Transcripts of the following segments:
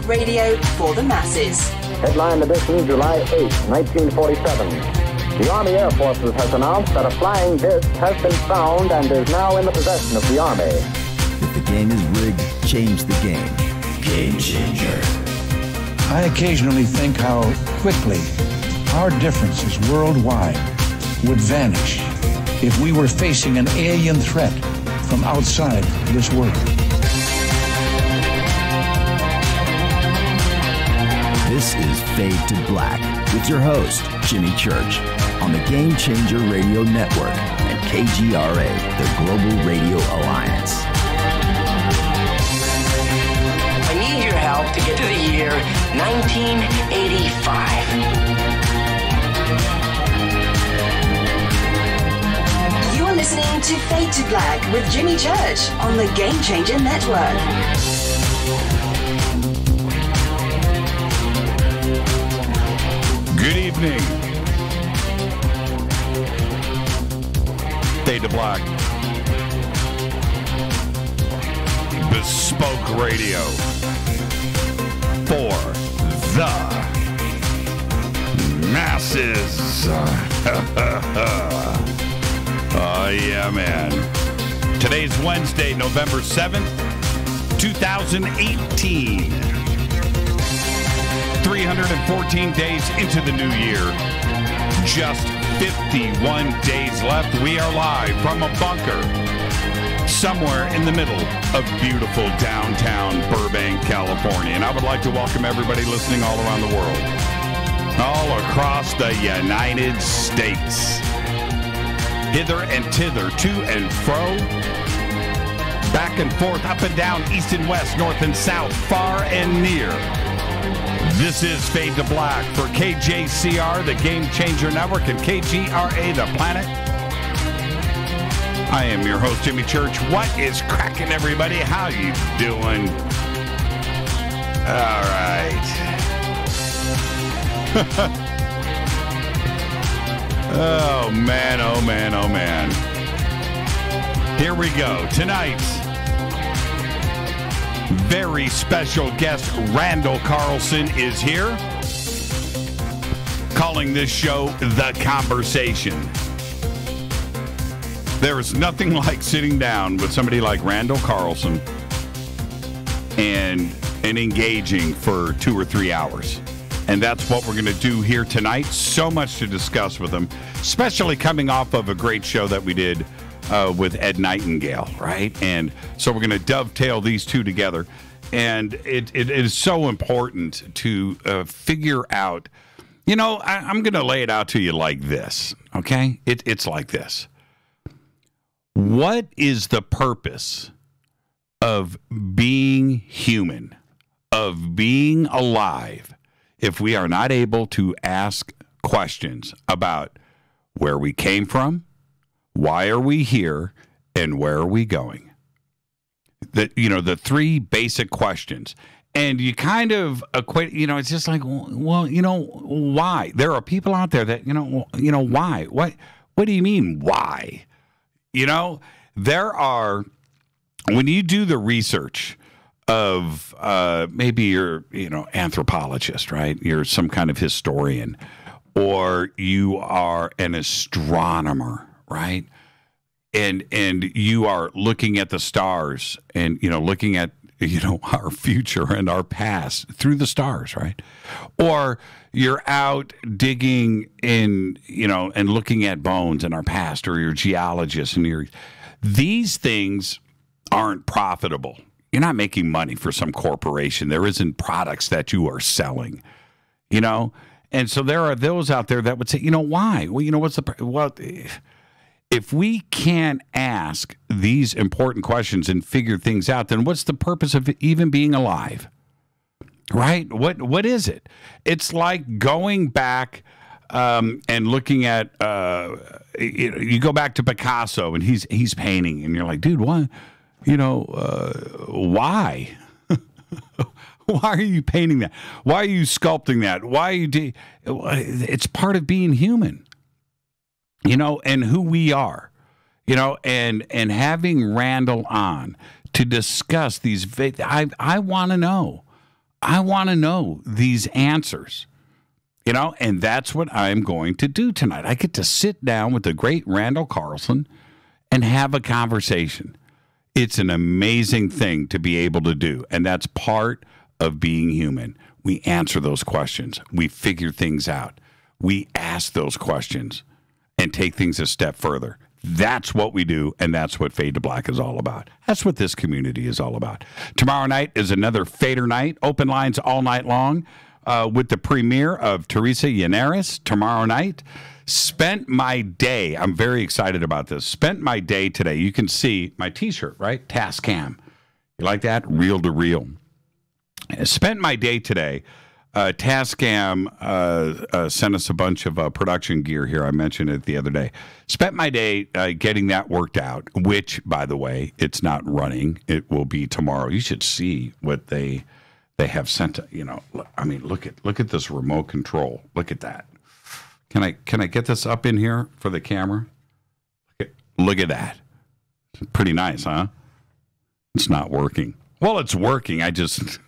radio for the masses. Headline edition, July 8, 1947. The Army Air Forces has announced that a flying disc has been found and is now in the possession of the Army. If the game is rigged, change the game. Game changer. I occasionally think how quickly our differences worldwide would vanish if we were facing an alien threat from outside this world. This is Fade to Black with your host, Jimmy Church, on the Game Changer Radio Network and KGRA, the Global Radio Alliance. I need your help to get to the year 1985. You're listening to Fade to Black with Jimmy Church on the Game Changer Network. Good evening. Fade to Black. Bespoke radio for the masses. Oh, yeah, man. Today's Wednesday, November 7th, 2018. 314 days into the new year. Just 51 days left. We are live from a bunker somewhere in the middle of beautiful downtown Burbank, California. And I would like to welcome everybody listening all around the world, all across the United States, hither and thither, to and fro, back and forth, up and down, east and west, north and south, far and near. This is Fade to Black for KJCR, the Game Changer Network, and KGRA, the Planet. I am your host, Jimmy Church. What is cracking, everybody? How you doing? All right. Oh, man, oh, man, oh, man. Here we go. Tonight, very special guest Randall Carlson is here, calling this show The Conversation. There is nothing like sitting down with somebody like Randall Carlson and engaging for 2 or 3 hours. And that's what we're going to do here tonight. So much to discuss with him, especially coming off of a great show that we did with Ed Nightingale, right? And so we're going to dovetail these two together. And it is so important to figure out, you know, I'm going to lay it out to you like this, okay? It's like this. What is the purpose of being human, of being alive, if we are not able to ask questions about where we came from, why are we here, and where are we going? The three basic questions. And you kind of equate, it's just like, well, why? There are people out there that, why? What do you mean, why? There are, when you do the research of maybe you're, anthropologist, right? You're some kind of historian, or you are an astronomer, right? And you are looking at the stars and, looking at, our future and our past through the stars, right? Or you're out digging in, and looking at bones in our past, or you're a geologist and these things aren't profitable. You're not making money for some corporation. There isn't products that you are selling, And so there are those out there that would say, why? Well, if we can't ask these important questions and figure things out, then what's the purpose of even being alive? Right? What is it? It's like going back and looking at you go back to Picasso and he's painting and you're like, dude, what? Why? Why are you painting that? Why are you sculpting that? Why are you? It's part of being human. And who we are, and having Randall on to discuss these, I want to know. I want to know these answers, and that's what I'm going to do tonight. I get to sit down with the great Randall Carlson and have a conversation. It's an amazing thing to be able to do, and that's part of being human. We answer those questions. We figure things out. We ask those questions and take things a step further. That's what we do, and that's what Fade to Black is all about. That's what this community is all about. Tomorrow night is another Fader night. Open lines all night long with the premiere of Teresa Llenares tomorrow night. Spent my day, I'm very excited about this, spent my day today. You can see my T-shirt, right? Tascam. You like that? Reel to reel. Spent my day today. Tascam sent us a bunch of production gear here. I mentioned it the other day. Spent my day getting that worked out, which, by the way, it's not running. It will be tomorrow. You should see what they have sent. I mean, look at this remote control. Look at that. Can I get this up in here for the camera? Look at that. It's pretty nice, huh? It's not working. Well, it's working. I just...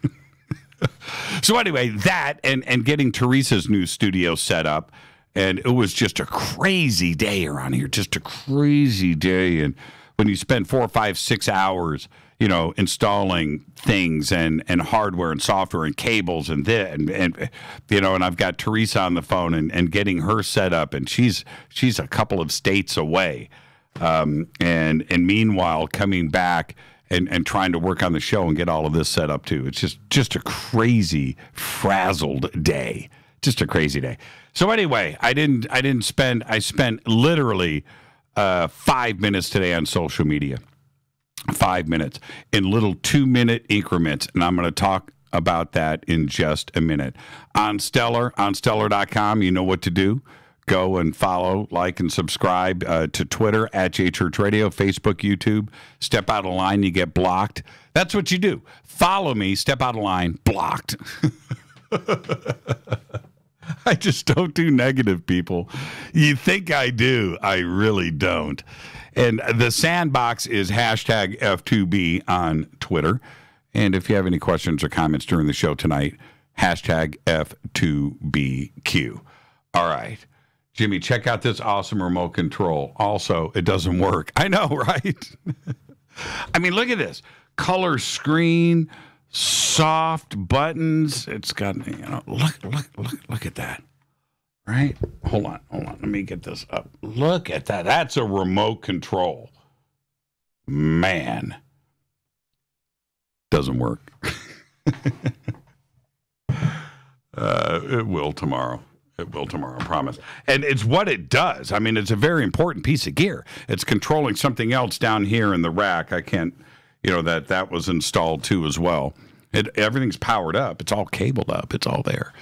So anyway, that and getting Teresa's new studio set up, and it was just a crazy day around here, just a crazy day. And when you spend 4, 5, 6 hours, installing things and hardware and software and cables and I've got Teresa on the phone and getting her set up, and she's a couple of states away, and meanwhile coming back. And trying to work on the show and get all of this set up too. It's just a crazy, frazzled day. Just a crazy day. So anyway, I spent literally 5 minutes today on social media. 5 minutes in little 2-minute increments, and I'm going to talk about that in just a minute. On Stellar.com, you know what to do. Go and follow, like, and subscribe to Twitter at JChurchRadio, Facebook, YouTube. Step out of line, you get blocked. That's what you do. Follow me, step out of line, blocked. I just don't do negative, people. You think I do. I really don't. And the sandbox is hashtag F2B on Twitter. And if you have any questions or comments during the show tonight, hashtag F2BQ. All right. Jimmy, check out this awesome remote control. Also, it doesn't work. I know, right? I mean, look at this. Color screen, soft buttons. It's got, look at that. Right? Hold on. Let me get this up. Look at that. That's a remote control. Man. Doesn't work. It will tomorrow. It will tomorrow, I promise. And it's what it does. I mean, it's a very important piece of gear. It's controlling something else down here in the rack. I can't, that was installed too as well. Everything's powered up. It's all cabled up. It's all there.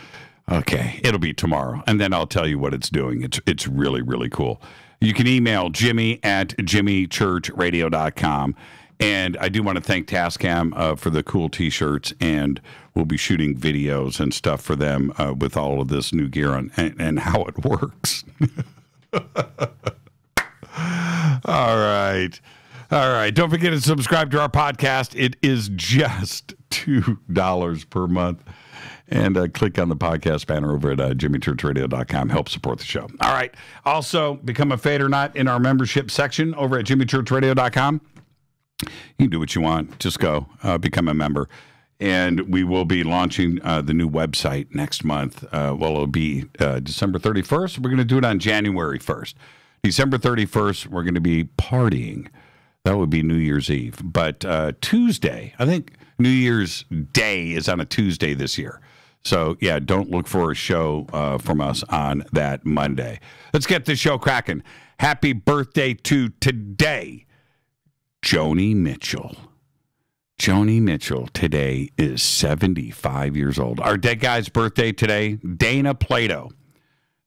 Okay, it'll be tomorrow. And then I'll tell you what it's doing. It's really, really cool. You can email Jimmy at jimmychurchradio.com. And I do want to thank Tascam for the cool T-shirts, and we'll be shooting videos and stuff for them with all of this new gear and how it works. All right. Don't forget to subscribe to our podcast. It is just $2 per month. And click on the podcast banner over at jimmychurchradio.com. Help support the show. All right. Also, become a Fader Nut in our membership section over at jimmychurchradio.com. You can do what you want. Just go become a member. And we will be launching the new website next month. It'll be December 31st. We're going to do it on January 1st. December 31st, we're going to be partying. That would be New Year's Eve. But Tuesday, I think New Year's Day is on a Tuesday this year. So, yeah, don't look for a show from us on that Monday. Let's get this show cracking. Happy birthday to today, Joni Mitchell. Joni Mitchell today is 75 years old. Our dead guy's birthday today, Dana Plato,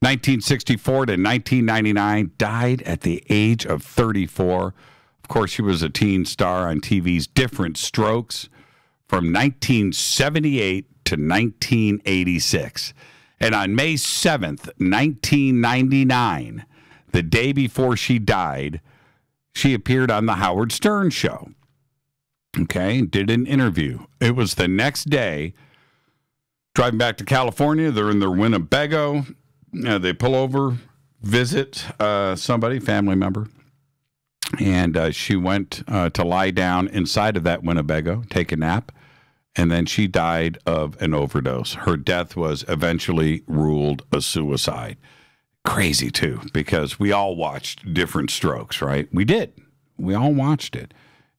1964 to 1999, died at the age of 34. Of course, she was a teen star on TV's Different Strokes from 1978 to 1986. And on May 7th, 1999, the day before she died, she appeared on the Howard Stern Show. Okay, did an interview. It was the next day Driving back to California, they're in their Winnebago. They pull over, visit somebody, family member. And she went to lie down inside of that Winnebago, take a nap, and then she died of an overdose. Her death was eventually ruled a suicide. Crazy, too, because we all watched Different Strokes, right? We did. We all watched it.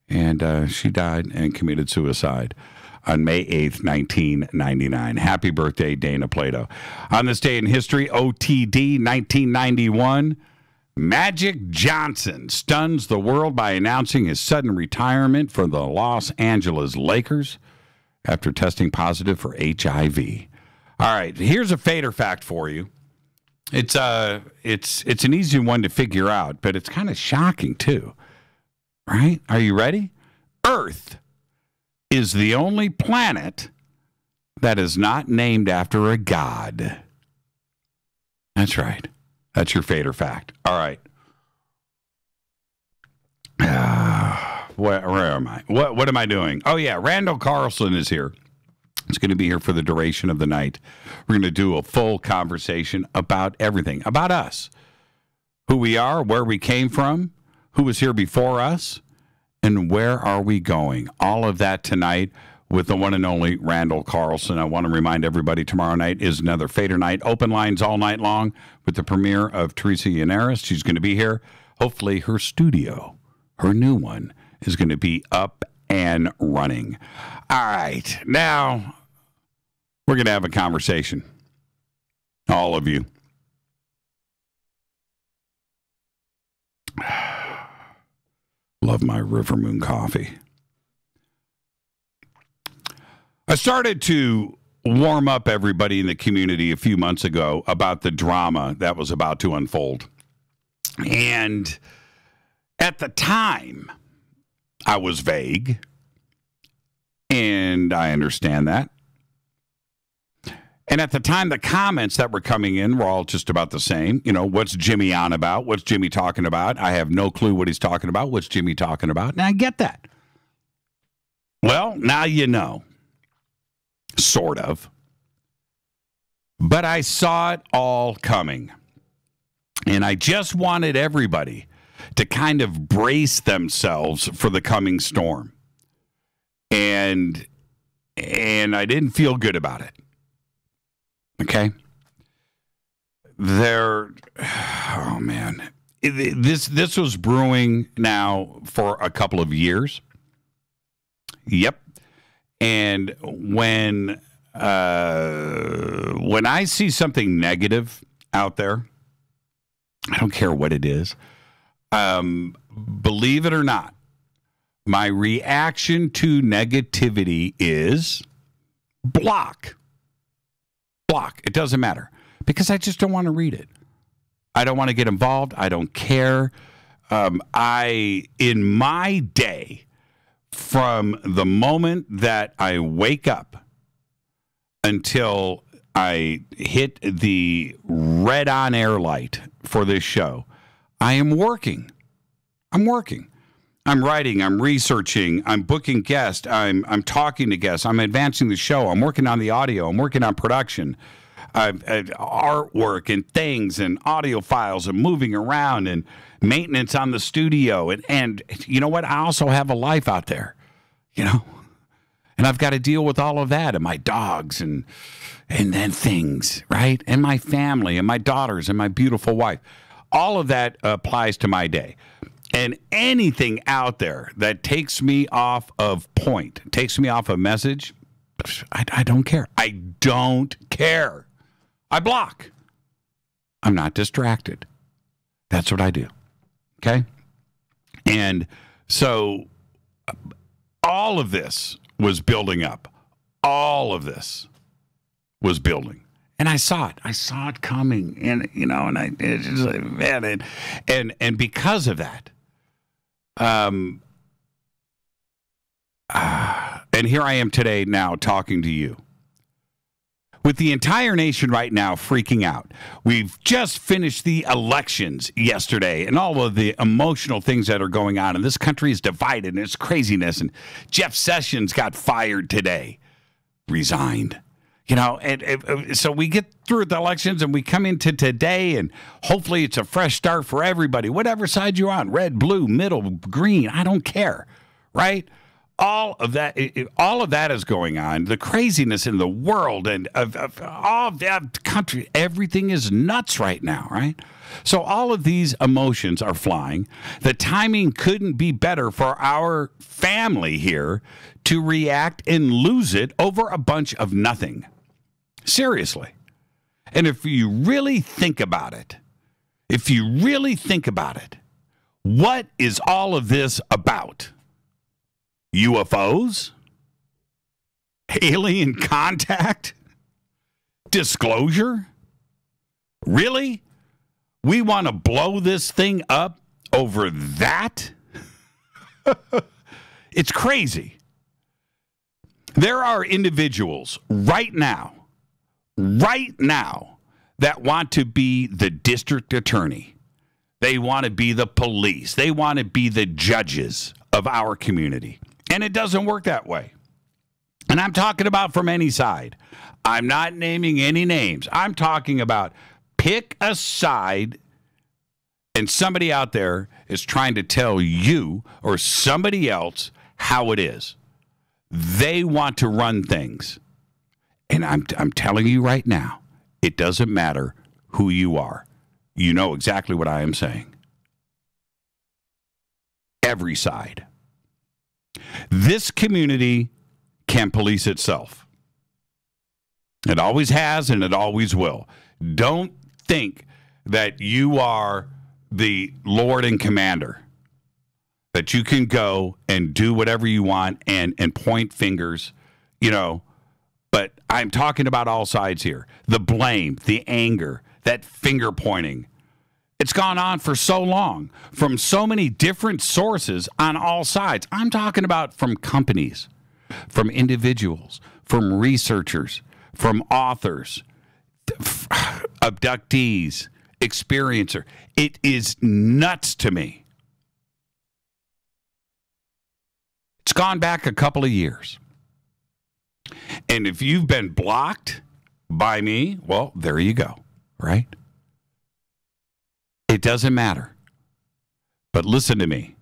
And she died and committed suicide on May 8th, 1999. Happy birthday, Dana Plato. On this day in history, OTD 1991, Magic Johnson stuns the world by announcing his sudden retirement from the Los Angeles Lakers after testing positive for HIV. All right, here's a fader fact for you. It's an easy one to figure out, but it's kind of shocking too. Right? Are you ready? Earth is the only planet that is not named after a god. That's right. That's your fader fact. All right. Where am I? What am I doing? Oh, yeah. Randall Carlson is here. He's going to be here for the duration of the night. We're going to do a full conversation about everything, about us, who we are, where we came from, who was here before us, and where are we going. All of that tonight with the one and only Randall Carlson. I want to remind everybody tomorrow night is another Fader night. Open lines all night long with the premiere of Teresa Yannaris. She's going to be here. Hopefully her studio, her new one, is going to be up and running. All right. Now, we're going to have a conversation. All of you. Love my River Moon coffee. I started to warm up everybody in the community a few months ago about the drama that was about to unfold. And at the time, I was vague, and I understand that. And at the time, the comments that were coming in were all just about the same. You know, what's Jimmy on about? What's Jimmy talking about? I have no clue what he's talking about. What's Jimmy talking about? And I get that. Well, now you know. Sort of. But I saw it all coming. And I just wanted everybody to kind of brace themselves for the coming storm. And I didn't feel good about it. Okay? Oh man. This was brewing now for a couple of years. Yep. And when I see something negative out there, I don't care what it is. Believe it or not, my reaction to negativity is block. Block. It doesn't matter because I just don't want to read it. I don't want to get involved. I don't care. In my day, from the moment that I wake up until I hit the red on air light for this show, I am working. I'm working. I'm writing. I'm researching. I'm booking guests. I'm talking to guests. I'm advancing the show. I'm working on the audio. I'm working on production, artwork and things and audio files and moving around and maintenance on the studio. And you know what? I also have a life out there, you know, and I've got to deal with all of that and my dogs and then things, right? And my family and my daughters and my beautiful wife. All of that applies to my day. And anything out there that takes me off of point, takes me off a message, I don't care. I don't care. I block. I'm not distracted. That's what I do. Okay? And so all of this was building up. All of this was building. And I saw it. I saw it coming. And, you know, and it's just like, man, and because of that, and here I am today now talking to you. With the entire nation right now freaking out. We've just finished the elections yesterday and all of the emotional things that are going on. And this country is divided and it's craziness. And Jeff Sessions got fired today. Resigned. You know, and so we get through the elections and we come into today, and hopefully it's a fresh start for everybody, whatever side you're on, red, blue, middle, green, I don't care, right? All of that is going on. The craziness in the world and of all of that country, everything is nuts right now, right? So all of these emotions are flying. The timing couldn't be better for our family here to react and lose it over a bunch of nothing. Seriously. And if you really think about it, what is all of this about? UFOs? Alien contact? Disclosure? Really? We want to blow this thing up over that? It's crazy. There are individuals right now, that want to be the district attorney. They want to be the police. They want to be the judges of our community. And it doesn't work that way. And I'm talking about from any side. I'm not naming any names. I'm talking about pick a side, and somebody out there is trying to tell you or somebody else how it is. They want to run things. And I'm telling you right now, it doesn't matter who you are. You know exactly what I am saying. Every side. This community can police itself. It always has and it always will. Don't think that you are the Lord and Commander, that you can go and do whatever you want and point fingers, you know. But I'm talking about all sides here. The blame, the anger, that finger pointing. It's gone on for so long from so many different sources on all sides. I'm talking about from companies, from individuals, from researchers, from authors, abductees, experiencer. It is nuts to me. It's gone back a couple of years. And if you've been blocked by me, well, there you go, right? It doesn't matter. But listen to me.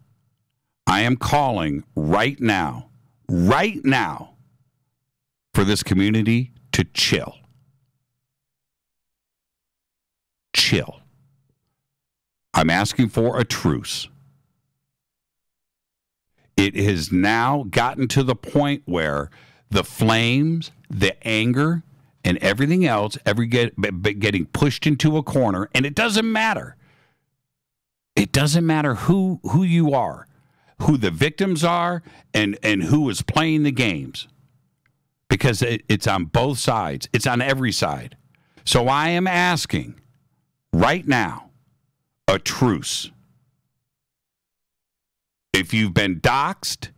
I am calling right now, for this community to chill. Chill. I'm asking for a truce. It has now gotten to the point where the flames, the anger, and everything else getting pushed into a corner, and it doesn't matter. It doesn't matter who you are, who the victims are, and who is playing the games. Because it's on both sides. It's on every side. So I am asking right now a truce. If you've been doxxed,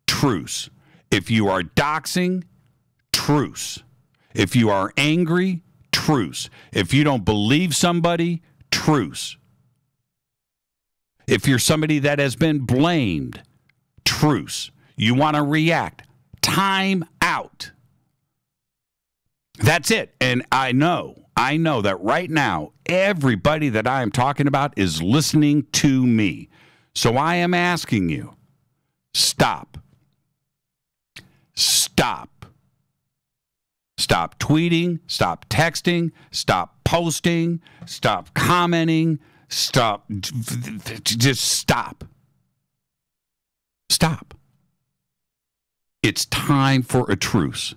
truce. If you are doxing, truce. If you are angry, truce. If you don't believe somebody, truce. If you're somebody that has been blamed, truce. You want to react, time out. That's it. And I know that right now, everybody that I am talking about is listening to me. So I am asking you, stop. Stop. Stop tweeting, stop texting, stop posting, stop commenting, stop. Just stop. Stop. It's time for a truce.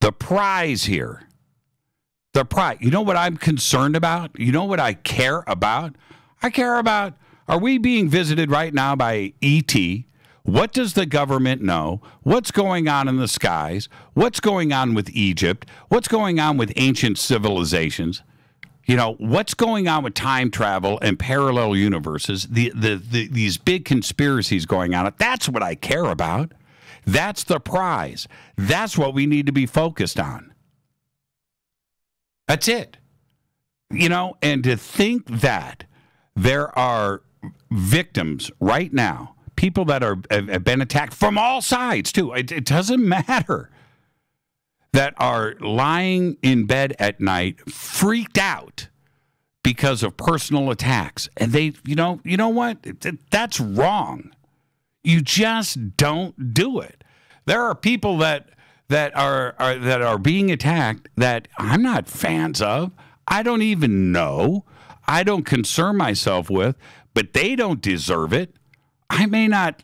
The prize here. The prize. You know what I'm concerned about? You know what I care about? I care about, are we being visited right now by ET? What does the government know? What's going on in the skies? What's going on with Egypt? What's going on with ancient civilizations? You know, what's going on with time travel and parallel universes? These big conspiracies going on. That's what I care about. That's the prize. That's what we need to be focused on. That's it. You know, and to think that there are victims right now, people that have been attacked from all sides, too. It doesn't matter. That are lying in bed at night, freaked out because of personal attacks. And they, you know what? That's wrong. You just don't do it. There are people that are being attacked that I'm not fans of. I don't even know. I don't concern myself with, but they don't deserve it. I may not,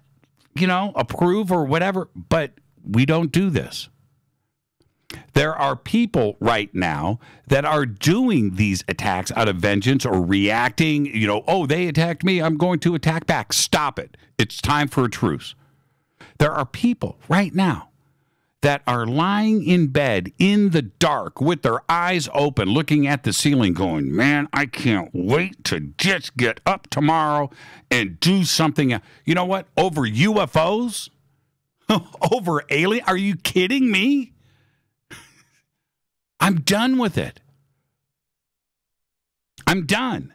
approve or whatever, but we don't do this. There are people right now that are doing these attacks out of vengeance or reacting, they attacked me, I'm going to attack back. Stop it. It's time for a truce. There are people right now that are lying in bed in the dark with their eyes open, looking at the ceiling going, man, I can't wait to just get up tomorrow and do something. You know what? Over UFOs? Over alien? Are you kidding me? I'm done with it. I'm done.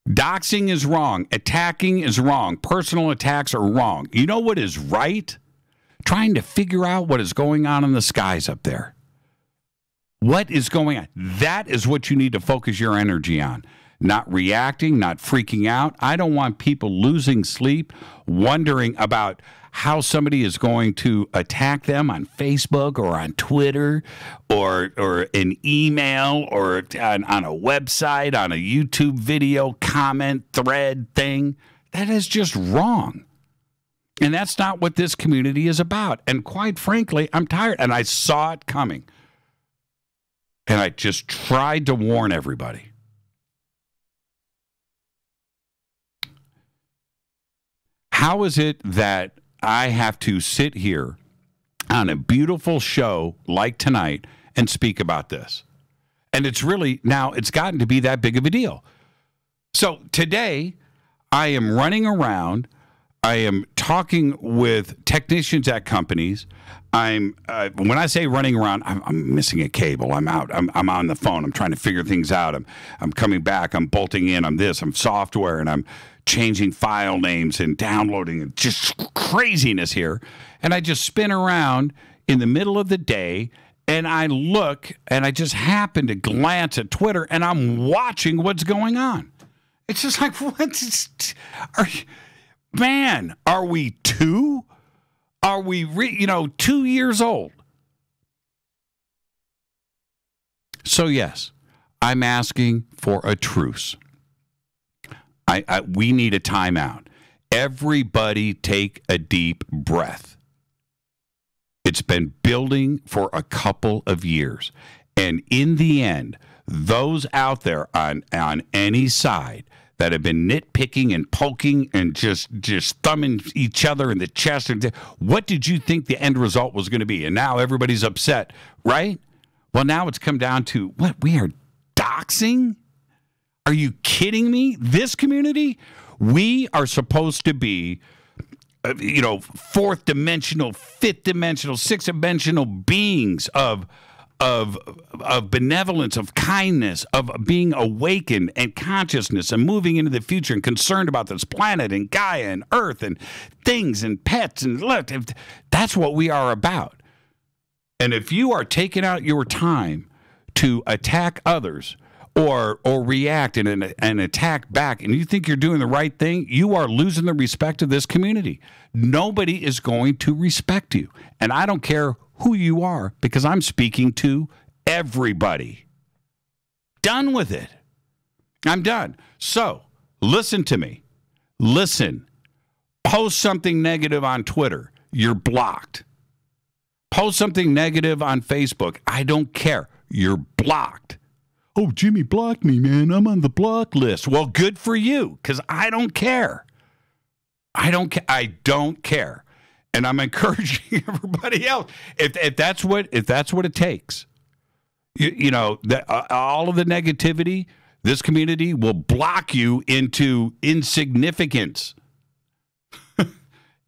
Doxing is wrong. Attacking is wrong. Personal attacks are wrong. You know what is right? Trying to figure out what is going on in the skies up there. What is going on? That is what you need to focus your energy on. Not reacting, not freaking out. I don't want people losing sleep, wondering about how somebody is going to attack them on Facebook or on Twitter or an email or on a website, on a YouTube video, comment, thread thing. That is just wrong. And that's not what this community is about. And quite frankly, I'm tired. And I saw it coming. And I just tried to warn everybody. How is it that I have to sit here on a beautiful show like tonight and speak about this? And it's really, now it's gotten to be that big of a deal. So today, I am running around. I am talking with technicians at companies. When I say running around, I'm missing a cable. I'm out. I'm on the phone. I'm trying to figure things out. I'm coming back. I'm bolting in. I'm software, and I'm changing file names and downloading, and just craziness here. And I just spin around in the middle of the day, and I look, and I just happen to glance at Twitter, and I'm watching what's going on. It's just like, man, are we two? Are we, 2 years old? So, yes, I'm asking for a truce. We need a timeout. Everybody take a deep breath. It's been building for a couple of years. And in the end, those out there on any side that have been nitpicking and poking and just thumbing each other in the chest, what did you think the end result was going to be? And now everybody's upset, right? Well, now it's come down to, what, we are doxing? Are you kidding me? This community, we are supposed to be, fourth dimensional, fifth dimensional, sixth dimensional beings of benevolence, of kindness, of being awakened and consciousness and moving into the future and concerned about this planet and Gaia and Earth and things and pets. And look, that's what we are about. And if you are taking out your time to attack others, or react and attack back, and you think you're doing the right thing, you are losing the respect of this community. Nobody is going to respect you. And I don't care who you are, because I'm speaking to everybody. Done with it. I'm done. So, listen to me. Listen. Post something negative on Twitter. You're blocked. Post something negative on Facebook. I don't care. You're blocked. Oh, Jimmy blocked me, man. I'm on the block list. Well, good for you, because I don't care. I don't care. And I'm encouraging everybody else. If that's what it takes, all of the negativity, this community will block you into insignificance.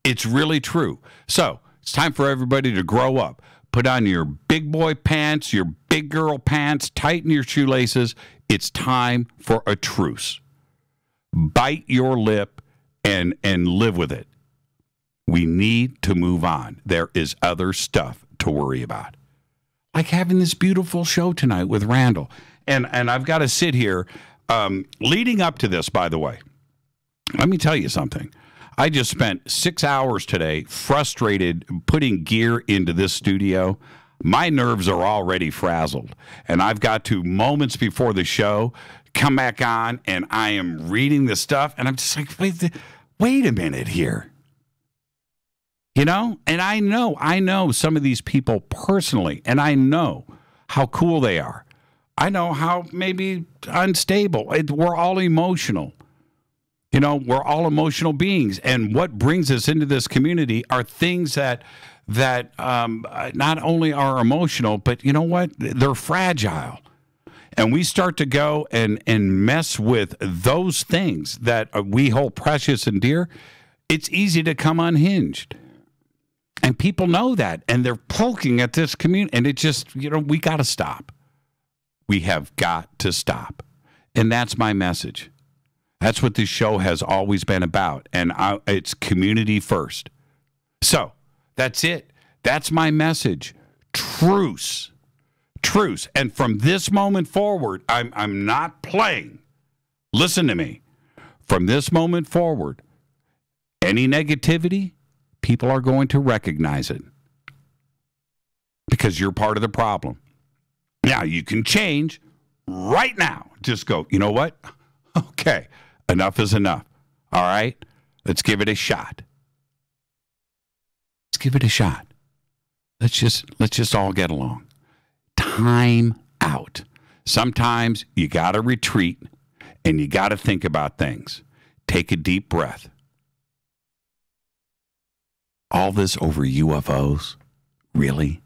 It's really true. So it's time for everybody to grow up. Put on your big boy pants, your big girl pants, tighten your shoelaces. It's time for a truce. Bite your lip and live with it. We need to move on. There is other stuff to worry about. Like having this beautiful show tonight with Randall. And I've got to sit here. Leading up to this, by the way, let me tell you something. I just spent 6 hours today frustrated putting gear into this studio. My nerves are already frazzled. And I've got to, moments before the show, come back on, and I am reading the stuff, and I'm just like, wait a minute here. You know? And I know some of these people personally, and I know how cool they are. I know how maybe unstable. We're all emotional. You know, we're all emotional beings. And what brings us into this community are things that not only are emotional, but you know what? They're fragile. And we start to go and mess with those things that we hold precious and dear. It's easy to come unhinged. And people know that. And they're poking at this community. And it just, you know, we got to stop. We have got to stop. And that's my message. That's what this show has always been about. And it's community first. So that's it. That's my message. Truce. Truce. And from this moment forward, I'm not playing. Listen to me. From this moment forward, any negativity, people are going to recognize it. Because you're part of the problem. Now, you can change right now. Just go, you know what? Okay, enough is enough. All right? Let's give it a shot. Let's give it a shot. Let's just all get along. Time out. Sometimes you got to retreat and you got to think about things. Take a deep breath. All this over UFOs? Really?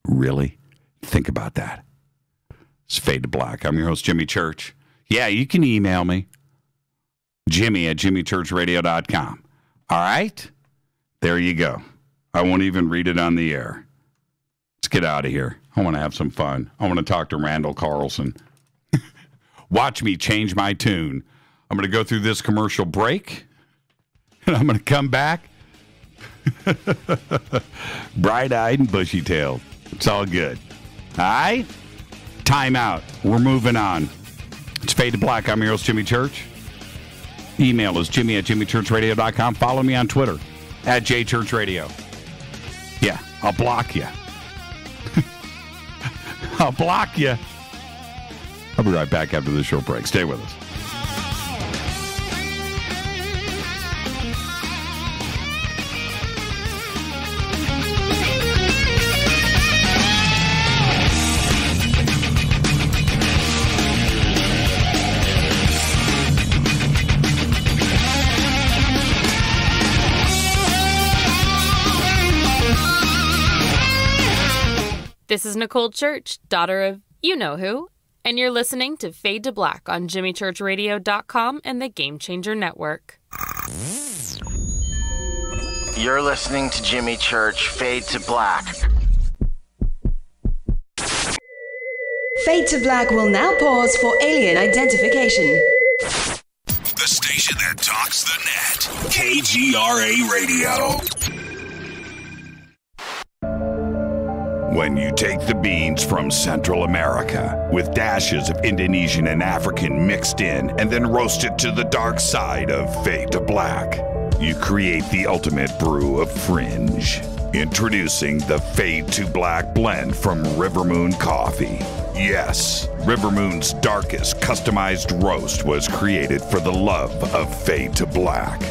Really? Think about that. It's Fade to Black. I'm your host, Jimmy Church. Yeah, you can email me. Jimmy@jimmychurchradio.com. All right? There you go. I won't even read it on the air. Let's get out of here. I want to have some fun. I want to talk to Randall Carlson. Watch me change my tune. I'm going to go through this commercial break, and I'm going to come back bright-eyed and bushy-tailed. It's all good. All right? Time out. We're moving on. It's Fade to Black. I'm your host, Jimmy Church. Email is jimmy@jimmychurchradio.com. Follow me on Twitter, @jchurchradio. Yeah, I'll block you. I'll block you. I'll be right back after this short break. Stay with us. This is Nicole Church, daughter of you-know-who, and you're listening to Fade to Black on JimmyChurchRadio.com and the Game Changer Network. You're listening to Jimmy Church, Fade to Black. Fade to Black will now pause for alien identification. The station that talks the net. KGRA Radio. When you take the beans from Central America with dashes of Indonesian and African mixed in and then roast it to the dark side of Fade to Black, you create the ultimate brew of fringe. Introducing the Fade to Black blend from Rivermoon Coffee. Yes, Rivermoon's darkest customized roast was created for the love of Fade to Black.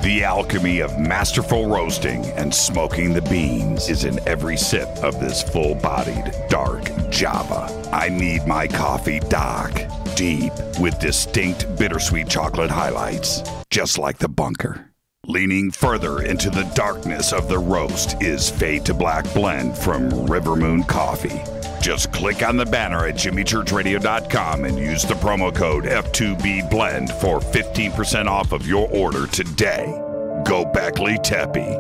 The alchemy of masterful roasting and smoking the beans is in every sip of this full-bodied, dark Java. I need my coffee dark, deep, with distinct bittersweet chocolate highlights, just like the bunker. Leaning further into the darkness of the roast is Fade to Black blend from Rivermoon Coffee. Just click on the banner at JimmyChurchRadio.com and use the promo code F2BBLEND for 15% off of your order today. Go Beckley Teppy.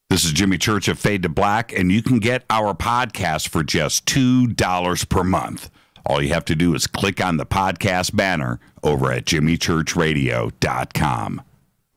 This is Jimmy Church of Fade to Black, and you can get our podcast for just $2 per month. All you have to do is click on the podcast banner over at jimmychurchradio.com.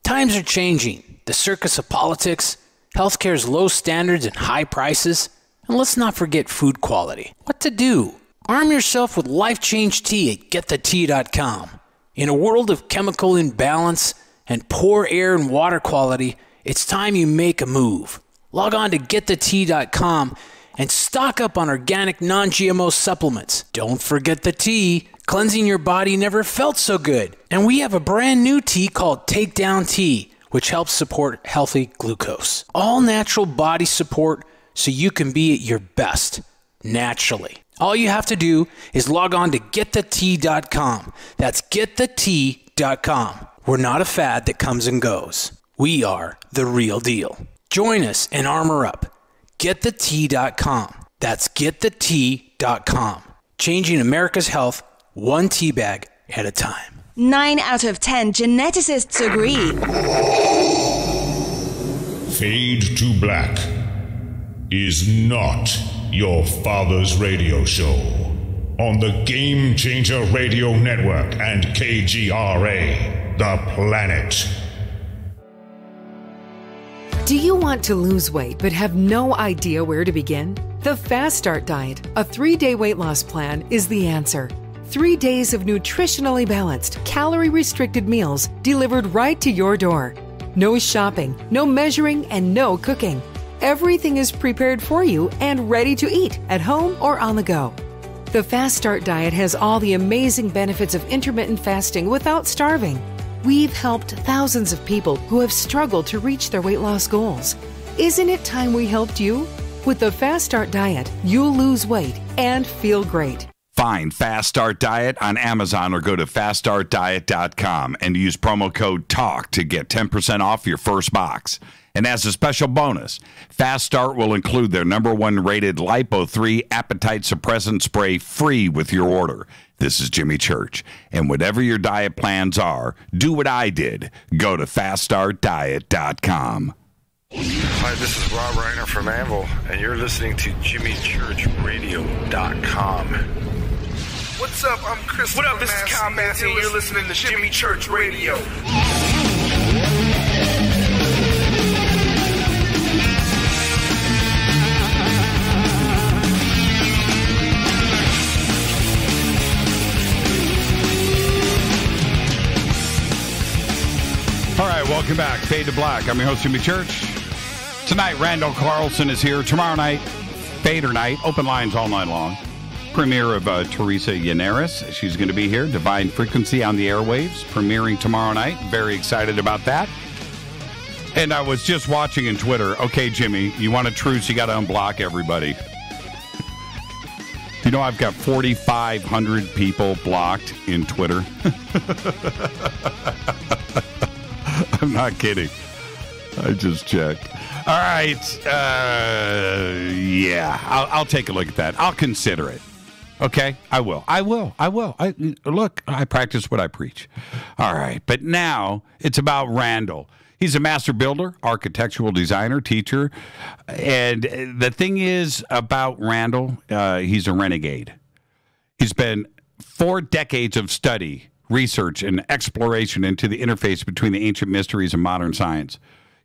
Times are changing. The circus of politics, healthcare's low standards and high prices, and let's not forget food quality. What to do? Arm yourself with Life Change Tea at getthetea.com. In a world of chemical imbalance and poor air and water quality, it's time you make a move. Log on to getthetea.com and stock up on organic non-GMO supplements. Don't forget the tea. Cleansing your body never felt so good. And we have a brand new tea called Takedown Tea, which helps support healthy glucose. All natural body support so you can be at your best, naturally. All you have to do is log on to getthetea.com. That's getthetea.com. We're not a fad that comes and goes. We are the real deal. Join us and armor up. Getthetea.com. That's getthetea.com. Changing America's health one tea bag at a time. 9 out of 10 geneticists agree. Fade to Black is not your father's radio show on the Game Changer Radio Network and KGRA, The Planet. Do you want to lose weight but have no idea where to begin? The Fast Start Diet, a 3-day weight loss plan, is the answer. 3 days of nutritionally balanced, calorie-restricted meals delivered right to your door. No shopping, no measuring, and no cooking. Everything is prepared for you and ready to eat at home or on the go. The Fast Start Diet has all the amazing benefits of intermittent fasting without starving. We've helped thousands of people who have struggled to reach their weight loss goals. Isn't it time we helped you? With the Fast Start Diet, you'll lose weight and feel great. Find Fast Start Diet on Amazon or go to faststartdiet.com and use promo code TALK to get 10% off your first box. And as a special bonus, Fast Start will include their #1 rated Lipo3 appetite suppressant spray free with your order. This is Jimmy Church. And whatever your diet plans are, do what I did. Go to faststartdiet.com. Hi, this is Rob Reiner from Anvil, and you're listening to JimmyChurchRadio.com. What's up? I'm Chris. What up? This is Kyle Massey, and you're listening to Jimmy Church Radio. All right, welcome back. Fade to Black. I'm your host, Jimmy Church. Tonight, Randall Carlson is here. Tomorrow night, Fader night. Open lines all night long. Premiere of Teresa Yannaris. She's going to be here. Divine Frequency on the Airwaves. Premiering tomorrow night. Very excited about that. And I was just watching in Twitter. Okay, Jimmy, you want a truce, you got to unblock everybody. You know, I've got 4,500 people blocked in Twitter. I'm not kidding. I just checked. All right. Yeah, I'll take a look at that. I'll consider it. Okay? I will. Look, I practice what I preach. All right. But now it's about Randall. He's a master builder, architectural designer, teacher. And the thing is about Randall, he's a renegade. He's spent 4 decades of study, research, and exploration into the interface between the ancient mysteries and modern science.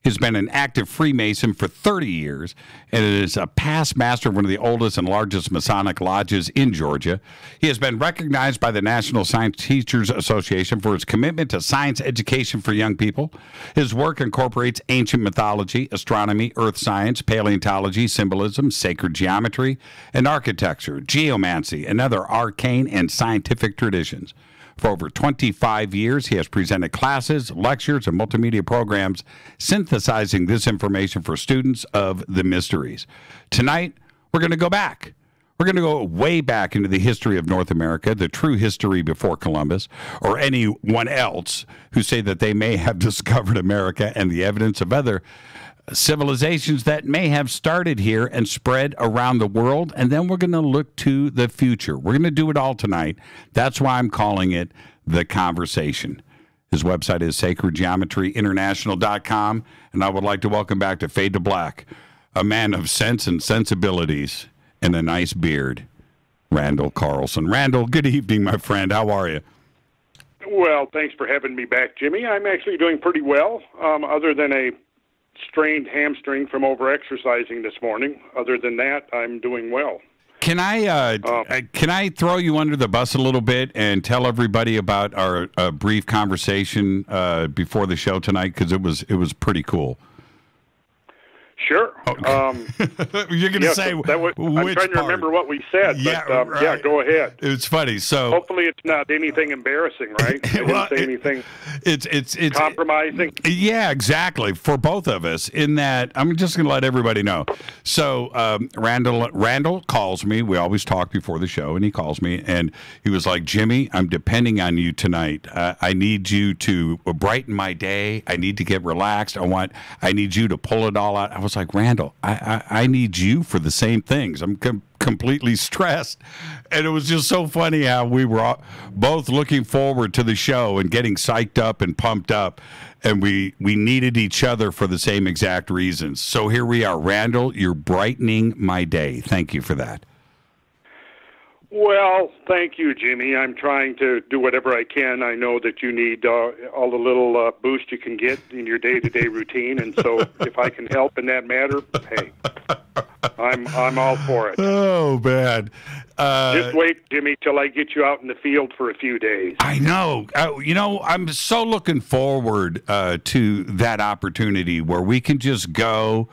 He's been an active Freemason for 30 years and is a past master of one of the oldest and largest Masonic lodges in Georgia. He has been recognized by the National Science Teachers Association for his commitment to science education for young people. His work incorporates ancient mythology, astronomy, earth science, paleontology, symbolism, sacred geometry, and architecture, geomancy, and other arcane and scientific traditions. For over 25 years, he has presented classes, lectures, and multimedia programs synthesizing this information for students of the mysteries. Tonight, we're going to go back. We're going to go way back into the history of North America, the true history before Columbus, or anyone else who say that they may have discovered America, and the evidence of other civilizations that may have started here and spread around the world. And then we're going to look to the future. We're going to do it all tonight. That's why I'm calling it The Conversation. His website is sacredgeometryinternational.com. And I would like to welcome back to Fade to Black, a man of sense and sensibilities and a nice beard, Randall Carlson. Randall, good evening, my friend. How are you? Well, thanks for having me back, Jimmy. I'm actually doing pretty well, other than a strained hamstring from overexercising this morning. Other than that, I'm doing well. Can I throw you under the bus a little bit and tell everybody about our brief conversation before the show tonight? Because it was pretty cool. Sure. You're going to say I'm trying to remember what we said. But, yeah, go ahead. It's funny. So hopefully it's not anything embarrassing, right? I didn't say anything. It's compromising. Yeah, exactly. For both of us. In that, I'm just going to let everybody know. So Randall calls me. We always talk before the show, and he calls me, and he was like, "Jimmy, I'm depending on you tonight. I need you to brighten my day. I need to get relaxed. I need you to pull it all out." I was like, Randall, I need you for the same things. I'm completely stressed. And it was just so funny how we were both looking forward to the show and getting psyched up and pumped up. And we needed each other for the same exact reasons. So here we are. Randall, you're brightening my day. Thank you for that. Well, thank you, Jimmy. I'm trying to do whatever I can. I know that you need all the little boost you can get in your day-to-day routine, and so if I can help in that matter, hey, I'm all for it. Oh, man. Just wait, Jimmy, till I get you out in the field for a few days. I know. I'm so looking forward to that opportunity where we can just go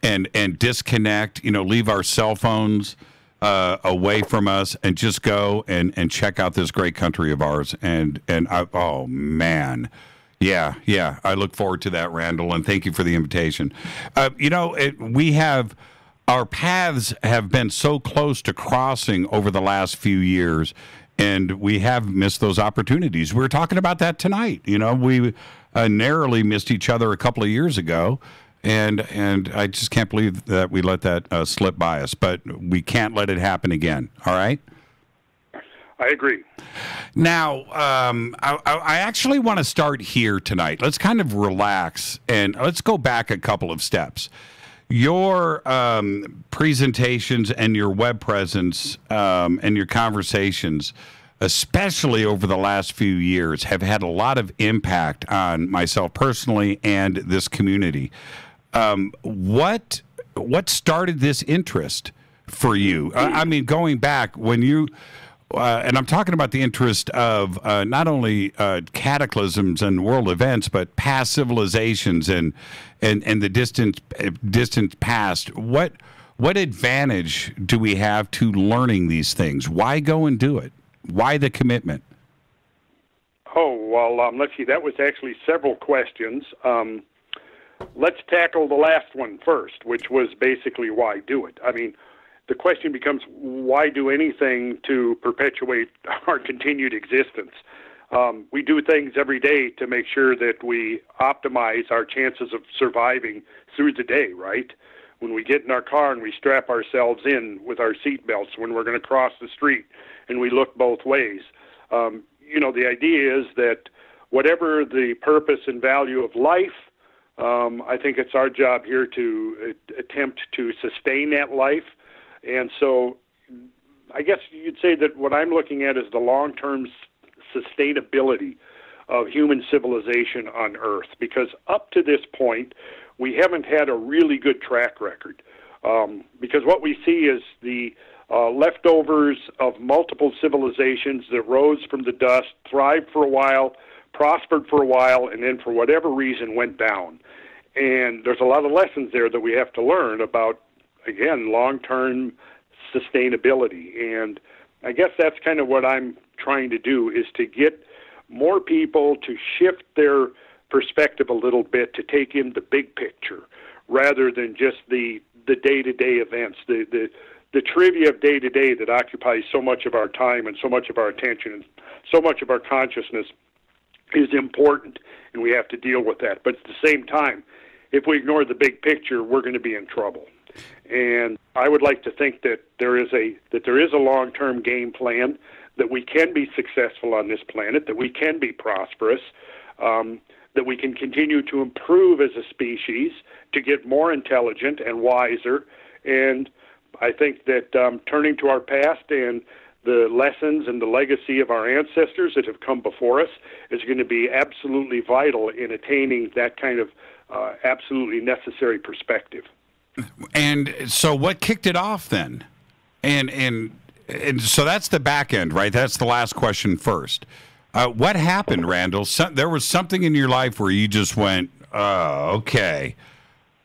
and disconnect, leave our cell phones away from us and just go and check out this great country of ours. Oh man. Yeah. I look forward to that, Randall, and thank you for the invitation. Our paths have been so close to crossing over the last few years, and we have missed those opportunities. We were talking about that tonight. We narrowly missed each other a couple of years ago. And I just can't believe that we let that slip by us. But we can't let it happen again. All right? I agree. Now, I actually want to start here tonight. Let's kind of relax and let's go back a couple of steps. Your presentations and your web presence and your conversations, especially over the last few years, have had a lot of impact on myself personally and this community. What started this interest for you? I mean, going back when you, and I'm talking about the interest of not only cataclysms and world events, but past civilizations and the distant past. What advantage do we have to learning these things? Why go and do it? Why the commitment? Oh, well, let's see. That was actually several questions. Let's tackle the last one first, which was basically why do it. I mean, the question becomes why do anything to perpetuate our continued existence? We do things every day to make sure that we optimize our chances of surviving through the day, right? When we get in our car and we strap ourselves in with our seat belts when we're going to cross the street and we look both ways. The idea is that whatever the purpose and value of life, I think it's our job here to attempt to sustain that life. And so I guess you'd say that what I'm looking at is the long-term sustainability of human civilization on Earth, because up to this point, we haven't had a really good track record. Because what we see is the leftovers of multiple civilizations that rose from the dust, thrived for a while, prospered for a while, and then for whatever reason went down. And there's a lot of lessons there that we have to learn about, again, long-term sustainability. And I guess that's kind of what I'm trying to do, is to get more people to shift their perspective a little bit, to take in the big picture rather than just the day-to-day events, the trivia of day-to-day that occupies so much of our time and so much of our attention and so much of our consciousness is important, and we have to deal with that. But at the same time, if we ignore the big picture, we're going to be in trouble. And I would like to think that there is a long-term game plan, that we can be successful on this planet, that we can be prosperous, that we can continue to improve as a species, to get more intelligent and wiser, and I think that turning to our past and the lessons and the legacy of our ancestors that have come before us is going to be absolutely vital in attaining that kind of absolutely necessary perspective. And so what kicked it off then? And so that's the back end, right? That's the last question first. What happened, Randall? There was something in your life where you just went, okay,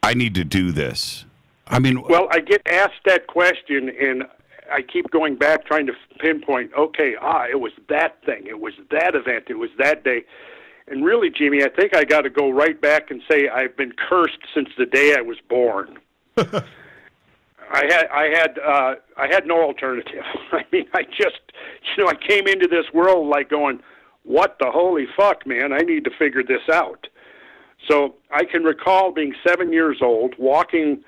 I need to do this. I mean, well, I get asked that question, and I keep going back trying to pinpoint, okay, it was that thing, it was that event, it was that day. And really, Jimmy, I think I got to go right back and say I've been cursed since the day I was born. I had no alternative. I mean, I just, I came into this world like going, what the holy fuck, man, I need to figure this out. So I can recall being 7 years old, walking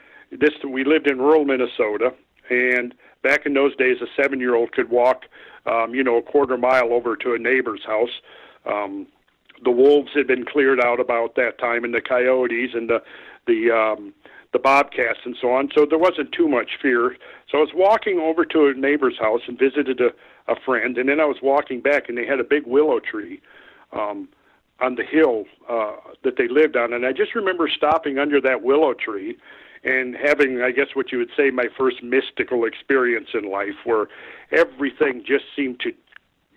we lived in rural Minnesota, and back in those days, a 7-year-old could walk, a quarter mile over to a neighbor's house. The wolves had been cleared out about that time, and the coyotes and the bobcats and so on, so there wasn't too much fear. So I was walking over to a neighbor's house and visited a friend, and then I was walking back, and they had a big willow tree on the hill that they lived on, and I just remember stopping under that willow tree and having, I guess what you would say, my first mystical experience in life, where everything just seemed to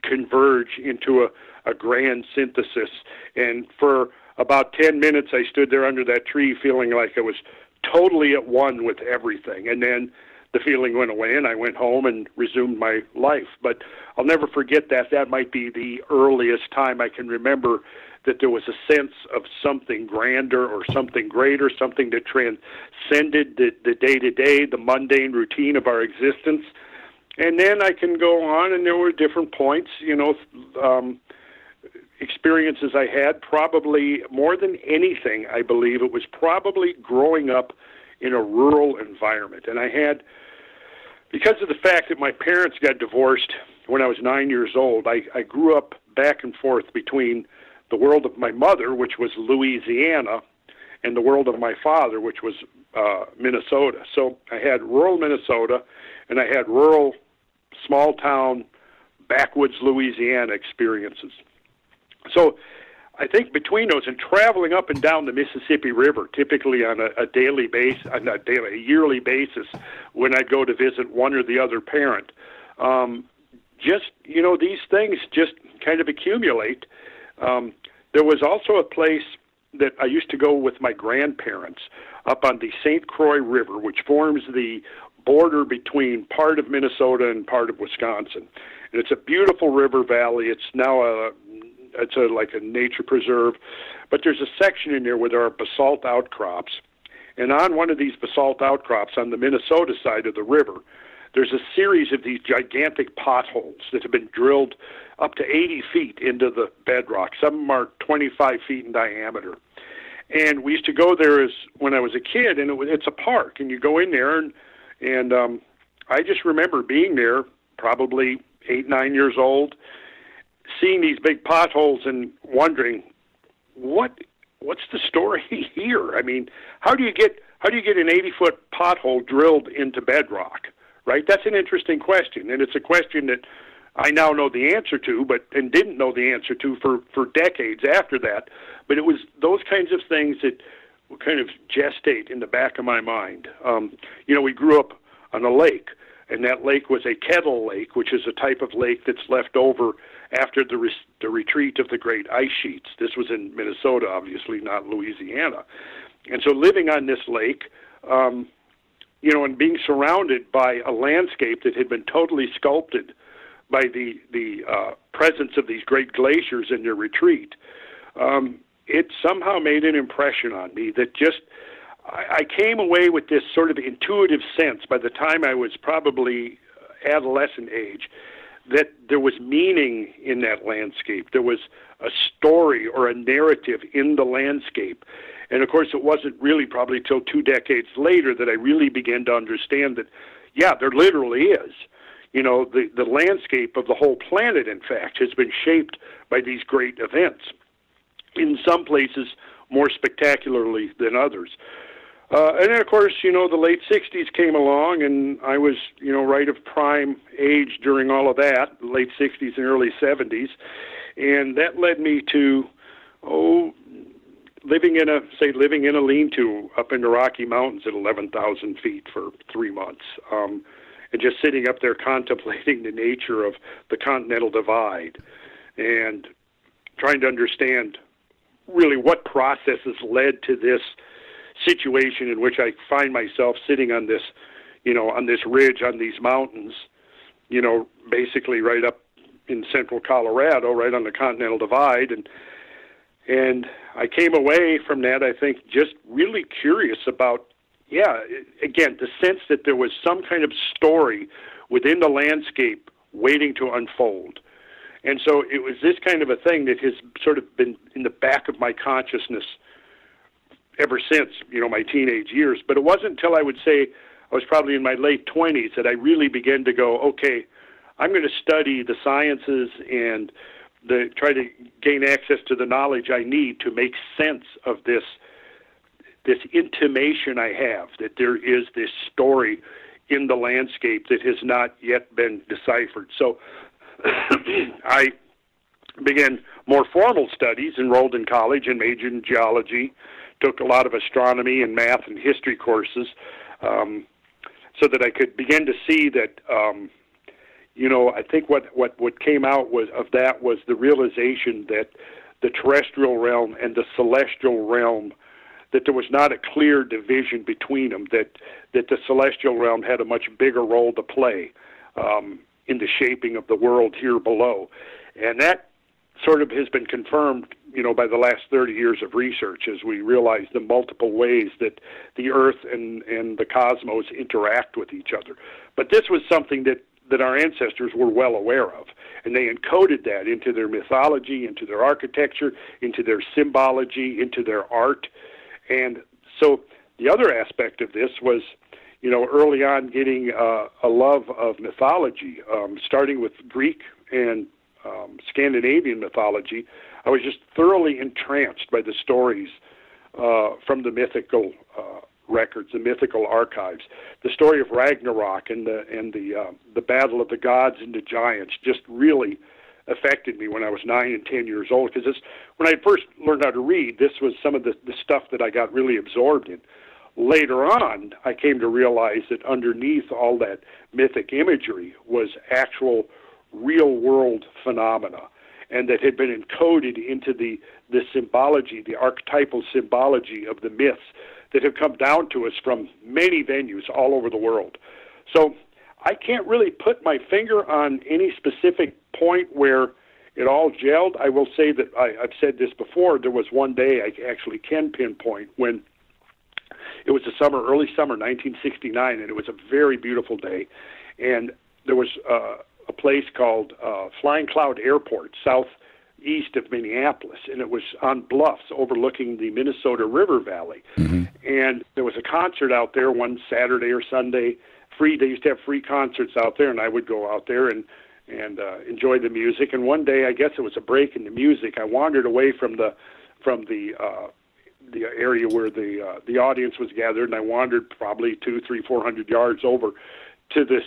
converge into a grand synthesis. And for about 10 minutes, I stood there under that tree feeling like I was totally at one with everything. And then the feeling went away, and I went home and resumed my life. But I'll never forget that. That might be the earliest time I can remember that there was a sense of something grander or something greater, something that transcended the day-to-day, the mundane routine of our existence. And then I can go on, and there were different points, experiences I had. Probably more than anything, I believe it was probably growing up in a rural environment. And I had, because of the fact that my parents got divorced when I was 9 years old, I grew up back and forth between the world of my mother, which was Louisiana, and the world of my father, which was Minnesota. So I had rural Minnesota, and I had rural, small-town, backwoods Louisiana experiences. So I think between those and traveling up and down the Mississippi River, typically on a yearly basis, when I'd go to visit one or the other parent, these things just kind of accumulate. There was also a place that I used to go with my grandparents up on the St. Croix River, which forms the border between part of Minnesota and part of Wisconsin. And it's a beautiful river valley. It's now like a nature preserve, but there's a section in there where there are basalt outcrops. And on one of these basalt outcrops on the Minnesota side of the river, there's a series of these gigantic potholes that have been drilled up to 80 feet into the bedrock. Some of them are 25 feet in diameter. And we used to go there when I was a kid, and it's a park, and you go in there, and I just remember being there, probably 8, 9 years old, seeing these big potholes and wondering, what's the story here? I mean, how do you get an 80-foot pothole drilled into bedrock? Right? That's an interesting question, and it's a question that I now know the answer to, and didn't know the answer to for decades after that. But it was those kinds of things that would kind of gestate in the back of my mind. We grew up on a lake, and that lake was a kettle lake, which is a type of lake that's left over after the retreat of the great ice sheets. This was in Minnesota, obviously, not Louisiana. And so living on this lake, and being surrounded by a landscape that had been totally sculpted by the presence of these great glaciers in their retreat, it somehow made an impression on me that I came away with this sort of intuitive sense by the time I was probably adolescent age that there was meaning in that landscape. There was a story or a narrative in the landscape. And, of course, it wasn't really probably till 2 decades later that I really began to understand that, yeah, there literally is. The landscape of the whole planet, in fact, has been shaped by these great events, in some places more spectacularly than others. And then, of course, the late 60s came along, and I was, right of prime age during all of that, late 60s and early 70s. And that led me to, living in a lean-to up in the Rocky Mountains at 11,000 feet for 3 months. And just sitting up there contemplating the nature of the Continental Divide and trying to understand really what processes led to this situation in which I find myself sitting on this, on this ridge, on these mountains, basically right up in central Colorado, right on the Continental Divide. And I came away from that, I think, just really curious about, again, the sense that there was some kind of story within the landscape waiting to unfold. And so it was this kind of a thing that has sort of been in the back of my consciousness ever since, my teenage years. But it wasn't until I would say I was probably in my late 20s that I really began to go, okay, I'm going to study the sciences and try to gain access to the knowledge I need to make sense of this intimation I have that there is this story in the landscape that has not yet been deciphered. So I began more formal studies, enrolled in college and majored in geology, took a lot of astronomy and math and history courses, so that I could begin to see that, I think what came out was the realization that the terrestrial realm and the celestial realm, that there was not a clear division between them, that the celestial realm had a much bigger role to play in the shaping of the world here below. And that sort of has been confirmed, by the last 30 years of research as we realize the multiple ways that the Earth and the cosmos interact with each other. But this was something that our ancestors were well aware of, and they encoded that into their mythology, into their architecture, into their symbology, into their art. And so the other aspect of this was, early on getting a love of mythology, starting with Greek and Scandinavian mythology. I was just thoroughly entranced by the stories from the mythical records, the mythical archives. The story of Ragnarok and the battle of the gods and the giants just really affected me when I was 9 and 10 years old. Because when I first learned how to read, this was some of the stuff that I got really absorbed in. Later on, I came to realize that underneath all that mythic imagery was actual real-world phenomena, and that had been encoded into the symbology, the archetypal symbology of the myths that have come down to us from many venues all over the world. So I can't really put my finger on any specific point where it all gelled. I will say that I've said this before. There was one day I actually can pinpoint when it was early summer, 1969, and it was a very beautiful day. And there was a place called Flying Cloud Airport, southeast of Minneapolis, and it was on bluffs overlooking the Minnesota River Valley. Mm-hmm. And there was a concert out there one Saturday or Sunday. They used to have free concerts out there, and I would go out there and enjoy the music. And one day, I guess it was a break in the music, I wandered away from the area where the audience was gathered, and I wandered probably 200, 300, 400 yards over to the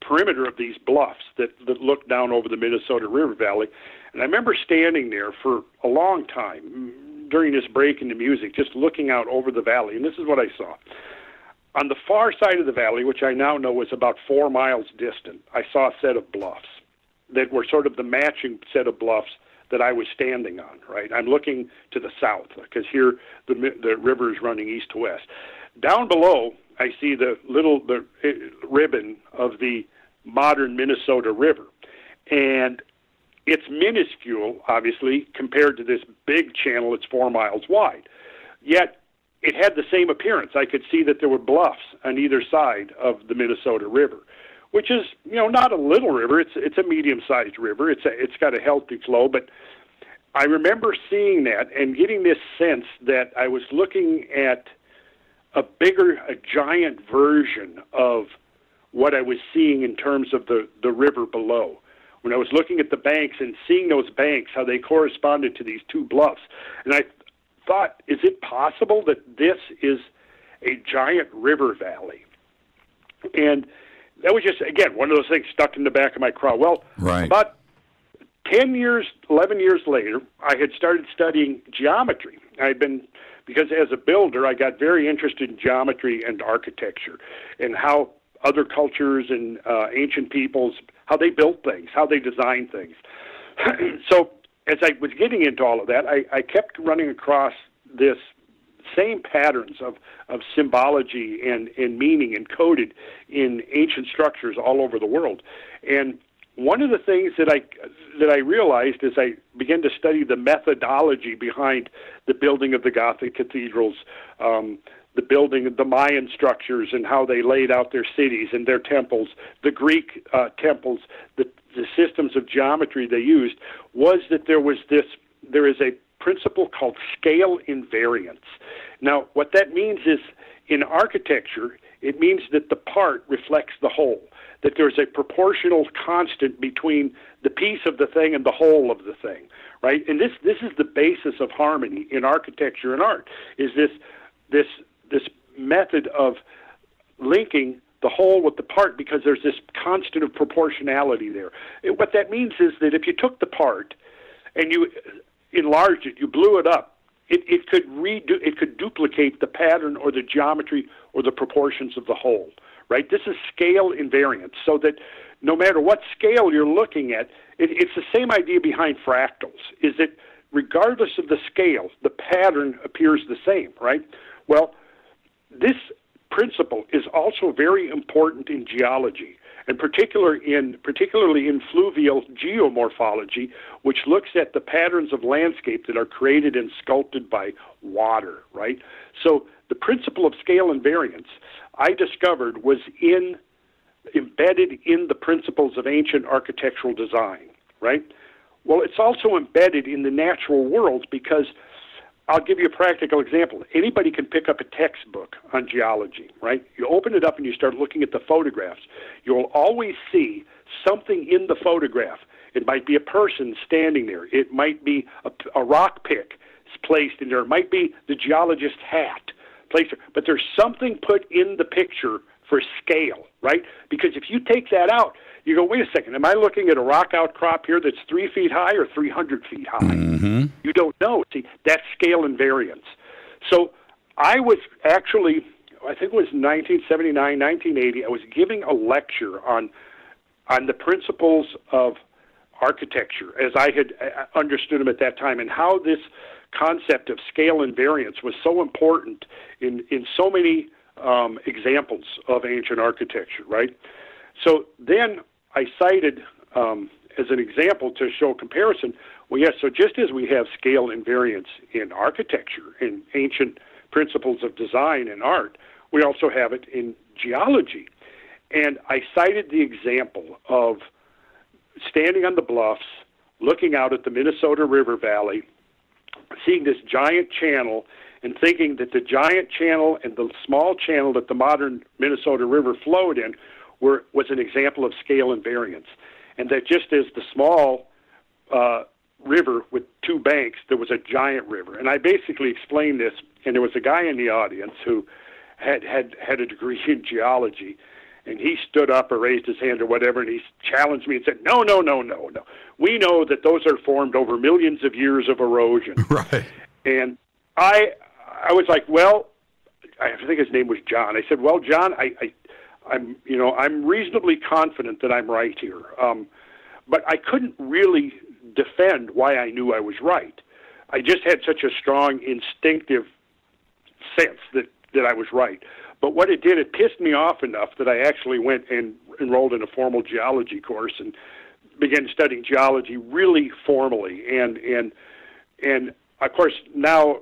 perimeter of these bluffs that looked down over the Minnesota River Valley. And I remember standing there for a long time during this break in the music, just looking out over the valley, and this is what I saw. On the far side of the valley, which I now know is about 4 miles distant, I saw a set of bluffs that were sort of the matching set of bluffs that I was standing on, right? I'm looking to the south because here the river is running east to west. Down below, I see the ribbon of the modern Minnesota River. And it's minuscule, obviously, compared to this big channel that's 4 miles wide. Yet, it had the same appearance. I could see that there were bluffs on either side of the Minnesota River, which is, not a little river. It's a medium-sized river. It's got a healthy flow. But I remember seeing that and getting this sense that I was looking at a giant version of what I was seeing in terms of the river below. When I was looking at the banks and seeing those banks, how they corresponded to these two bluffs. And I thought, is it possible that this is a giant river valley? And that was just, again, one of those things stuck in the back of my craw. Well, about 10 years, 11 years later, I had started studying geometry. Because as a builder, I got very interested in geometry and architecture and how other cultures and ancient peoples, how they built things, how they designed things. So as I was getting into all of that, I kept running across this same patterns of symbology and meaning encoded in ancient structures all over the world. And one of the things that I realized as I began to study the methodology behind the building of the Gothic cathedrals, the building of the Mayan structures and how they laid out their cities and their temples, the Greek temples, the systems of geometry they used, was that there is a principle called scale invariance. Now, what that means is, in architecture, it means that the part reflects the whole, that there's a proportional constant between the piece of the thing and the whole of the thing, right? And this is the basis of harmony in architecture and art, is this method of linking the whole with the part, because there's this constant of proportionality there. What that means is that if you took the part and you enlarged it, you blew it up, it could duplicate the pattern or the geometry or the proportions of the whole, right? This is scale invariance, so that no matter what scale you're looking at, it's the same idea behind fractals, is that regardless of the scale, the pattern appears the same, right? Well, this principle is also very important in geology, and particularly in fluvial geomorphology, which looks at the patterns of landscape that are created and sculpted by water, right? So the principle of scale invariance, I discovered, was embedded in the principles of ancient architectural design, right? Well, it's also embedded in the natural world, because I'll give you a practical example. Anybody can pick up a textbook on geology, right? You open it up and you start looking at the photographs. You'll always see something in the photograph. It might be a person standing there. It might be a rock pick placed in there. It might be the geologist's hat placed there. But there's something put in the picture for scale, right? Because if you take that out, you go, wait a second, am I looking at a rock outcrop here that's 3 feet high or 300 feet high? Mm-hmm. You don't know. See, that's scale invariance. So I was actually, I think it was 1979, 1980, I was giving a lecture on the principles of architecture as I had understood them at that time, and how this concept of scale invariance was so important in so many examples of ancient architecture, right? So then I cited as an example to show comparison, well, yes, so just as we have scale invariance in architecture, in ancient principles of design and art, we also have it in geology. And I cited the example of standing on the bluffs, looking out at the Minnesota River Valley, seeing this giant channel, and thinking that the giant channel and the small channel that the modern Minnesota River flowed in was an example of scale invariance. And that just as the small river with two banks, there was a giant river. And I basically explained this, and there was a guy in the audience who had a degree in geology, and he stood up or raised his hand or whatever, and he challenged me and said, no. We know that those are formed over millions of years of erosion. Right. And I was like, well, I think his name was John. I said, well, John, I'm reasonably confident that I'm right here. But I couldn't really defend why I knew I was right. I just had such a strong instinctive sense that I was right. But what it did, it pissed me off enough that I actually went and enrolled in a formal geology course and began studying geology really formally. And of course, now,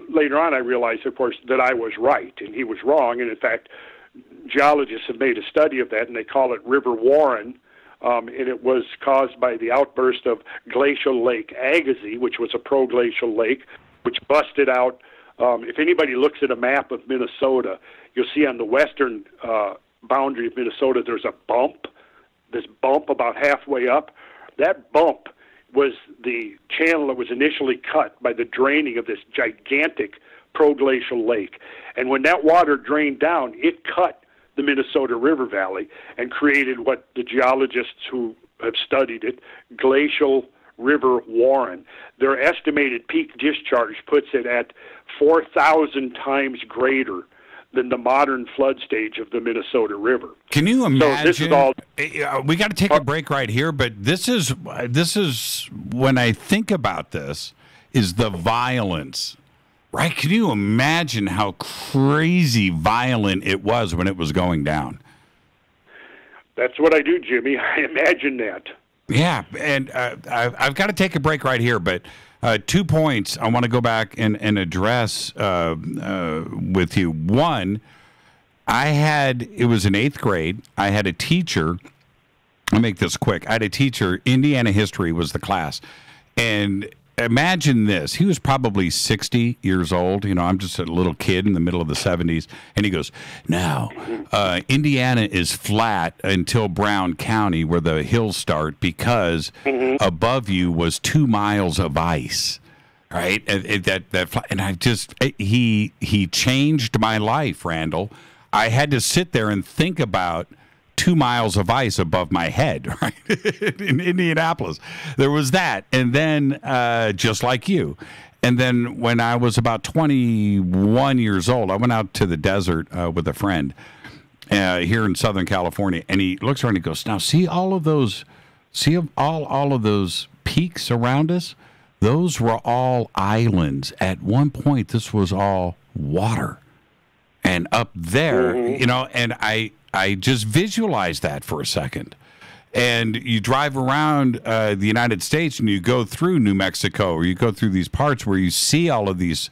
later on, I realized, of course, that I was right and he was wrong. And in fact, geologists have made a study of that, and they call it River Warren. And it was caused by the outburst of Glacial Lake Agassiz, which was a proglacial lake, which busted out. If anybody looks at a map of Minnesota, you'll see on the western boundary of Minnesota there's a bump, this bump about halfway up. That bump was the channel that was initially cut by the draining of this gigantic proglacial lake. And when that water drained down, it cut the Minnesota River Valley and created what the geologists who have studied it, glacial river warren. Their estimated peak discharge puts it at 4,000 times greater than the modern flood stage of the Minnesota River. Can you imagine? So this is all, we got to take a break right here, but this is when I think about this, is the violence, right? Can you imagine how crazy violent it was when it was going down? That's what I do, Jimmy. I imagine that. Yeah, and I've got to take a break right here, but 2 points I want to go back and address with you. One, it was in 8th grade. I had a teacher, I'll make this quick. I had a teacher, Indiana history was the class, and imagine this. He was probably 60 years old. You know, I'm just a little kid in the middle of the 70s. And he goes, now, Indiana is flat until Brown County where the hills start because above you was 2 miles of ice. Right? And I just, he changed my life, Randall. I had to sit there and think about 2 miles of ice above my head, right? In Indianapolis. There was that. And then, just like you. And then when I was about 21 years old, I went out to the desert with a friend here in Southern California. And he looks around and he goes, now, see all of those peaks around us? Those were all islands. At one point, this was all water. And up there, you know, and I just visualized that for a second. And you drive around the United States and you go through New Mexico, or you go through these parts where you see all of this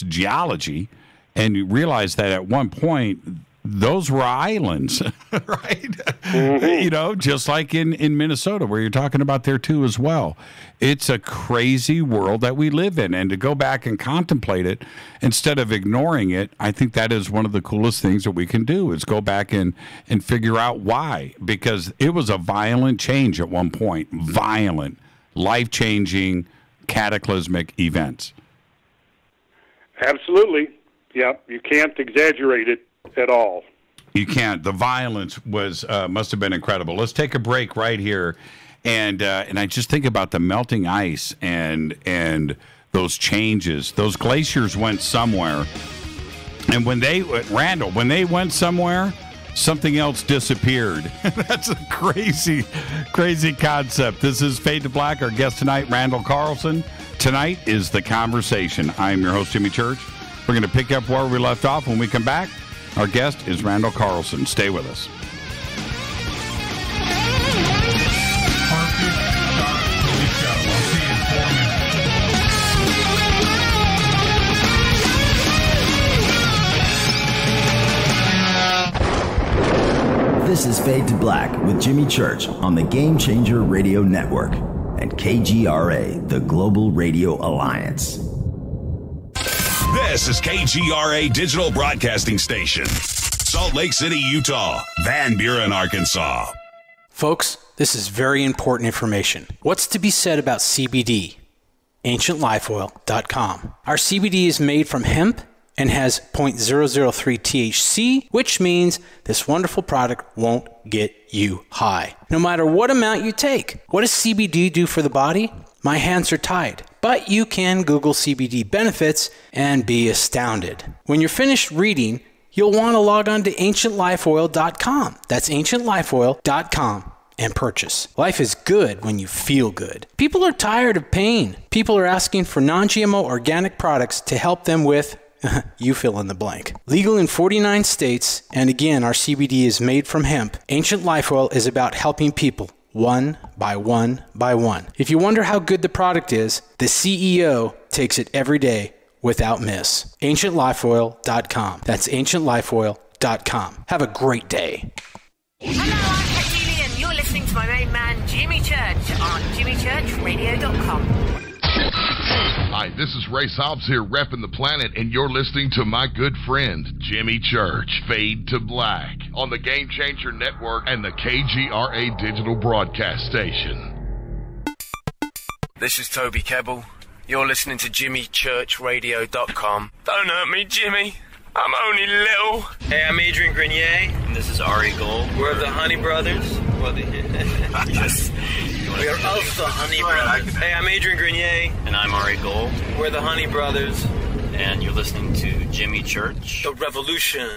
geology, and you realize that at one point those were islands, right? You know, just like in Minnesota, where you're talking about there too as well. It's a crazy world that we live in, and to go back and contemplate it instead of ignoring it, I think that is one of the coolest things that we can do, is go back and figure out why. Because it was a violent change at one point, violent, life-changing, cataclysmic events. Absolutely. Yeah, you can't exaggerate it at all. You can't. The violence was must have been incredible. Let's take a break right here, and I just think about the melting ice and those changes. Those glaciers went somewhere, and when they went somewhere, something else disappeared. That's a crazy concept. This is Fade to Black. Our guest tonight, Randall Carlson. Tonight is The Conversation. I'm your host, Jimmy Church. We're going to pick up where we left off when we come back. Our guest is Randall Carlson. Stay with us. This is Fade to Black with Jimmy Church on the Game Changer Radio Network and KGRA, the Global Radio Alliance. This is KGRA Digital Broadcasting Station, Salt Lake City, Utah, Van Buren, Arkansas. Folks, this is very important information. What's to be said about CBD? AncientLifeOil.com. Our CBD is made from hemp and has 0.003 THC, which means this wonderful product won't get you high, no matter what amount you take. What does CBD do for the body? My hands are tied. But you can Google CBD benefits and be astounded. When you're finished reading, you'll want to log on to AncientLifeOil.com. That's AncientLifeOil.com and purchase. Life is good when you feel good. People are tired of pain. People are asking for non-GMO organic products to help them with you fill in the blank. Legal in 49 states, and again, our CBD is made from hemp. Ancient Life Oil is about helping people one by one by one. If you wonder how good the product is, the CEO takes it every day without miss. AncientLifeOil.com. That's AncientLifeOil.com. Have a great day. Hello, I'm Katie Lee, and you're listening to my main man, Jimmy Church, on JimmyChurchRadio.com. Hi, this is Ray Hobbs here, repping the planet, and you're listening to my good friend, Jimmy Church, Fade to Black, on the Game Changer Network and the KGRA Digital Broadcast Station. This is Toby Kebbell. You're listening to JimmyChurchRadio.com. Don't hurt me, Jimmy. I'm only little. Hey, I'm Adrian Grenier. And this is Ari Gold. We're the Honey Brothers. Yes. We are of the Honey Brothers. Hey, I'm Adrian Grenier. And I'm Ari Gold. We're the Honey Brothers. And you're listening to Jimmy Church. The Revolution.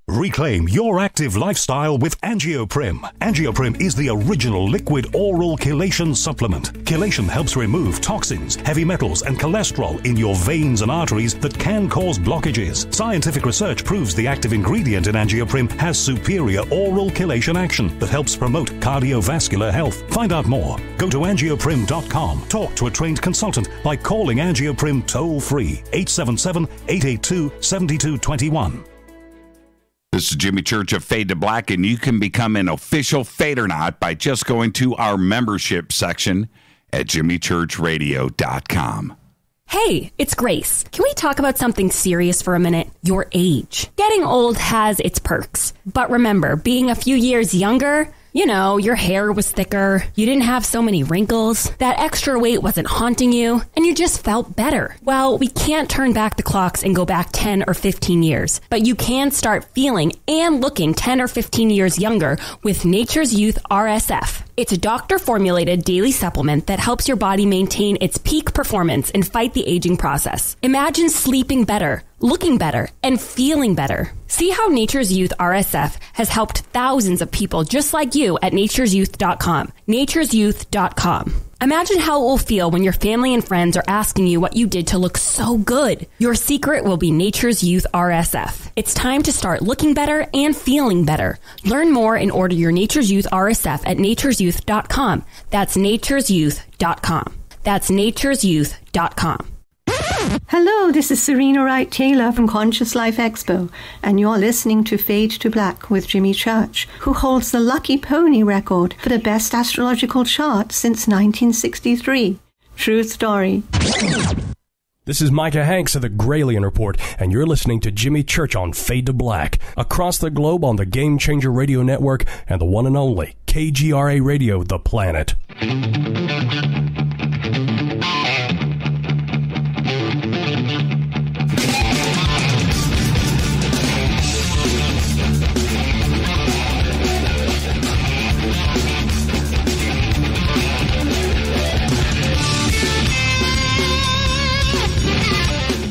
Reclaim your active lifestyle with Angioprim. Angioprim is the original liquid oral chelation supplement. Chelation helps remove toxins, heavy metals, and cholesterol in your veins and arteries that can cause blockages. Scientific research proves the active ingredient in Angioprim has superior oral chelation action that helps promote cardiovascular health. Find out more. Go to angioprim.com. Talk to a trained consultant by calling Angioprim toll-free 877-882-7221. This is Jimmy Church of Fade to Black, and you can become an official Fadernaut by just going to our membership section at jimmychurchradio.com. Hey, it's Grace. Can we talk about something serious for a minute? Your age. Getting old has its perks. But remember, being a few years younger, you know, your hair was thicker, you didn't have so many wrinkles, that extra weight wasn't haunting you, and you just felt better. Well, we can't turn back the clocks and go back 10 or 15 years, but you can start feeling and looking 10 or 15 years younger with Nature's Youth RSF. It's a doctor-formulated daily supplement that helps your body maintain its peak performance and fight the aging process. Imagine sleeping better, looking better, and feeling better. See how Nature's Youth RSF has helped thousands of people just like you at nature'syouth.com. nature'syouth.com. Imagine how it will feel when your family and friends are asking you what you did to look so good. Your secret will be Nature's Youth RSF. It's time to start looking better and feeling better. Learn more and order your Nature's Youth RSF at nature'syouth.com. That's nature'syouth.com. That's nature'syouth.com. Hello, this is Serena Wright Taylor from Conscious Life Expo, and you're listening to Fade to Black with Jimmy Church, who holds the Lucky Pony record for the best astrological chart since 1963. True story. This is Micah Hanks of the Gralien Report, and you're listening to Jimmy Church on Fade to Black, across the globe on the Game Changer Radio Network and the one and only KGRA Radio, The Planet.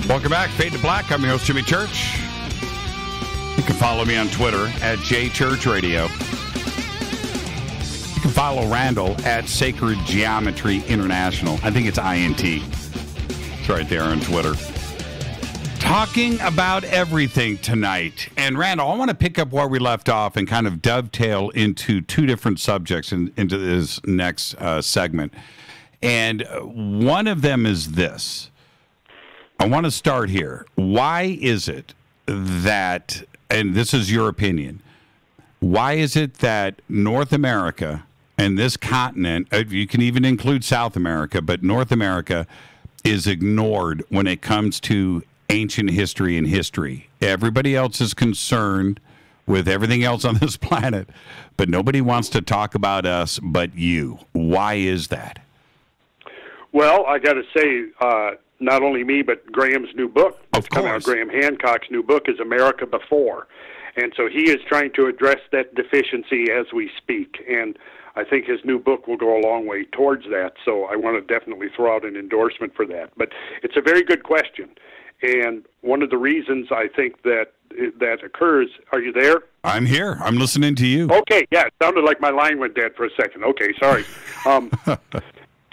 Welcome back, Fade to Black. I'm your host, Jimmy Church. You can follow me on Twitter at JChurchRadio. You can follow Randall at Sacred Geometry International. I think it's INT. It's right there on Twitter. Talking about everything tonight. And Randall, I want to pick up where we left off and kind of dovetail into two different subjects into this next segment. And one of them is this. I want to start here. Why is it that, and this is your opinion, why is it that North America and this continent, you can even include South America, but North America is ignored when it comes to ancient history and history? Everybody else is concerned with everything else on this planet, but nobody wants to talk about us but you. Why is that? Well, I got to say, not only me, but Graham's new book that's come out. Graham Hancock's new book is America Before. And so he is trying to address that deficiency as we speak. And I think his new book will go a long way towards that. So I want to definitely throw out an endorsement for that. But it's a very good question. And one of the reasons I think that occurs, are you there? I'm here. I'm listening to you. Okay, yeah, it sounded like my line went dead for a second. Okay, sorry.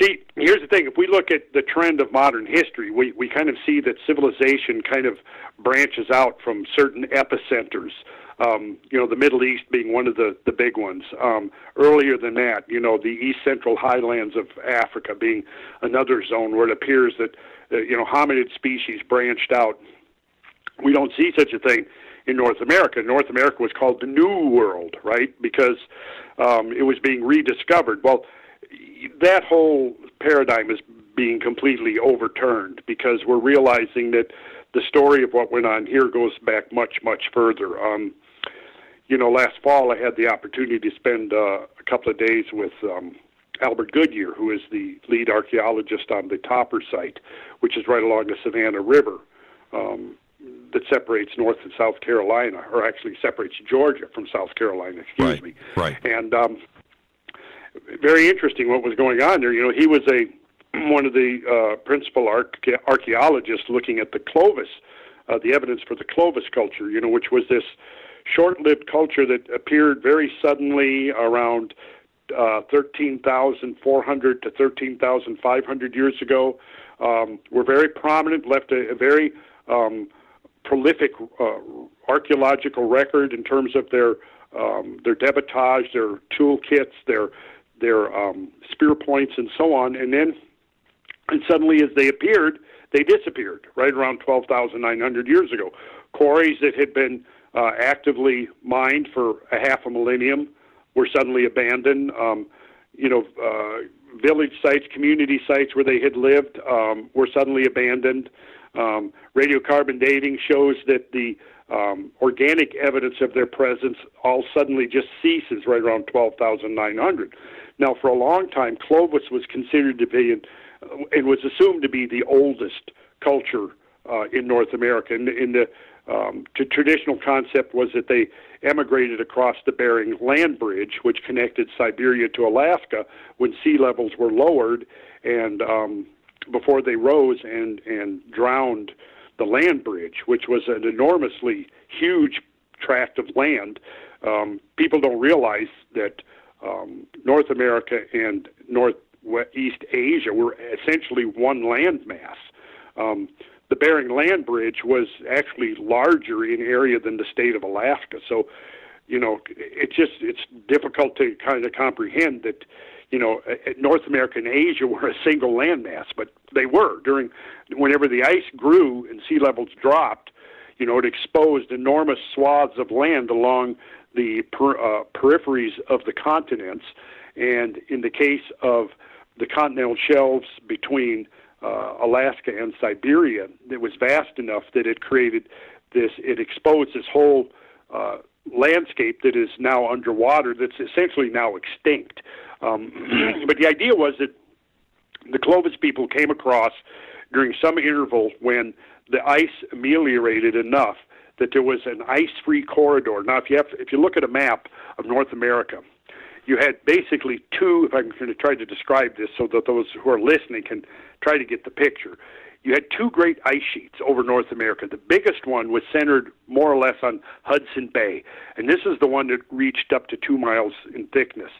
See, here's the thing. If we look at the trend of modern history, we kind of see that civilization kind of branches out from certain epicenters. The Middle East being one of the big ones. Earlier than that, the East Central Highlands of Africa being another zone where it appears that, hominid species branched out. We don't see such a thing in North America. North America was called the New World, right, because it was being rediscovered. Well, that whole paradigm is being completely overturned because we're realizing that the story of what went on here goes back much, much further. Last fall I had the opportunity to spend a couple of days with Albert Goodyear, who is the lead archaeologist on the Topper site, which is right along the Savannah River, that separates North and South Carolina, or actually separates Georgia from South Carolina, excuse me. Right. And very interesting what was going on there. You know, he was one of the principal archaeologists looking at the Clovis, the evidence for the Clovis culture, you know, which was this short-lived culture that appeared very suddenly around 13,400 to 13,500 years ago. Were very prominent, left a very prolific archaeological record in terms of their debitage, their toolkits, their spear points, and so on. And suddenly, as they appeared, they disappeared right around 12,900 years ago. Quarries that had been actively mined for a half a millennium were suddenly abandoned. Village sites, community sites where they had lived were suddenly abandoned. Radiocarbon dating shows that the organic evidence of their presence all suddenly just ceases right around 12,900. Now, for a long time, Clovis was considered to be and was assumed to be the oldest culture in North America. And the traditional concept was that they emigrated across the Bering Land Bridge, which connected Siberia to Alaska when sea levels were lowered, and before they rose and drowned the land bridge, which was an enormously huge tract of land. People don't realize that North America and Northeast Asia were essentially one landmass. The Bering Land Bridge was actually larger in area than the state of Alaska. So, you know, it's difficult to kind of comprehend that, you know, North America and Asia were a single landmass, but they were. Whenever the ice grew and sea levels dropped, you know, it exposed enormous swaths of land along the peripheries of the continents. And in the case of the continental shelves between Alaska and Siberia, it was vast enough that it exposed this whole landscape that is now underwater, that's essentially now extinct. But the idea was that the Clovis people came across during some interval when the ice ameliorated enough that there was an ice-free corridor. Now, if you look at a map of North America, you had basically two, if I'm going to try to describe this so that those who are listening can try to get the picture. You had two great ice sheets over North America. The biggest one was centered more or less on Hudson Bay, and this is the one that reached up to 2 miles in thickness.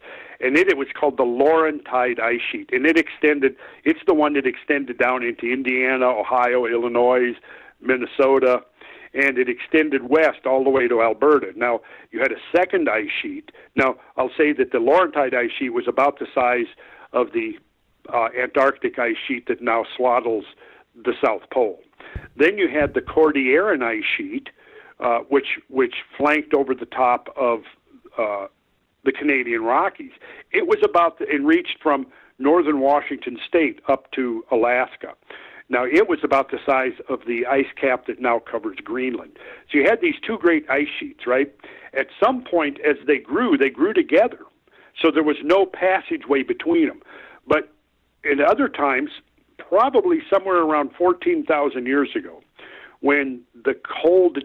And it was called the Laurentide Ice Sheet, and it's the one that extended down into Indiana, Ohio, Illinois, Minnesota, and it extended west all the way to Alberta. Now, you had a second ice sheet. Now, I'll say that the Laurentide Ice Sheet was about the size of the Antarctic ice sheet that now swaddles the South Pole. Then you had the Cordilleran Ice Sheet, which flanked over the top of the Canadian Rockies. It was and reached from northern Washington state up to Alaska. Now, it was about the size of the ice cap that now covers Greenland. So you had these two great ice sheets, right? At some point, as they grew together. So there was no passageway between them. But at other times, probably somewhere around 14,000 years ago, when the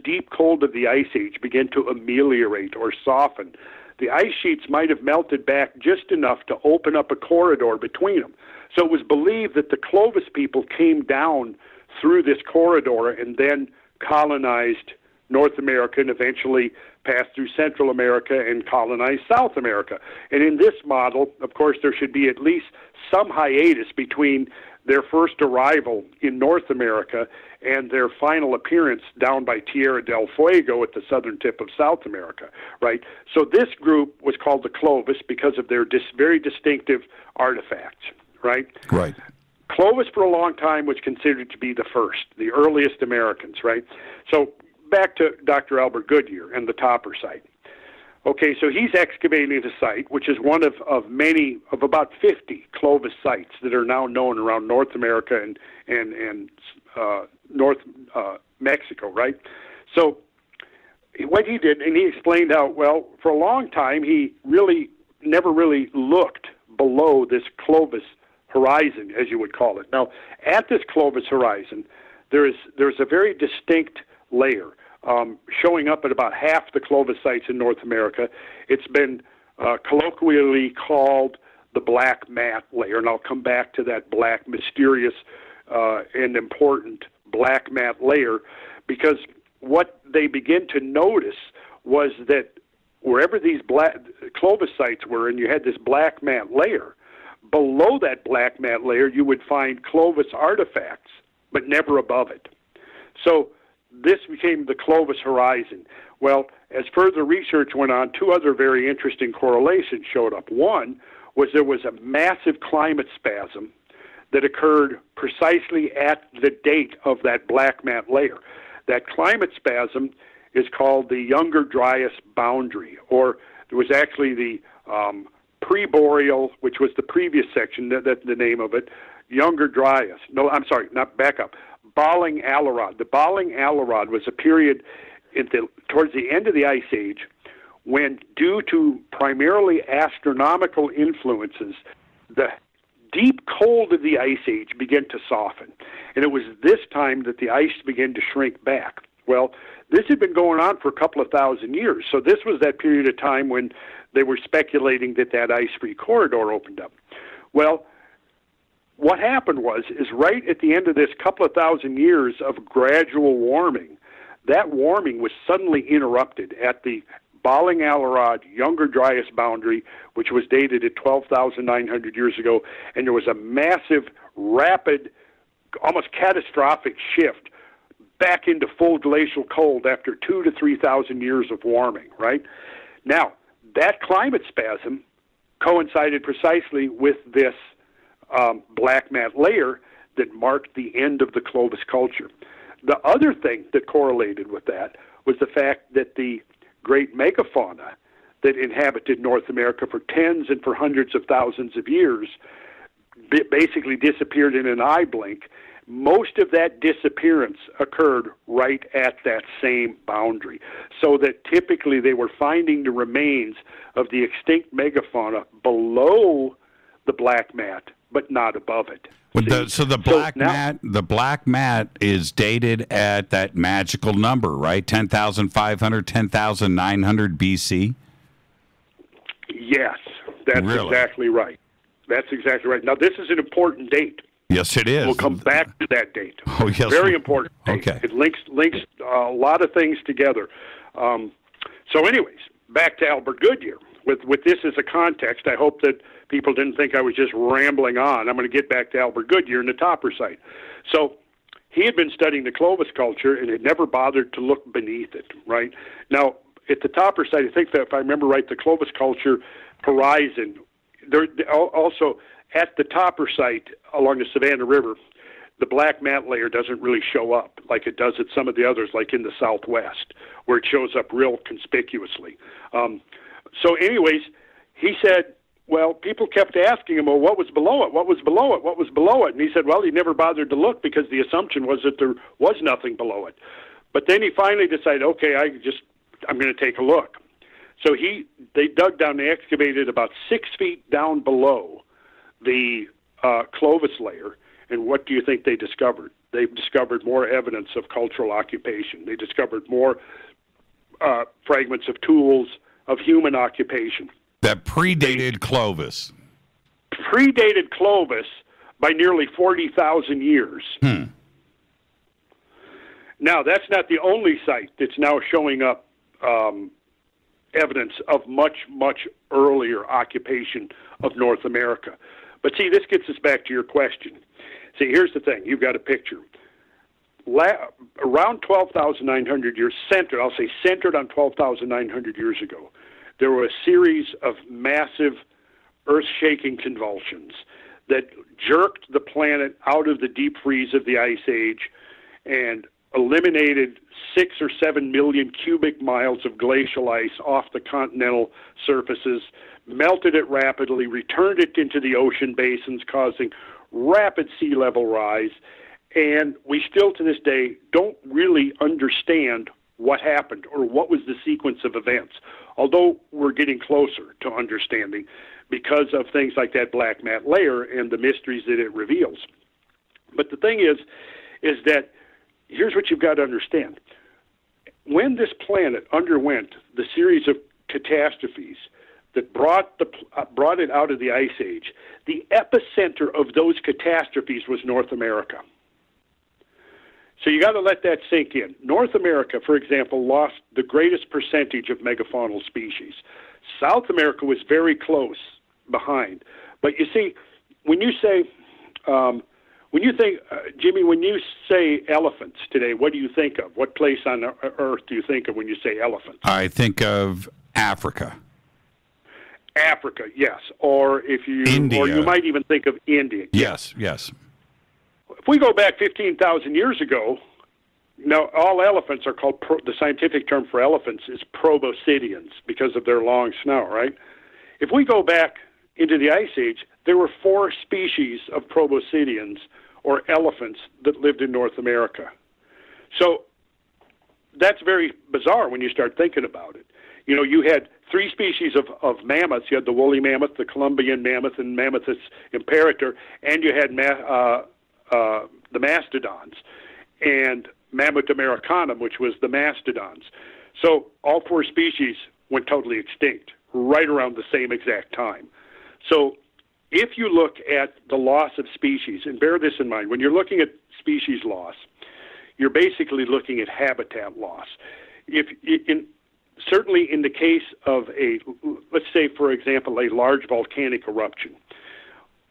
deep cold of the Ice Age began to ameliorate or soften, the ice sheets might have melted back just enough to open up a corridor between them. So it was believed that the Clovis people came down through this corridor and then colonized North America and eventually passed through Central America and colonized South America. And in this model, of course, there should be at least some hiatus between their first arrival in North America and their final appearance down by Tierra del Fuego at the southern tip of South America, right? So this group was called the Clovis because of their very distinctive artifacts, right? Right. Clovis for a long time was considered to be the first, the earliest Americans, right? So back to Dr. Albert Goodyear and the Topper site. Okay, so he's excavating a site, which is one of about 50 Clovis sites that are now known around North America and North Mexico, right? So what he did, and he explained how, well, for a long time, he never really looked below below this Clovis horizon, as you would call it. Now, at this Clovis horizon, there's a very distinct layer showing up at about half the Clovis sites in North America. It's been colloquially called the black mat layer, and I'll come back to that black, mysterious, and important black mat layer, because what they begin to notice was that wherever these black Clovis sites were, and you had this black mat layer, below that black mat layer you would find Clovis artifacts, but never above it. So this became the Clovis horizon. Well, as further research went on, two other very interesting correlations showed up. One was there was a massive climate spasm that occurred precisely at the date of that black mat layer. That climate spasm is called the Younger Dryas boundary, or there was actually the pre-boreal, which was the previous section, that's the name of it, Younger Dryas. No, I'm sorry, not back up. Balling Alarod. The Balling Alarod was a period towards the end of the Ice Age when, due to primarily astronomical influences, the deep cold of the Ice Age began to soften. And it was this time that the ice began to shrink back. Well, this had been going on for a couple of thousand years. So this was that period of time when they were speculating that that ice-free corridor opened up. Well, what happened is right at the end of this couple of thousand years of gradual warming, that warming was suddenly interrupted at the Balling Alarod Younger Dryas boundary, which was dated at 12,900 years ago, and there was a massive, rapid, almost catastrophic shift back into full glacial cold after 2,000 to 3,000 years of warming, right? Now, that climate spasm coincided precisely with this black mat layer that marked the end of the Clovis culture. The other thing that correlated with that was the fact that the great megafauna that inhabited North America for tens and for hundreds of thousands of years basically disappeared in an eye blink. Most of that disappearance occurred right at that same boundary, so that typically they were finding the remains of the extinct megafauna below the black mat, but not above it. So the black mat is dated at that magical number, right? 10,500, 10,900 BC? Yes, that's exactly right. That's exactly right. Now, this is an important date. Yes, it is. We'll come back to that date. Oh, yes. Very important date. Okay. It links a lot of things together. So anyways, back to Albert Goodyear. With this as a context, I hope that people didn't think I was just rambling on. I'm going to get back to Albert Goodyear and the Topper site. So he had been studying the Clovis culture and had never bothered to look beneath it, right? Now, at the Topper site, I think that if I remember right, the Clovis culture horizon, there also at the Topper site along the Savannah River, the black mat layer doesn't really show up like it does at some of the others, like in the Southwest, where it shows up real conspicuously. So anyways, he said, well, people kept asking him, well, what was below it? What was below it? What was below it? And he said, well, he never bothered to look because the assumption was that there was nothing below it. But then he finally decided, okay, I'm going to take a look. So they dug down, they excavated about 6 feet down below the Clovis layer, and what do you think they discovered? They discovered more evidence of cultural occupation. They discovered more fragments of tools of human occupation. That predated Clovis. Predated Clovis by nearly 40,000 years. Now, that's not the only site that's now showing up evidence of much, much earlier occupation of North America. But see, this gets us back to your question. See, here's the thing. You've got a picture. Around 12,900 years, centered on 12,900 years ago, there were a series of massive earth-shaking convulsions that jerked the planet out of the deep freeze of the Ice Age and eliminated 6 or 7 million cubic miles of glacial ice off the continental surfaces, melted it rapidly, returned it into the ocean basins, causing rapid sea level rise. And we still, to this day, don't really understand what happened or what was the sequence of events, although we're getting closer to understanding, because of things like that black mat layer and the mysteries that it reveals. But the thing is that here's what you've got to understand. When this planet underwent the series of catastrophes that brought it out of the Ice Age, the epicenter of those catastrophes was North America. So you got to let that sink in. North America, for example, lost the greatest percentage of megafaunal species. South America was very close behind. But you see, when you say, Jimmy, when you say elephants today, what do you think of? What place on Earth do you think of when you say elephants? I think of Africa. Africa, yes. Or India. Or you might even think of India. Yes. If we go back 15,000 years ago, now all elephants are called, the scientific term for elephants is proboscideans because of their long snout, right? If we go back into the Ice Age, there were 4 species of proboscideans or elephants that lived in North America. So that's very bizarre when you start thinking about it. You know, you had 3 species of mammoths. You had the woolly mammoth, the Columbian mammoth, and Mammuthus imperator, and you had the mastodons, and Mammuth americanum, which was the mastodons. So all 4 species went totally extinct right around the same exact time. So if you look at the loss of species, and bear this in mind, when you're looking at species loss, you're basically looking at habitat loss. Certainly in the case of let's say, for example, a large volcanic eruption,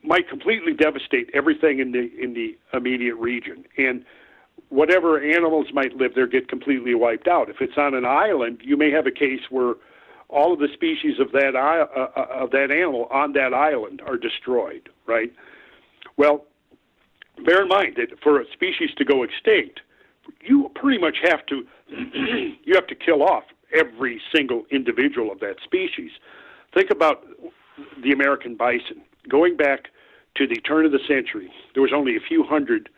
might completely devastate everything in the immediate region. And whatever animals might live there get completely wiped out. If it's on an island, you may have a case where all of the species of that animal on that island are destroyed, right? Well, bear in mind that for a species to go extinct, you pretty much have to kill off every single individual of that species. Think about the American bison. Going back to the turn of the century, there was only a few hundred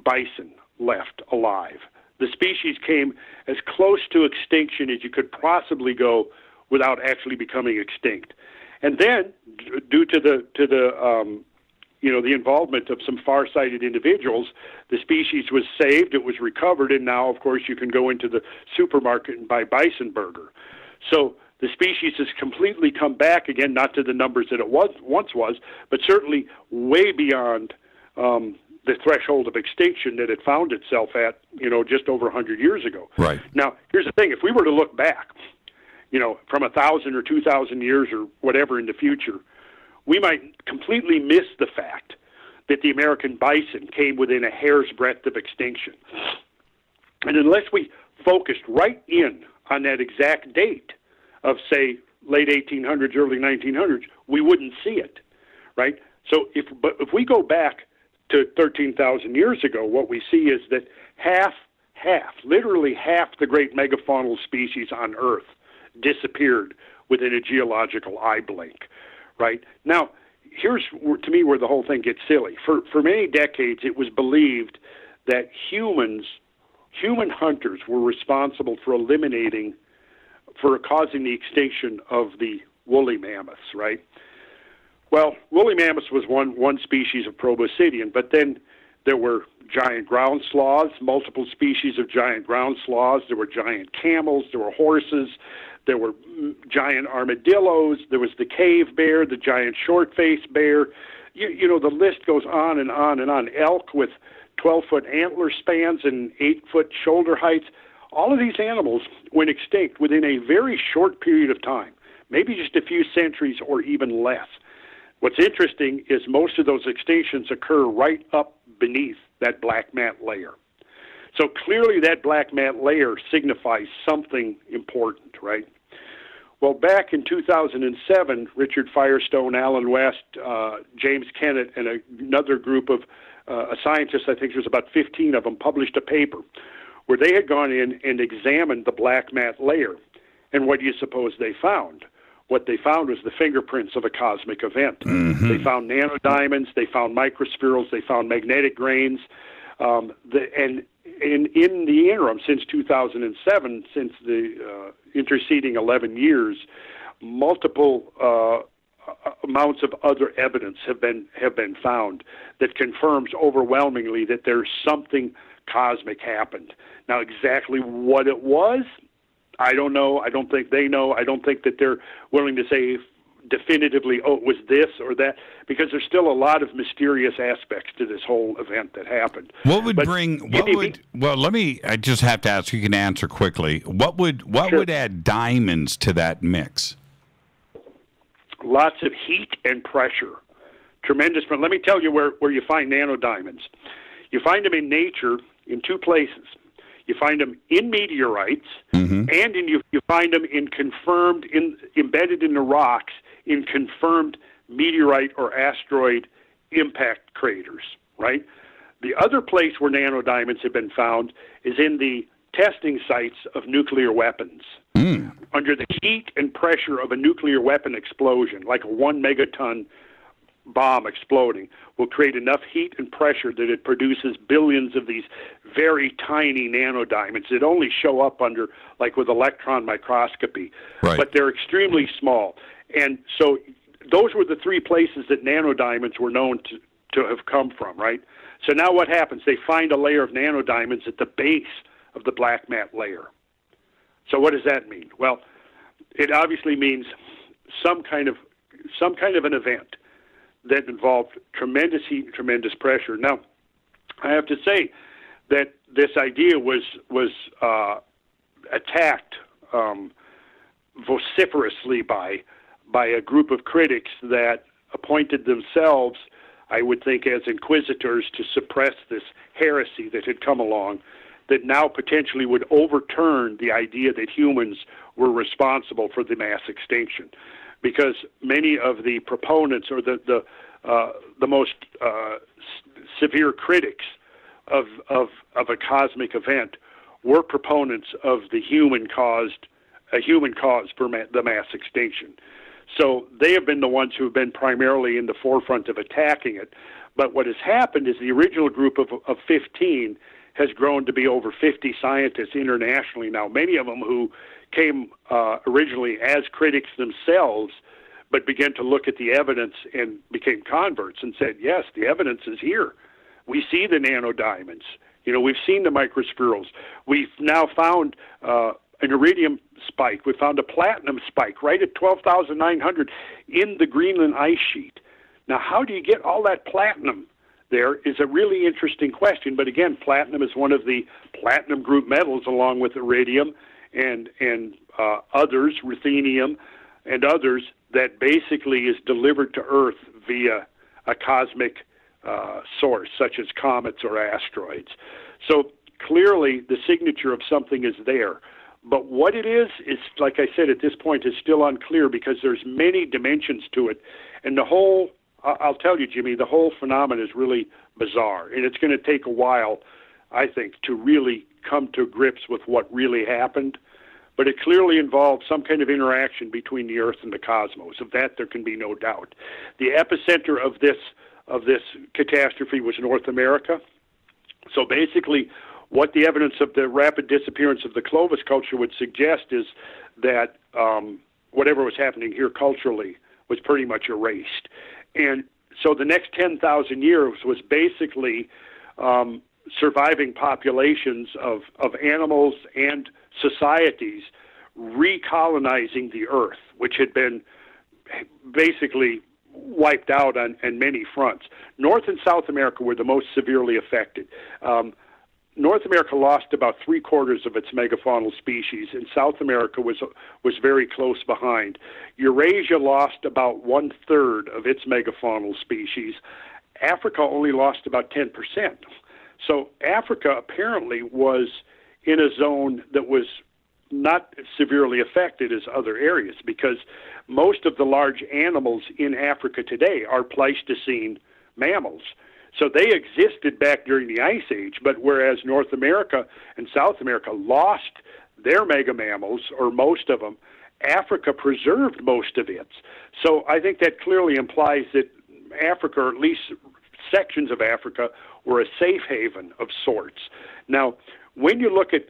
bison left alive. The species came as close to extinction as you could possibly go without actually becoming extinct. And then, due to the involvement of some far-sighted individuals, the species was saved, it was recovered, and now, of course, you can go into the supermarket and buy bison burger. So the species has completely come back again, not to the numbers that it once was, but certainly way beyond the threshold of extinction that it found itself at, just over 100 years ago. Right. Now, here's the thing. If we were to look back, from 1,000 or 2,000 years or whatever in the future, we might completely miss the fact that the American bison came within a hair's breadth of extinction. And unless we focused right in on that exact date of, say, late 1800s, early 1900s, we wouldn't see it, right? So if we go back to 13,000 years ago, what we see is that literally half the great megafaunal species on Earth disappeared within a geological eye blink, right? Now, here's, to me, where the whole thing gets silly. For many decades, it was believed that human hunters were responsible for causing the extinction of the woolly mammoths, right? Well, woolly mammoths was one species of proboscidean, but then there were giant ground sloths, multiple species of giant ground sloths. There were giant camels. There were horses. There were giant armadillos. There was the cave bear, the giant short-faced bear. The list goes on and on and on. Elk with 12-foot antler spans and 8-foot shoulder heights. All of these animals went extinct within a very short period of time, maybe just a few centuries or even less. What's interesting is most of those extinctions occur right up beneath that black mat layer. So clearly that black mat layer signifies something important, right? Well, back in 2007, Richard Firestone, Alan West, James Kennett, and another group of scientists, I think there's about 15 of them, published a paper where they had gone in and examined the black mat layer. And what do you suppose they found? What they found was the fingerprints of a cosmic event. Mm-hmm. They found nanodiamonds, they found microspherules, they found magnetic grains, and in the interim, since 2007, since the interceding 11 years, multiple amounts of other evidence have been found that confirms overwhelmingly that there's something cosmic happened. Now, exactly what it was, I don't know. I don't think they know. I don't think that they're willing to say definitively, oh, it was this or that, because there's still a lot of mysterious aspects to this whole event that happened. Well, let me, I just have to ask, you can answer quickly. What would add diamonds to that mix? Lots of heat and pressure. Tremendous. But let me tell you where you find nanodiamonds. You find them in nature in two places. You find them in meteorites, and you find them embedded in the rocks in confirmed meteorite or asteroid impact craters, right? The other place where nanodiamonds have been found is in the testing sites of nuclear weapons. Under the heat and pressure of a nuclear weapon explosion, like a 1 megaton bomb exploding, will create enough heat and pressure that it produces billions of these very tiny nanodiamonds that only show up under, like with electron microscopy, but they're extremely small. And so those were the three places that nanodiamonds were known to have come from, right? So now what happens? They find a layer of nanodiamonds at the base of the black mat layer. So what does that mean? Well, it obviously means some kind of an event that involved tremendous heat and tremendous pressure. Now, I have to say that this idea was attacked vociferously by a group of critics that appointed themselves, I would think, as inquisitors to suppress this heresy that had come along, that now potentially would overturn the idea that humans were responsible for the mass extinction. Because many of the proponents or the most severe critics of a cosmic event were proponents of a human cause for the mass extinction. So they have been the ones who have been primarily in the forefront of attacking it. But what has happened is the original group of 15 has grown to be over 50 scientists internationally now, many of them who came originally as critics themselves, but began to look at the evidence and became converts and said, yes, the evidence is here. We see the nanodiamonds. We've seen the microspherules. We've now found an iridium spike. We found a platinum spike right at 12,900 in the Greenland ice sheet. Now, how do you get all that platinum there is a really interesting question. But again, platinum is one of the platinum group metals along with iridium and others, ruthenium and others, that basically is delivered to Earth via a cosmic source, such as comets or asteroids. So clearly the signature of something is there. But what it is, like I said, at this point is still unclear because there's many dimensions to it. And I'll tell you, Jimmy, the whole phenomenon is really bizarre. And it's going to take a while, I think, to really come to grips with what really happened. But it clearly involved some kind of interaction between the Earth and the cosmos. Of that, there can be no doubt. The epicenter of this catastrophe was North America. So basically, what the evidence of the rapid disappearance of the Clovis culture would suggest is that whatever was happening here culturally was pretty much erased. And so the next 10,000 years was basically surviving populations of animals and societies recolonizing the Earth, which had been basically wiped out on many fronts. North and South America were the most severely affected. North America lost about 3/4 of its megafaunal species, and South America was very close behind. Eurasia lost about 1/3 of its megafaunal species. Africa only lost about 10%. So Africa apparently was in a zone that was not as severely affected as other areas, because most of the large animals in Africa today are Pleistocene mammals. So they existed back during the Ice Age, but whereas North America and South America lost their mega mammals, or most of them, Africa preserved most of its. So I think that clearly implies that Africa, or at least sections of Africa, were a safe haven of sorts. Now, when you look at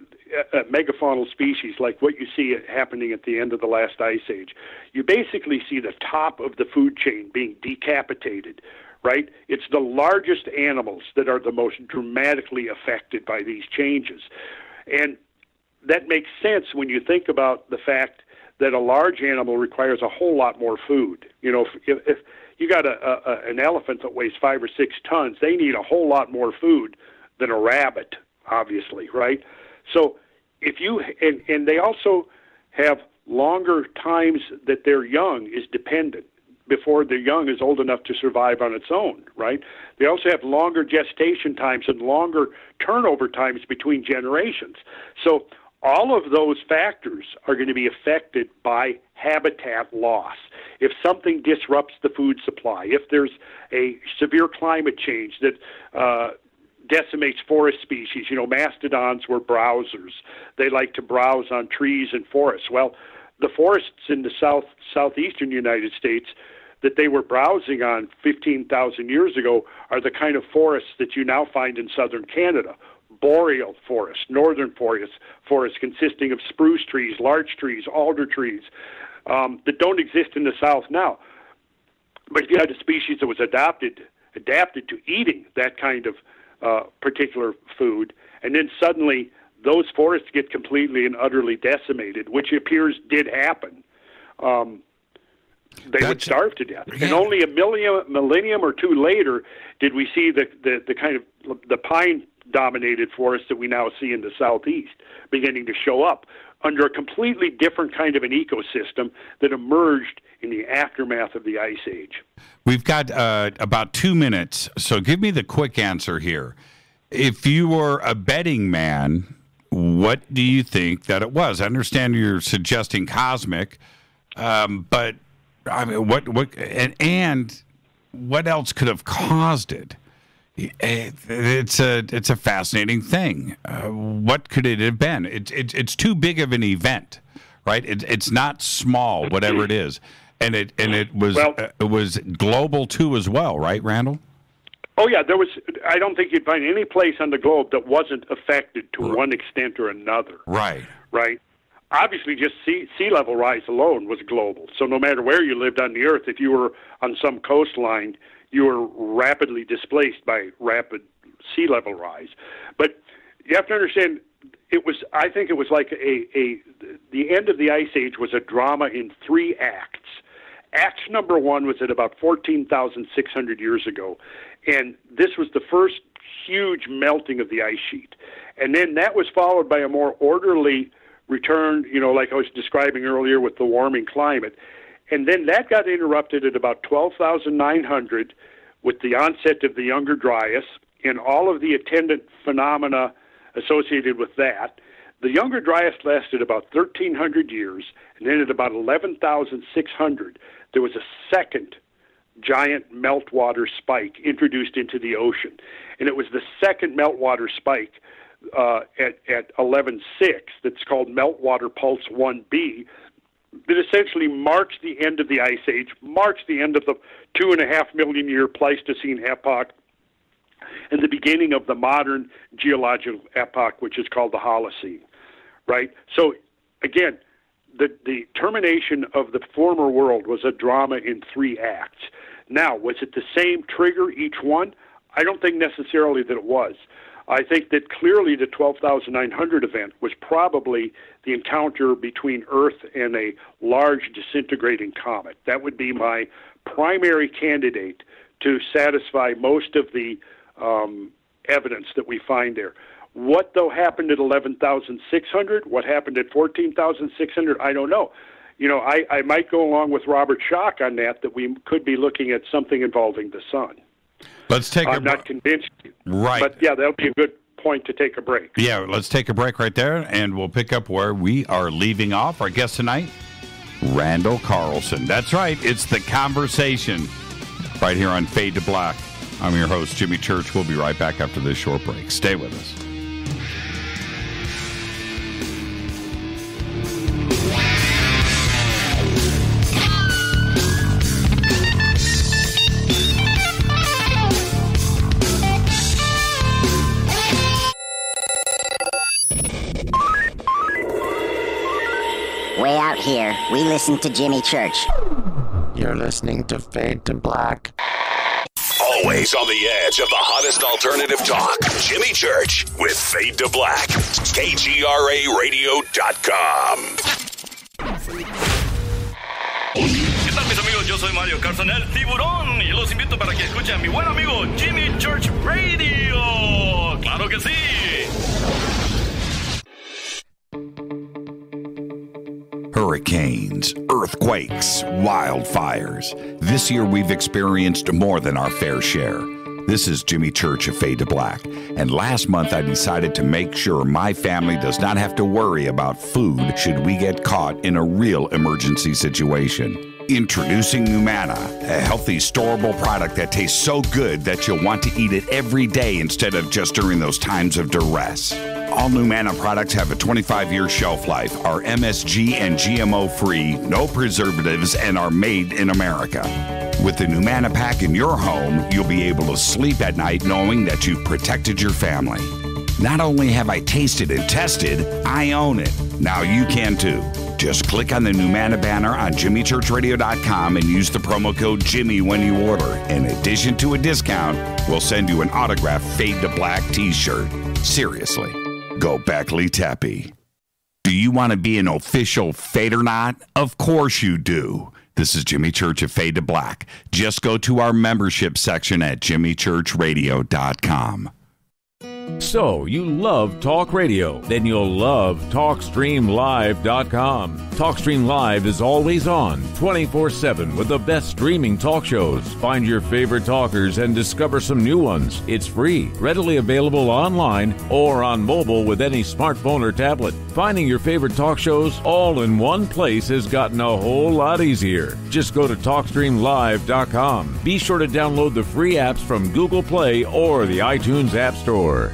megafaunal species like what you see happening at the end of the last ice age, you basically see the top of the food chain being decapitated, right? It's the largest animals that are the most dramatically affected by these changes. And that makes sense when you think about the fact that a large animal requires a whole lot more food. You know, if you got an elephant that weighs 5 or 6 tons, they need a whole lot more food than a rabbit, obviously, right? So if you, and they also have longer times that their young is dependent before the young is old enough to survive on its own, right? They also have longer gestation times and longer turnover times between generations. So all of those factors are going to be affected by habitat loss. If something disrupts the food supply, if there's a severe climate change that decimates forest species, you know, mastodons were browsers. They like to browse on trees and forests. Well, the forests in the southeastern United States that they were browsing on 15,000 years ago are the kind of forests that you now find in southern Canada. Boreal forests, northern forests consisting of spruce trees, larch trees, alder trees that don't exist in the south now. But if you had a species that was adapted to eating that kind of particular food, and then suddenly those forests get completely and utterly decimated, which appears did happen, they would starve to death. Yeah. And only a millennium or two later did we see the kind of the pine-dominated forests that we now see in the southeast beginning to show up under a completely different kind of an ecosystem that emerged in the aftermath of the Ice Age. We've got about 2 minutes, so give me the quick answer here. If you were a betting man, what do you think that it was? I understand you're suggesting cosmic, but I mean, what what else could have caused it? It's a fascinating thing. What could it have been? It's too big of an event, right? It's not small, whatever it is, and it was global too as well, right, Randall? Oh yeah, there was. I don't think you'd find any place on the globe that wasn't affected to one extent or another. Right. Right. Obviously, just sea level rise alone was global. So no matter where you lived on the Earth, if you were on some coastline, you were rapidly displaced by rapid sea level rise. But you have to understand, I think it was like the end of the Ice Age was a drama in 3 acts. Act number 1 was at about 14,600 years ago, and this was the first huge melting of the ice sheet. And then that was followed by a more orderly return, you know, like I was describing earlier with the warming climate. And then that got interrupted at about 12,900 with the onset of the Younger Dryas and all of the attendant phenomena associated with that. The Younger Dryas lasted about 1,300 years, and then at about 11,600, there was a second giant meltwater spike introduced into the ocean. And it was the second meltwater spike at 11.6 that's called Meltwater Pulse 1b that essentially marks the end of the Ice Age, marks the end of the 2.5 million year Pleistocene epoch, and the beginning of the modern geological epoch, which is called the Holocene, right? So, again, the termination of the former world was a drama in 3 acts. Now, was it the same trigger each one? I don't think necessarily that it was. I think that clearly the 12,900 event was probably the encounter between Earth and a large disintegrating comet. That would be my primary candidate to satisfy most of the evidence that we find there. What, though, happened at 11,600? What happened at 14,600? I don't know. You know, I might go along with Robert Schoch on that we could be looking at something involving the sun. Let's take I'm not convinced. Right. But, yeah, that'll be a good point to take a break. Yeah, let's take a break right there, and we'll pick up where we are leaving off. Our guest tonight, Randall Carlson. That's right. It's The Conversation right here on Fade to Black. I'm your host, Jimmy Church. We'll be right back after this short break. Stay with us. here. We listen to Jimmy Church. You're listening to Fade to Black. Always on the edge of the hottest alternative talk. Jimmy Church with Fade to Black. KGRARadio.com. ¿Qué tal, mis amigos? Yo soy Mario Carlson, el tiburón, y los invito para que escuchen a mi buen amigo Jimmy Church Radio. ¡Claro que sí! Hurricanes, earthquakes, wildfires. This year we've experienced more than our fair share. This is Jimmy Church of Fade to Black, and last month I decided to make sure my family does not have to worry about food should we get caught in a real emergency situation. Introducing Numana, a healthy, storable product that tastes so good that you'll want to eat it every day instead of just during those times of duress. All Numana products have a 25-year shelf life, are MSG and GMO-free, no preservatives, and are made in America. With the Numana pack in your home, you'll be able to sleep at night knowing that you've protected your family. Not only have I tasted and tested, I own it. Now you can too. Just click on the Numana banner on JimmyChurchRadio.com and use the promo code Jimmy when you order. In addition to a discount, we'll send you an autographed Fade to Black t-shirt. Seriously, go Beckley Tappy. Do you want to be an official Fadernaut? Of course you do. This is Jimmy Church of Fade to Black. Just go to our membership section at JimmyChurchRadio.com. So, you love talk radio? Then you'll love TalkStreamLive.com. TalkStream Live is always on, 24/7, with the best streaming talk shows. Find your favorite talkers and discover some new ones. It's free, readily available online or on mobile with any smartphone or tablet. Finding your favorite talk shows all in one place has gotten a whole lot easier. Just go to TalkStreamLive.com. Be sure to download the free apps from Google Play or the iTunes App Store.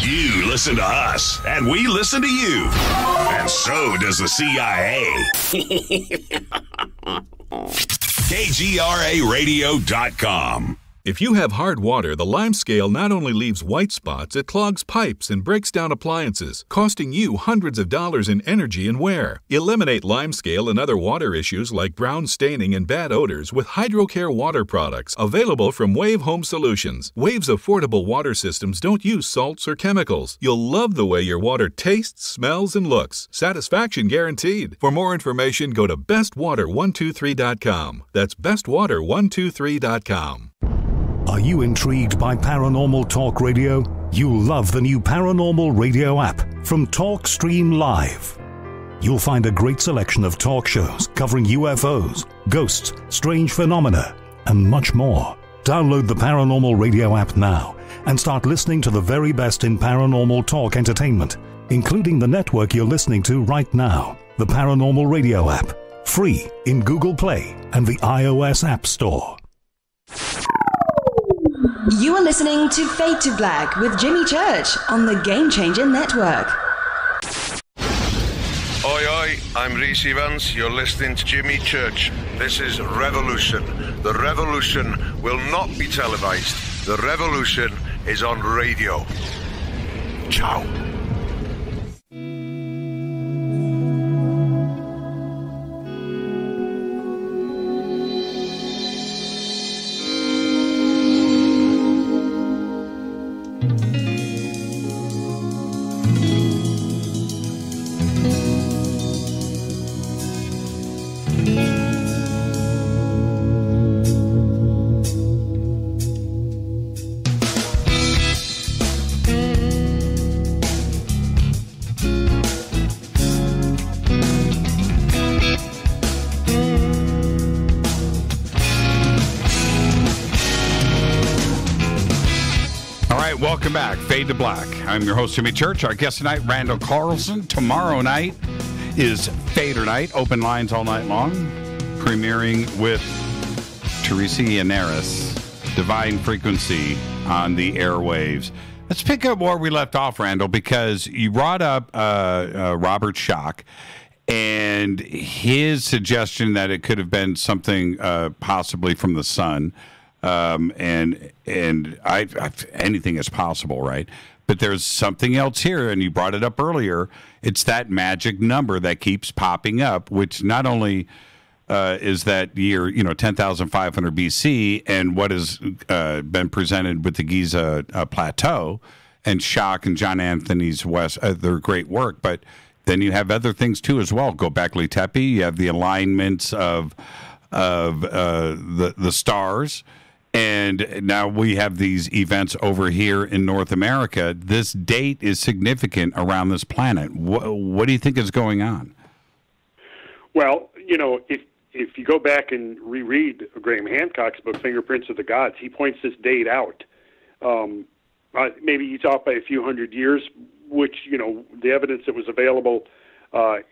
You listen to us, and we listen to you. And so does the CIA. KGRARadio.com. If you have hard water, the lime scale not only leaves white spots, it clogs pipes and breaks down appliances, costing you hundreds of dollars in energy and wear. Eliminate lime scale and other water issues like brown staining and bad odors with HydroCare water products, available from Wave Home Solutions. Wave's affordable water systems don't use salts or chemicals. You'll love the way your water tastes, smells, and looks. Satisfaction guaranteed. For more information, go to bestwater123.com. That's bestwater123.com. Are you intrigued by paranormal talk radio? You'll love the new paranormal radio app from TalkStream Live. You'll find a great selection of talk shows covering UFOs, ghosts, strange phenomena, and much more. Download the paranormal radio app now and start listening to the very best in paranormal talk entertainment, including the network you're listening to right now, the paranormal radio app, free in Google Play and the iOS App Store. You are listening to Fade to Black with Jimmy Church on the Game Changer Network. Oi, oi, I'm Reese Evans. You're listening to Jimmy Church. This is Revolution. The revolution will not be televised. The revolution is on radio. Ciao. Welcome back, Fade to Black. I'm your host, Jimmy Church. Our guest tonight, Randall Carlson. Tomorrow night is Fader Night, open lines all night long, premiering with Teresa Yannaris, Divine Frequency on the airwaves. Let's pick up where we left off, Randall, because you brought up Robert Schoch and his suggestion that it could have been something possibly from the sun. and anything is possible, right? But there's something else here, and you brought it up earlier. It's that magic number that keeps popping up, which not only is that year, 10,500 BC, and what has been presented with the Giza Plateau and Schock and John Anthony's their great work, but then you have other things too as well. Göbekli Tepe, you have the alignments of the stars. And now we have these events over here in North America. This date is significant around this planet. What do you think is going on? Well, if you go back and reread Graham Hancock's book, Fingerprints of the Gods, he points this date out. Maybe he's off by a few hundred years, which, the evidence that was available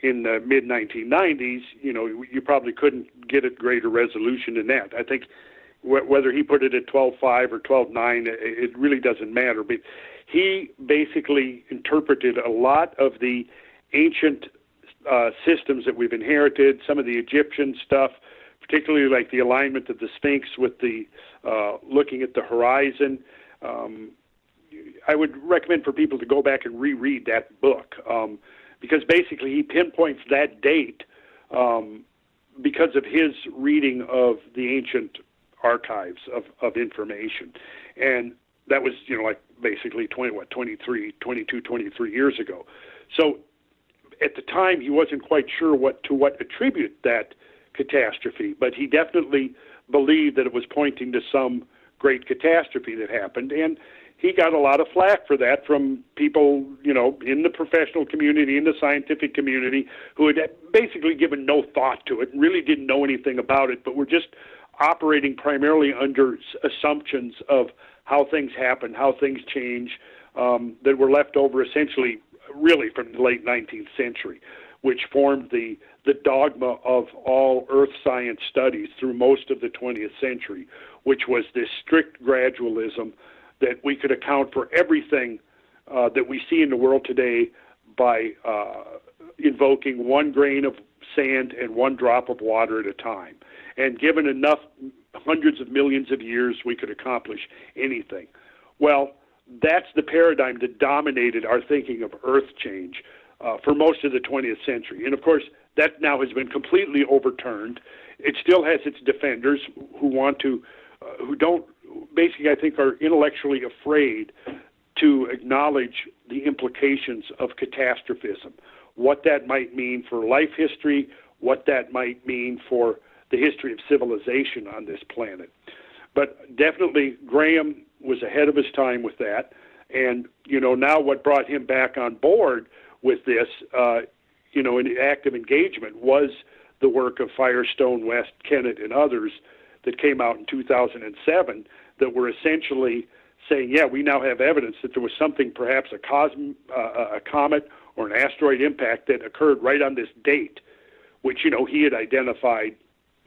in the mid-1990s, you probably couldn't get at greater resolution than that. I think whether he put it at 12.5 or 12.9, it really doesn't matter. But he basically interpreted a lot of the ancient systems that we've inherited, some of the Egyptian stuff, particularly like the alignment of the Sphinx with the looking at the horizon. I would recommend for people to go back and reread that book because basically he pinpoints that date because of his reading of the ancient archives of information. And that was, basically 23 years ago. So at the time, he wasn't quite sure what attribute that catastrophe, but he definitely believed that it was pointing to some great catastrophe that happened. And he got a lot of flack for that from people, in the professional community, in the scientific community, who had basically given no thought to it and really didn't know anything about it, but were just operating primarily under assumptions of how things happen, how things change, that were left over essentially really from the late 19th century, which formed the dogma of all earth science studies through most of the 20th century, which was this strict gradualism that we could account for everything that we see in the world today by invoking one grain of sand and one drop of water at a time. And given enough hundreds of millions of years, we could accomplish anything. Well, that's the paradigm that dominated our thinking of Earth change for most of the 20th century. And of course, that now has been completely overturned. It still has its defenders who want to, who don't, basically I think are intellectually afraid to acknowledge the implications of catastrophism, what that might mean for life history, what that might mean for the history of civilization on this planet. But definitely Graham was ahead of his time with that. And, now what brought him back on board with this, in active engagement was the work of Firestone, West, Kennett, and others that came out in 2007 that were essentially saying, yeah, we now have evidence that there was something, perhaps a comet or an asteroid impact that occurred right on this date, which, he had identified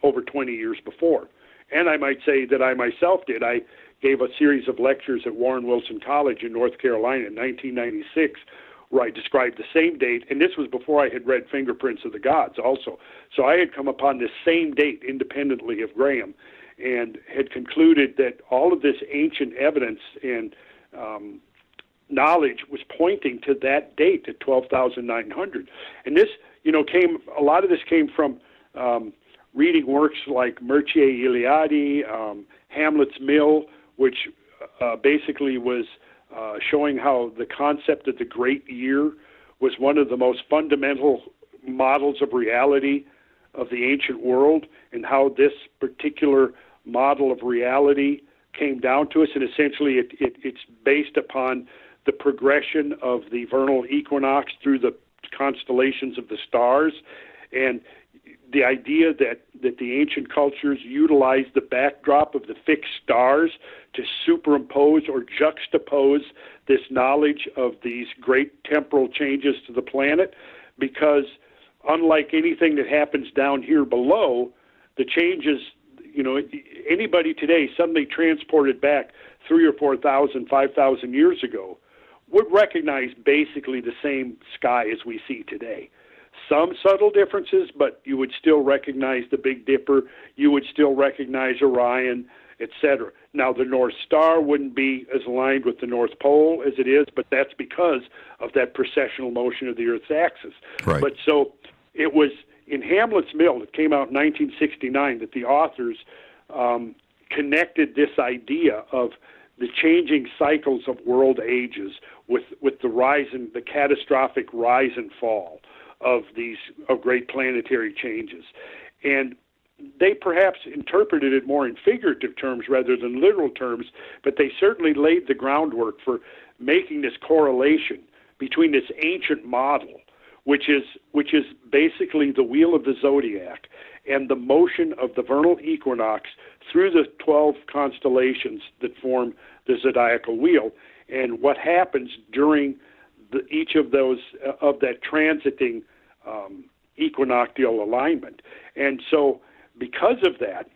over 20 years before. And I might say that I myself did. I gave a series of lectures at Warren Wilson College in North Carolina in 1996 where I described the same date, and this was before I had read Fingerprints of the Gods also. So I had come upon this same date independently of Graham and had concluded that all of this ancient evidence and knowledge was pointing to that date at 12,900. And this, a lot of this came from reading works like Mircea Eliade, Hamlet's Mill, which basically was showing how the concept of the great year was one of the most fundamental models of reality of the ancient world, and how this particular model of reality came down to us. And essentially it's based upon the progression of the vernal equinox through the constellations of the stars, and the idea that the ancient cultures utilized the backdrop of the fixed stars to superimpose or juxtapose this knowledge of these great temporal changes to the planet, because unlike anything that happens down here below, the changes, anybody today suddenly transported back 3,000 or 4,000, 5,000 years ago would recognize basically the same sky as we see today. Some subtle differences, but you would still recognize the Big Dipper. You would still recognize Orion etc. Now, the North Star wouldn't be as aligned with the North Pole as it is, but that's because of that precessional motion of the Earth's axis. Right. But so it was in Hamlet's Mill, it came out in 1969, that the authors connected this idea of the changing cycles of world ages with the catastrophic rise and fall of great planetary changes. And they perhaps interpreted it more in figurative terms rather than literal terms, but they certainly laid the groundwork for making this correlation between this ancient model, which is basically the wheel of the zodiac, and the motion of the vernal equinox through the 12 constellations that form the zodiacal wheel, and what happens during each of those of that transiting equinoctial alignment. And so because of that,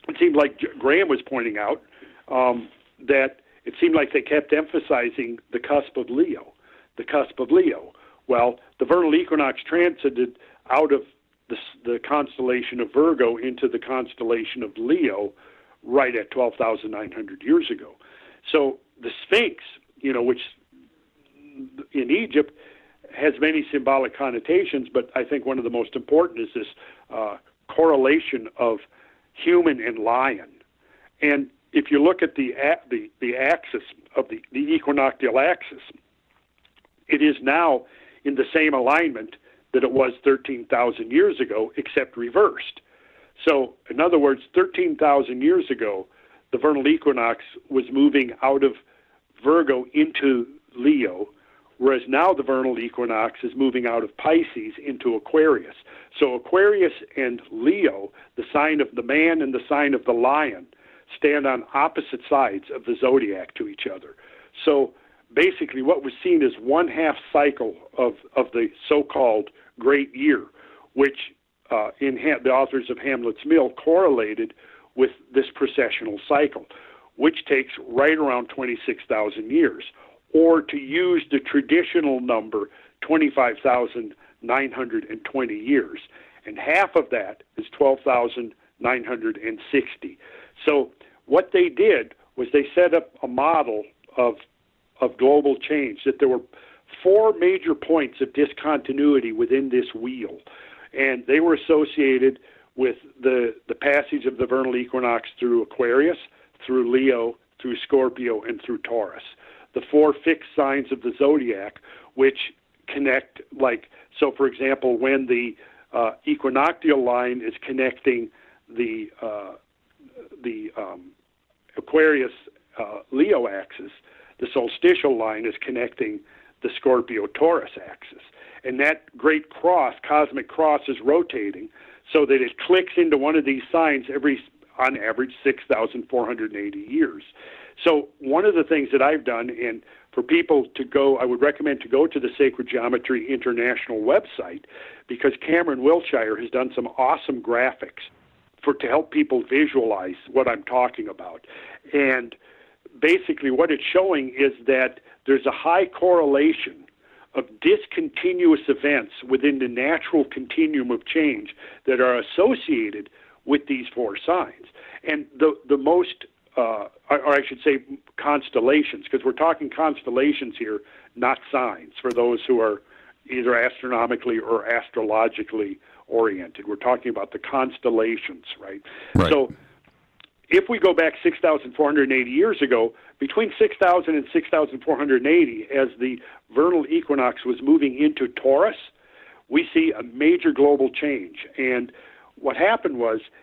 it seemed like Graham was pointing out that it seemed like they kept emphasizing the cusp of Leo, the cusp of Leo. Well, the vernal equinox transited out of the constellation of Virgo into the constellation of Leo right at 12,900 years ago. So the Sphinx, which in Egypt has many symbolic connotations, but I think one of the most important is this correlation of human and lion. And if you look at the axis of the equinoctial axis, it is now in the same alignment that it was 13,000 years ago, except reversed. So, in other words, 13,000 years ago, the vernal equinox was moving out of Virgo into Leo, whereas now the vernal equinox is moving out of Pisces into Aquarius. So Aquarius and Leo, the sign of the man and the sign of the lion, stand on opposite sides of the zodiac to each other. So basically what was seen as one half cycle of the so-called great year, which the authors of Hamlet's Mill correlated with this precessional cycle, which takes right around 26,000 years, or to use the traditional number, 25,920 years. And half of that is 12,960. So what they did was they set up a model of global change, that there were 4 major points of discontinuity within this wheel, and they were associated with the passage of the vernal equinox through Aquarius, through Leo, through Scorpio, and through Taurus. The 4 fixed signs of the zodiac, which connect, so for example, when the equinoctial line is connecting the Aquarius Leo axis, the solstitial line is connecting the Scorpio-Taurus axis. And that great cross, cosmic cross, is rotating so that it clicks into one of these signs every, on average, 6,480 years. So one of the things that I've done, and for people to go, I would recommend to go to the Sacred Geometry International website, because Cameron Wilshire has done some awesome graphics to help people visualize what I'm talking about. And basically what it's showing is that there's a high correlation of discontinuous events within the natural continuum of change that are associated with these 4 signs. And the most, or I should say constellations, because we're talking constellations here, not signs, for those who are either astronomically or astrologically oriented. We're talking about the constellations, right? So if we go back 6,480 years ago, between 6,000 and 6,480, as the vernal equinox was moving into Taurus, we see a major global change. And what happened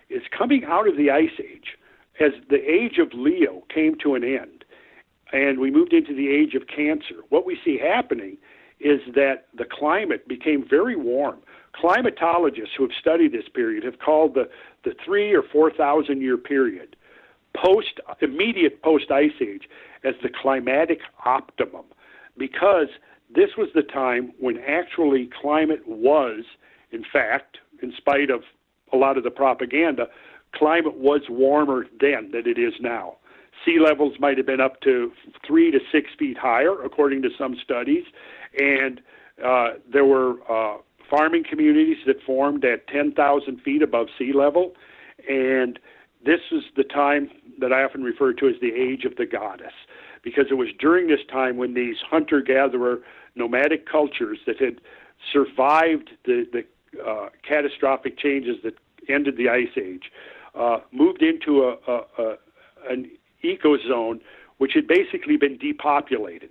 is coming out of the Ice Age, as the age of Leo came to an end, and we moved into the age of Cancer, what we see happening is that the climate became very warm. Climatologists who have studied this period have called the 3,000 or 4,000 year period, immediate post-Ice Age, as the climatic optimum, because this was the time when actually climate was, in fact, in spite of a lot of the propaganda, climate was warmer then than it is now. Sea levels might have been up to 3 to 6 feet higher, according to some studies, and there were farming communities that formed at 10,000 feet above sea level, and this is the time that I often refer to as the age of the goddess, because it was during this time when these hunter-gatherer nomadic cultures that had survived the catastrophic changes that ended the Ice Age moved into an ecozone which had basically been depopulated.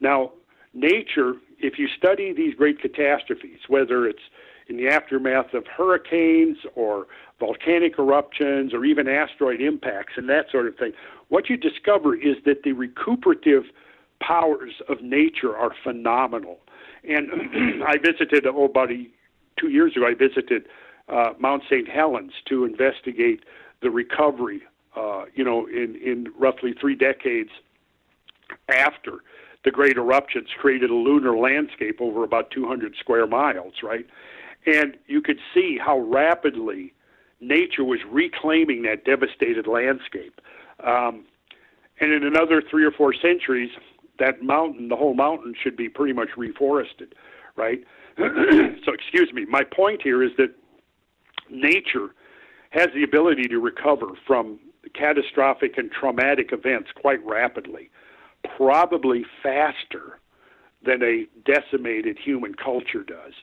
Now, nature, if you study these great catastrophes, whether it's in the aftermath of hurricanes or volcanic eruptions or even asteroid impacts and that sort of thing, what you discover is that the recuperative powers of nature are phenomenal. And I visited, about 2 years ago, I visited Mount St. Helens to investigate the recovery, in roughly 3 decades after the great eruptions created a lunar landscape over about 200 square miles, right? And you could see how rapidly nature was reclaiming that devastated landscape. And in another 3 or 4 centuries, that mountain, the whole mountain, should be pretty much reforested, right? So, excuse me, my point here is that nature has the ability to recover from catastrophic and traumatic events quite rapidly, probably faster than a decimated human culture does.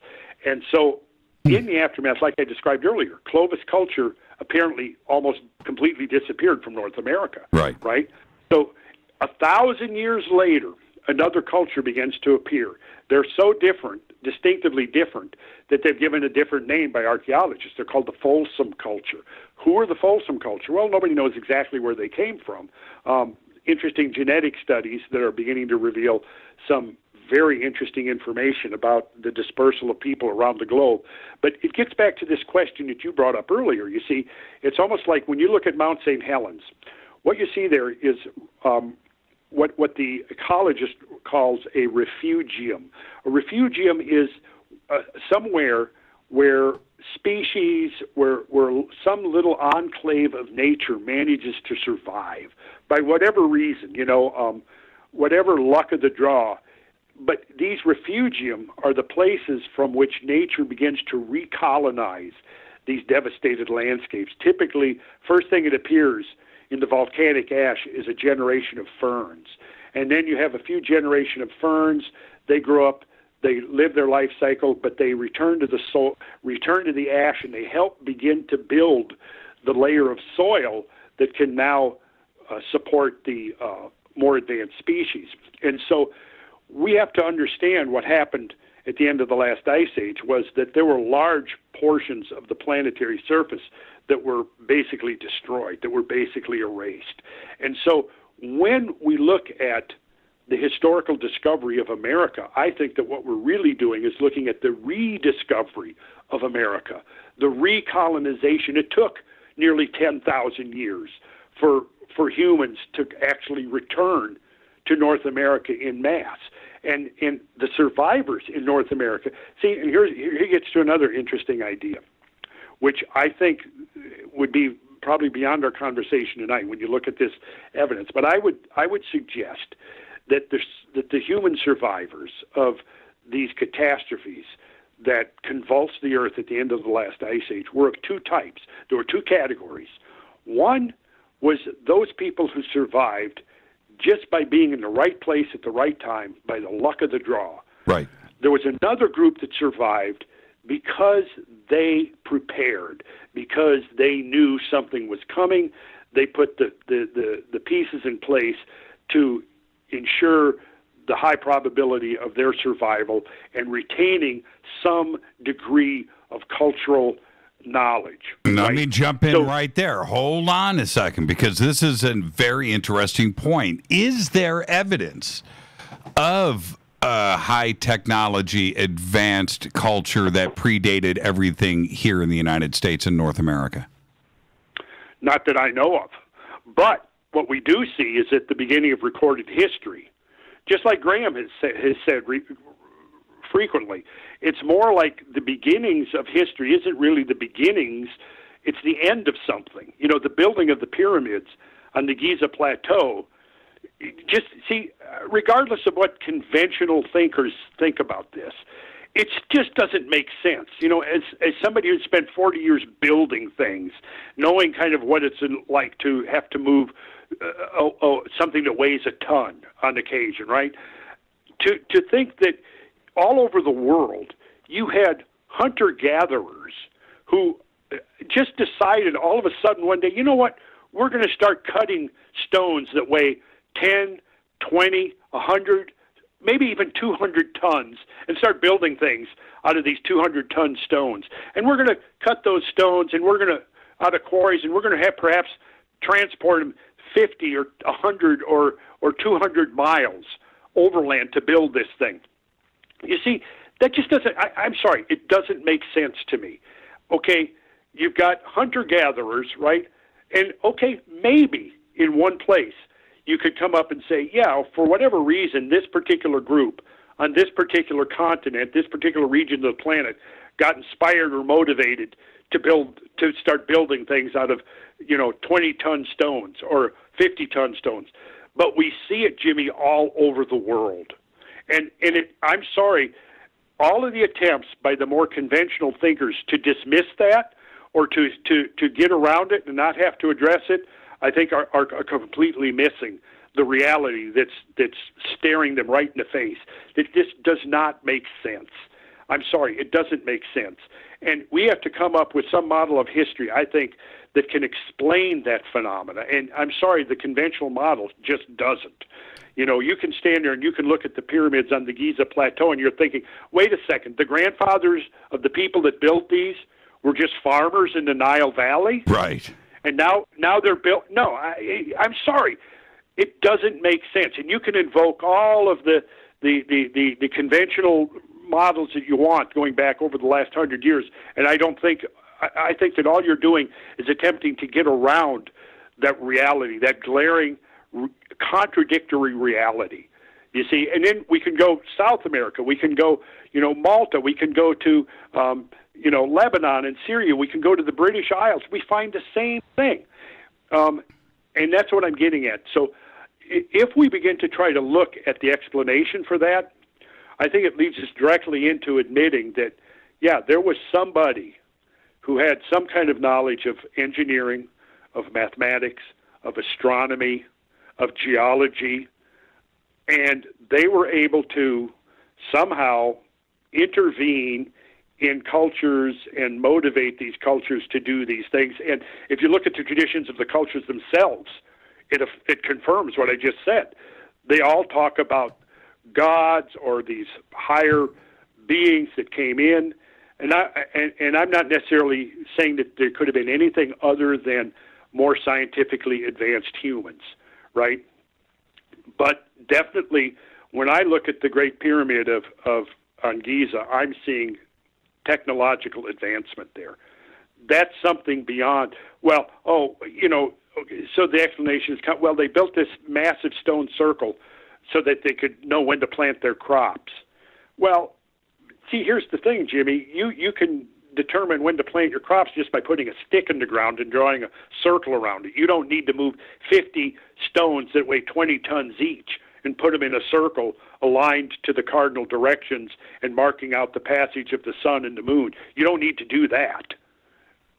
And so in the aftermath, like I described earlier, Clovis culture apparently almost completely disappeared from North America. Right? So 1,000 years later, another culture begins to appear. They're so different, distinctively different, that they've given a different name by archaeologists. They're called the Folsom culture. Who are the Folsom culture? Well, nobody knows exactly where they came from. Interesting genetic studies that are beginning to reveal some very interesting information about the dispersal of people around the globe. But it gets back to this question that you brought up earlier. You see, it's almost like when you look at Mount St. Helens, what you see there is what the ecologist calls a refugium. A refugium is somewhere where species, where some little enclave of nature manages to survive by whatever reason, whatever luck of the draw. But these refugium are the places from which nature begins to recolonize these devastated landscapes. Typically, first thing that appears in the volcanic ash is a generation of ferns. And then you have a few generations of ferns. They grow up, they live their life cycle, but they return to the ash, and they help begin to build the layer of soil that can now support the more advanced species. And so we have to understand what happened at the end of the last ice age was that there were large portions of the planetary surface that were basically destroyed, that were basically erased. And so when we look at the historical discovery of America, I think that what we're really doing is looking at the rediscovery of America, the recolonization. It took nearly 10,000 years for humans to actually return to North America in mass. And the survivors in North America, see, and here gets to another interesting idea, which I think would be probably beyond our conversation tonight when you look at this evidence. But I would suggest that the human survivors of these catastrophes that convulsed the earth at the end of the last ice age were of 2 types. There were 2 categories. One was those people who survived just by being in the right place at the right time, by the luck of the draw. Right. There was another group that survived because they prepared, because they knew something was coming. They put the pieces in place to ensure the high probability of their survival and retaining some degree of cultural knowledge. Let me jump in right there. Hold on a second, because this is a very interesting point. Is there evidence of a high technology, advanced culture that predated everything here in the United States and North America? Not that I know of. But what we do see is at the beginning of recorded history, just like Graham has said frequently, it's more like the beginnings of history isn't really the beginnings, it's the end of something. The building of the pyramids on the Giza Plateau, just see, regardless of what conventional thinkers think about this, it just doesn't make sense. You know, as somebody who spent 40 years building things, knowing kind of what it's like to have to move something that weighs a ton on occasion, right? To think that all over the world you had hunter-gatherers who just decided all of a sudden one day, you know what, we're going to start cutting stones that weigh 10, 20, 100, maybe even 200 tons and start building things out of these 200-ton stones. And we're going to cut those stones and we're going to, out of quarries, and we're going to have perhaps transport them 50 or 100 or 200 miles overland to build this thing. You see, that just doesn't, I'm sorry, it doesn't make sense to me. Okay, you've got hunter-gatherers, right? And, okay, maybe in one place you could come up and say, yeah, for whatever reason, this particular group on this particular continent, this particular region of the planet got inspired or motivated to start building things out of, 20-ton stones or 50-ton stones. But we see it, Jimmy, all over the world. And I'm sorry, all of the attempts by the more conventional thinkers to dismiss that or to get around it and not have to address it, I think are completely missing the reality that's staring them right in the face. That this does not make sense. I'm sorry, it doesn't make sense. And we have to come up with some model of history, I think, that can explain that phenomena. And I'm sorry, the conventional model just doesn't. You can stand there and you can look at the pyramids on the Giza Plateau and you're thinking, wait a second, the grandfathers of the people that built these were just farmers in the Nile Valley? Right. And now they're built. No, I'm sorry. It doesn't make sense. And you can invoke all of the conventional models that you want going back over the last 100 years. And I think that all you're doing is attempting to get around that reality, that glaring, contradictory reality. You see, and then we can go South America. We can go, Malta. We can go to, Lebanon and Syria. We can go to the British Isles. We find the same thing. And that's what I'm getting at. So if we begin to try to look at the explanation for that, I think it leads us directly into admitting that, yeah, there was somebody who had some kind of knowledge of engineering, of mathematics, of astronomy, of geology, and they were able to somehow intervene in cultures and motivate these cultures to do these things. And if you look at the traditions of the cultures themselves, it confirms what I just said. They all talk about gods or these higher beings that came in, and I'm not necessarily saying that there could have been anything other than more scientifically advanced humans, right? But definitely, when I look at the Great Pyramid on Giza, I'm seeing technological advancement there. That's something beyond, so the explanation is, they built this massive stone circle so that they could know when to plant their crops. Well, see, here's the thing, Jimmy. You can determine when to plant your crops just by putting a stick in the ground and drawing a circle around it. You don't need to move 50 stones that weigh 20 tons each and put them in a circle aligned to the cardinal directions and marking out the passage of the sun and the moon. You don't need to do that,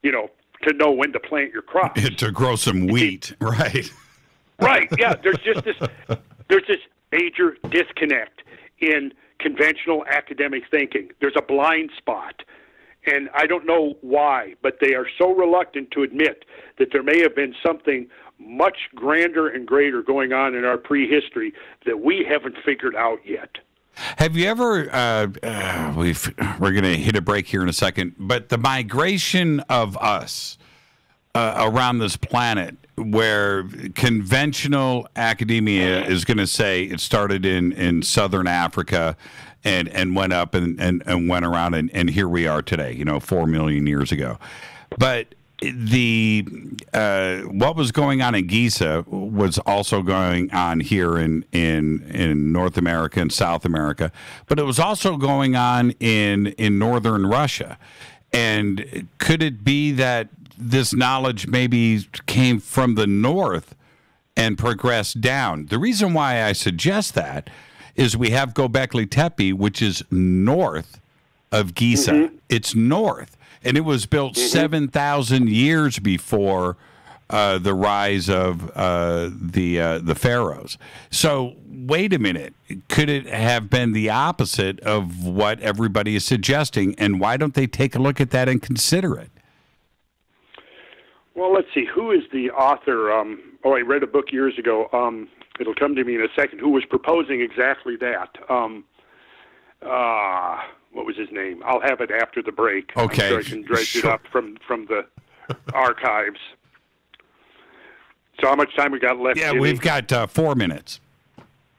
to know when to plant your crops. To grow some wheat, right? Right, yeah. There's this major disconnect in conventional academic thinking. There's a blind spot. And I don't know why, but they are so reluctant to admit that there may have been something much grander and greater going on in our prehistory that we haven't figured out yet. Have you ever, we're going to hit a break here in a second, but the migration of us around this planet, where conventional academia is going to say it started in southern Africa and went up and went around, and here we are today, 4 million years ago. But what was going on in Giza was also going on here in North America and South America, but it was also going on in northern Russia. And could it be that this knowledge maybe came from the north and progressed down? The reason why I suggest that is we have Göbekli Tepe, which is north of Giza. Mm-hmm. It's north, and it was built 7,000 years before the rise of the pharaohs. So wait a minute, could it have been the opposite of what everybody is suggesting? And why don't they take a look at that and consider it? Well, let's see. Who is the author? I read a book years ago. It'll come to me in a second. Who was proposing exactly that? What was his name? I'll have it after the break. Okay. I'm sure I can dredge it up from the archives. So how much time we got left? Yeah, Jimmy? we've got 4 minutes.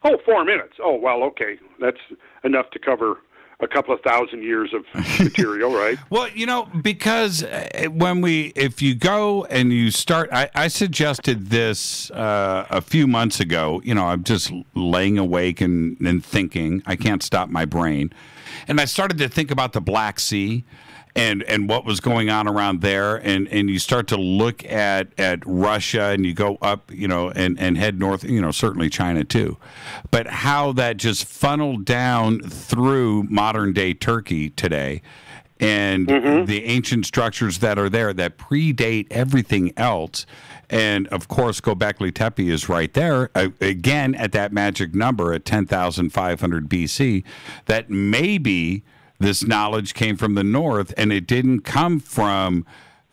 Oh, 4 minutes. Oh, well, okay. That's enough to cover a couple of thousand years of material, right? Well, because if you go and you start, I suggested this a few months ago. I'm just laying awake and thinking. I can't stop my brain. And I started to think about the Black Sea and what was going on around there. And you start to look at Russia, and you go up, and head north, certainly China too. But how that just funneled down through modern day Turkey today, and the ancient structures that are there that predate everything else. And of course, Göbekli Tepe is right there, again, at that magic number at 10,500 BC, that maybe this knowledge came from the north, and it didn't come from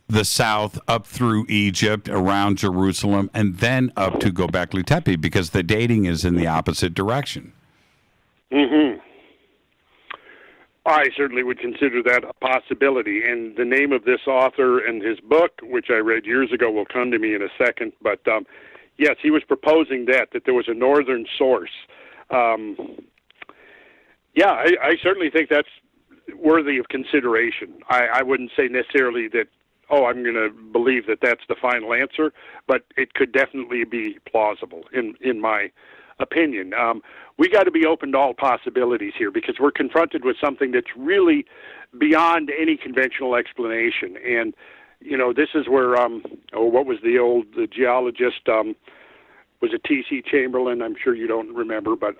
the south up through Egypt, around Jerusalem, and then up to Göbekli Tepe, because the dating is in the opposite direction. Mm-hmm. I certainly would consider that a possibility. And the name of this author and his book, which I read years ago, will come to me in a second. But yes, he was proposing that there was a northern source. I certainly think that's worthy of consideration. I wouldn't say necessarily that, I'm going to believe that that's the final answer, but it could definitely be plausible in my opinion. We got to be open to all possibilities here, because we're confronted with something that's really beyond any conventional explanation. And, this is where, what was the geologist, was it T.C. Chamberlain? I'm sure you don't remember, but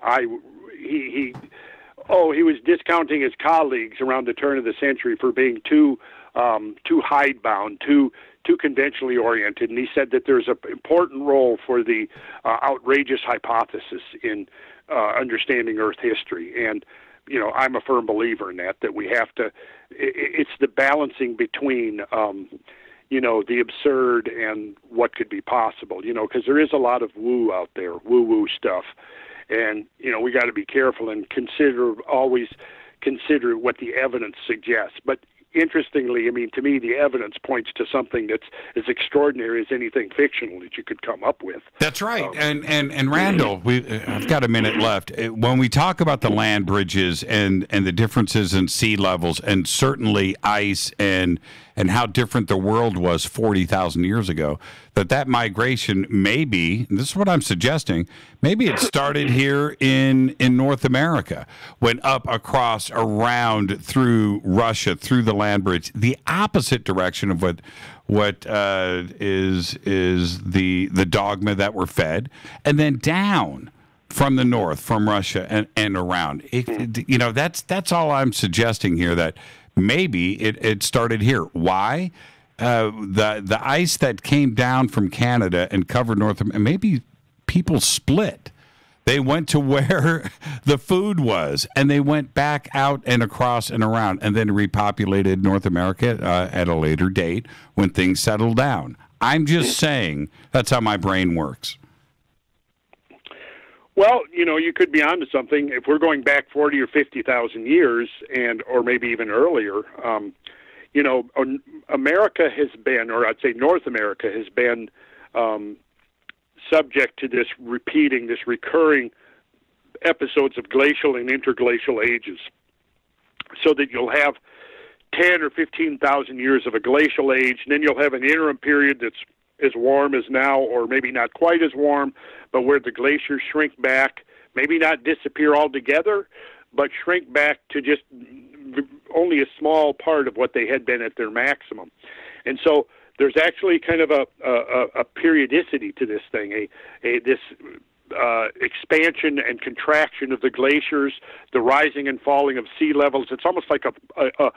he was discounting his colleagues around the turn of the century for being too hidebound, too conventionally oriented, and he said that there's an important role for the outrageous hypothesis in understanding Earth history. And I'm a firm believer in that we have to. It's the balancing between the absurd and what could be possible. Because there is a lot of woo out there, woo stuff. And, we got to be careful and always consider what the evidence suggests. But interestingly, to me, the evidence points to something that's as extraordinary as anything fictional that you could come up with. That's right. And Randall, I've got a minute left. When we talk about the land bridges and the differences in sea levels, and certainly ice and how different the world was 40,000 years ago, that migration maybe, this is what I'm suggesting, maybe it started here in North America, went up, across, around, through Russia, through the land bridge, the opposite direction of what is the dogma that we're fed, and then down from the north, from Russia and around. That's all I'm suggesting here, that maybe it started here. Why? The ice that came down from Canada and covered North America, maybe people split. They went to where the food was, and they went back out and across and around, and then repopulated North America at a later date when things settled down. I'm just saying that's how my brain works. Well, you could be onto something. If we're going back 40 or 50,000 years, or maybe even earlier, America has been, or I'd say North America has been subject to this recurring episodes of glacial and interglacial ages, so that you'll have 10 or 15,000 years of a glacial age, and then you'll have an interim period that's as warm as now, or maybe not quite as warm, but where the glaciers shrink back, maybe not disappear altogether, but shrink back to just only a small part of what they had been at their maximum. And so there's actually kind of a periodicity to this thing, this expansion and contraction of the glaciers, the rising and falling of sea levels. It's almost like a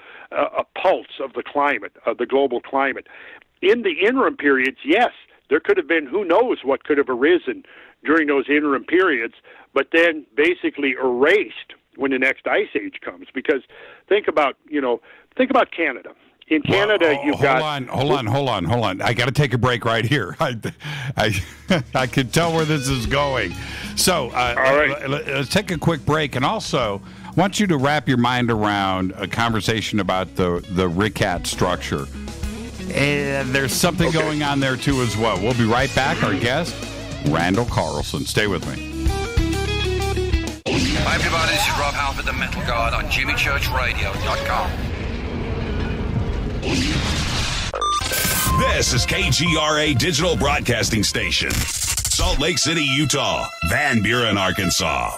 pulse of the climate, of the global climate. In the interim periods, yes, there could have been, who knows what could have arisen during those interim periods, but then basically erased when the next ice age comes. Because think about Canada. In Canada, you've got... Hold on. I got to take a break right here. I can tell where this is going. So, all right. Let's take a quick break. And also, I want you to wrap your mind around a conversation about the Richat structure. And there's something going on there, too, as well. We'll be right back. Our guest, Randall Carlson. Stay with me. Hi, everybody. This is Rob Halford, the Metal Guard, on JimmyChurchRadio.com. This is KGRA Digital Broadcasting Station, Salt Lake City, Utah, Van Buren, Arkansas.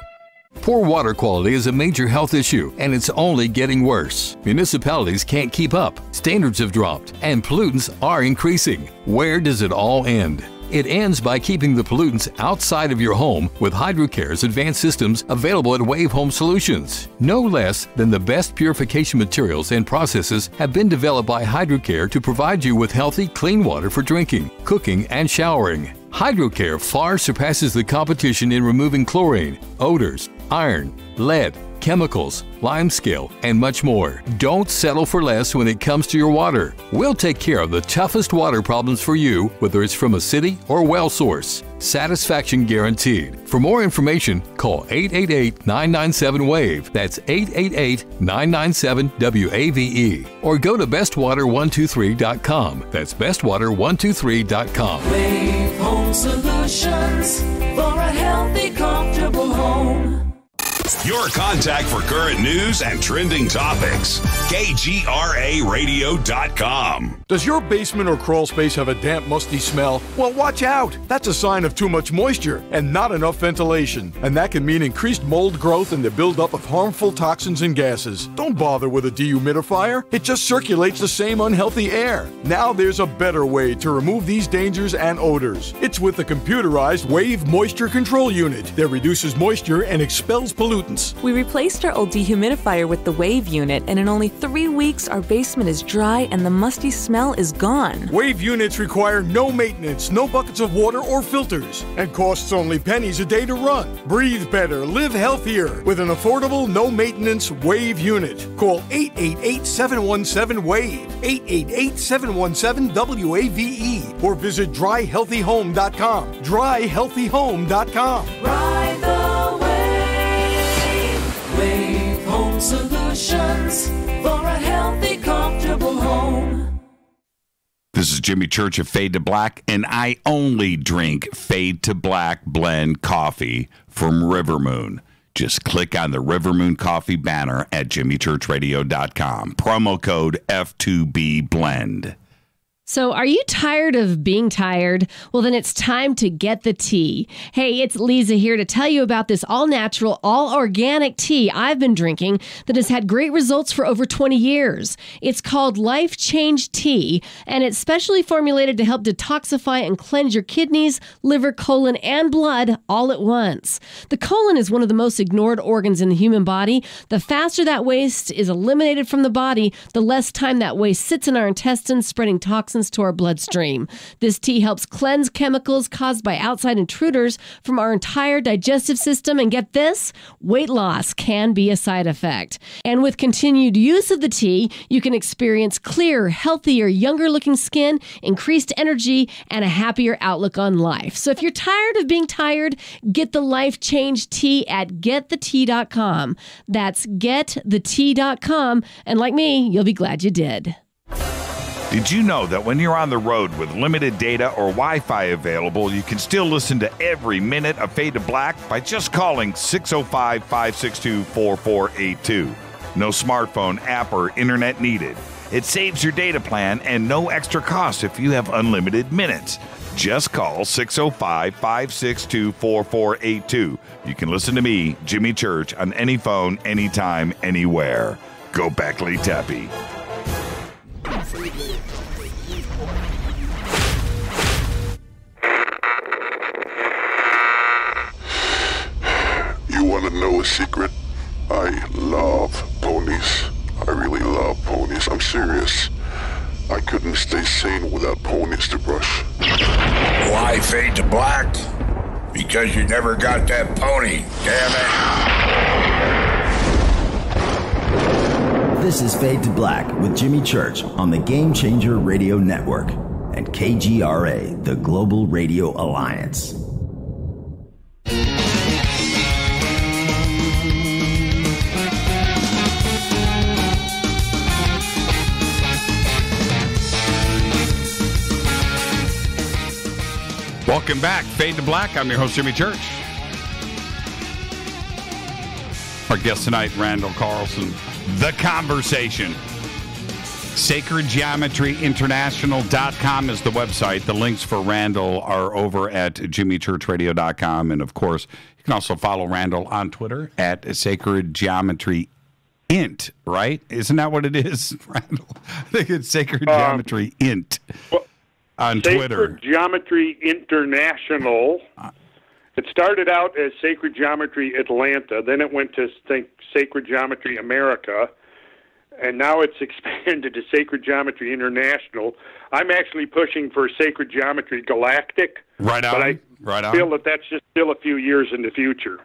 Poor water quality is a major health issue, and it's only getting worse. Municipalities can't keep up, standards have dropped, and pollutants are increasing. Where does it all end? It ends by keeping the pollutants outside of your home with HydroCare's advanced systems available at Wave Home Solutions. No less than the best purification materials and processes have been developed by HydroCare to provide you with healthy, clean water for drinking, cooking, and showering. HydroCare far surpasses the competition in removing chlorine, odors, iron, lead, chemicals, limescale, and much more. Don't settle for less when it comes to your water. We'll take care of the toughest water problems for you, whether it's from a city or well source. Satisfaction guaranteed. For more information, call 888-997-WAVE. That's 888-997-WAVE. Or go to bestwater123.com. That's bestwater123.com. Wave Home Solutions for a healthy, comfortable home. Your contact for current news and trending topics. KGRARadio.com. Does your basement or crawl space have a damp, musty smell? Well, watch out. That's a sign of too much moisture and not enough ventilation. And that can mean increased mold growth and the buildup of harmful toxins and gases. Don't bother with a dehumidifier. It just circulates the same unhealthy air. Now there's a better way to remove these dangers and odors. It's with the computerized Wave Moisture Control Unit that reduces moisture and expels pollutants. We replaced our old dehumidifier with the Wave unit, and in only 3 weeks, our basement is dry and the musty smell is gone. Wave units require no maintenance, no buckets of water or filters, and costs only pennies a day to run. Breathe better, live healthier with an affordable, no-maintenance Wave unit. Call 888-717-WAVE, 888-717-WAVE, or visit dryhealthyhome.com. Dryhealthyhome.com. Ride the Wave Home Solutions for a healthy, comfortable home. This is Jimmy Church of Fade to Black, and I only drink Fade to Black blend coffee from River Moon. Just click on the River Moon coffee banner at jimmychurchradio.com. Promo code F2B So are you tired of being tired? Well, then it's time to get the tea. Hey, it's Lisa here to tell you about this all-natural, all-organic tea I've been drinking that has had great results for over 20 years. It's called Life Change Tea, and it's specially formulated to help detoxify and cleanse your kidneys, liver, colon, and blood all at once. The colon is one of the most ignored organs in the human body. The faster that waste is eliminated from the body, the less time that waste sits in our intestines, spreading toxins to our bloodstream. This tea helps cleanse chemicals caused by outside intruders from our entire digestive system. And get this, weight loss can be a side effect. And with continued use of the tea, you can experience clearer, healthier, younger looking skin, increased energy, and a happier outlook on life. So if you're tired of being tired, get the Life Change Tea at getthetea.com. That's getthetea.com. And like me, you'll be glad you did. Did you know that when you're on the road with limited data or Wi-Fi available, you can still listen to every minute of Fade to Black by just calling 605-562-4482. No smartphone, app, or internet needed. It saves your data plan and no extra cost if you have unlimited minutes. Just call 605-562-4482. You can listen to me, Jimmy Church, on any phone, anytime, anywhere. Go Beckley Teppy. You want to know a secret? I love ponies. I really love ponies. I'm serious. I couldn't stay sane without ponies to brush. Why fade to black? Because you never got that pony, damn it. This is Fade to Black with Jimmy Church on the Game Changer Radio Network and KGRA, the Global Radio Alliance. Welcome back. Fade to Black. I'm your host, Jimmy Church. Our guest tonight, Randall Carlson. The Conversation. SacredGeometryInternational.com is the website. The links for Randall are over at jimmychurchradio.com. And, of course, you can also follow Randall on Twitter at SacredGeometryInt, right? Isn't that what it is, Randall? I think it's SacredGeometryInt. On Twitter. Sacred Geometry International. It started out as Sacred Geometry Atlanta, then it went to Sacred Geometry America, and now it's expanded to Sacred Geometry International. I'm actually pushing for Sacred Geometry Galactic. Right on. But I feel that that's just still a few years in the future.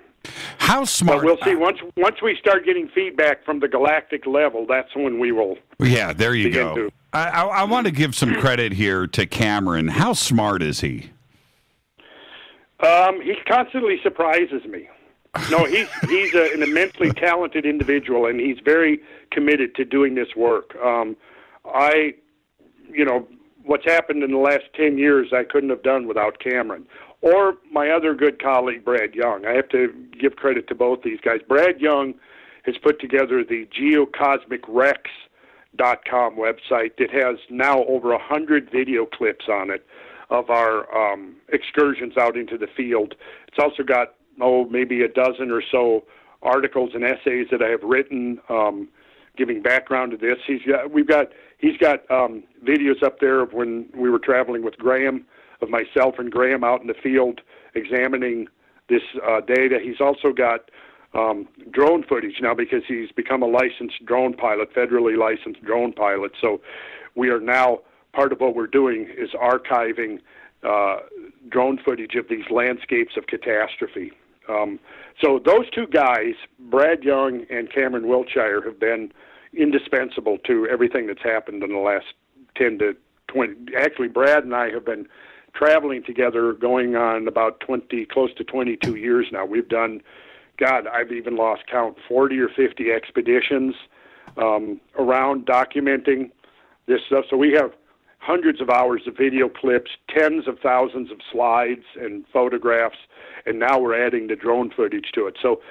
How smart? But we'll see. Once we start getting feedback from the galactic level, that's when we will. Yeah, there you go. I want to give some credit here to Cameron. How smart is he? He constantly surprises me. No, he's an immensely talented individual, and he's very committed to doing this work. What's happened in the last 10 years, I couldn't have done without Cameron. Or my other good colleague, Brad Young. I have to give credit to both these guys. Brad Young has put together the GeocosmicRex.com website that has now over 100 video clips on it of our excursions out into the field. It's also got, maybe a dozen or so articles and essays that I have written giving background to this. He's got videos up there of when we were traveling with Graham, of myself and Graham out in the field examining this data. He's also got drone footage now because he's become a licensed drone pilot, federally licensed drone pilot. So we are now, part of what we're doing is archiving drone footage of these landscapes of catastrophe. So those two guys, Brad Young and Cameron Wiltshire, have been indispensable to everything that's happened in the last 10 to 20. Actually, Brad and I have been traveling together going on about close to 22 years now. We've done, I've even lost count, 40 or 50 expeditions around documenting this stuff. So we have hundreds of hours of video clips, tens of thousands of slides and photographs, and now we're adding the drone footage to it. So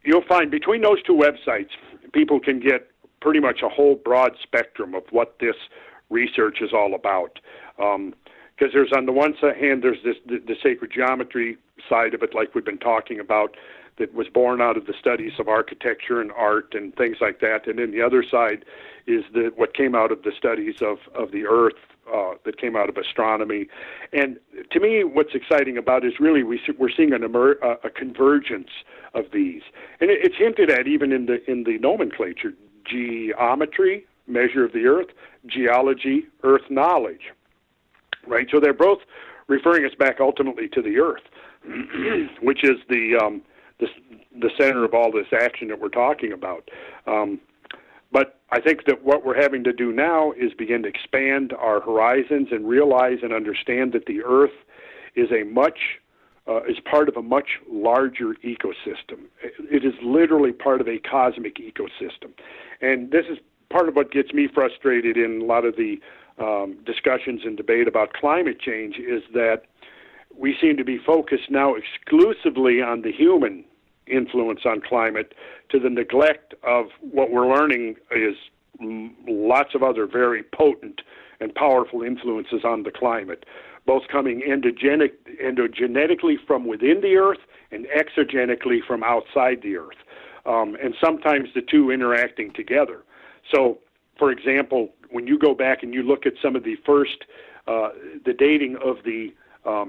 you'll find between those two websites, people can get pretty much a whole broad spectrum of what this research is all about. Because there's, on the one hand, there's the sacred geometry side of it, like we've been talking about, that was born out of the studies of architecture and art and things like that. And then the other side is what came out of the studies of the Earth, that came out of astronomy. And to me, what's exciting about it is really we're seeing a convergence of these. And it's hinted at even in the nomenclature: geometry, measure of the Earth; geology, Earth knowledge. Right, so they're both referring us back ultimately to the Earth, which is the center of all this action that we're talking about. But I think that what we're having to do now is begin to expand our horizons and realize and understand that the Earth is is part of a much larger ecosystem. It is literally part of a cosmic ecosystem, and this is part of what gets me frustrated in a lot of the discussions and debate about climate change, is that we seem to be focused now exclusively on the human influence on climate, to the neglect of what we're learning is lots of other very potent and powerful influences on the climate, both coming endogenetically from within the Earth and exogenically from outside the Earth, and sometimes the two interacting together. So, for example, when you go back and you look at some of the first, the dating of the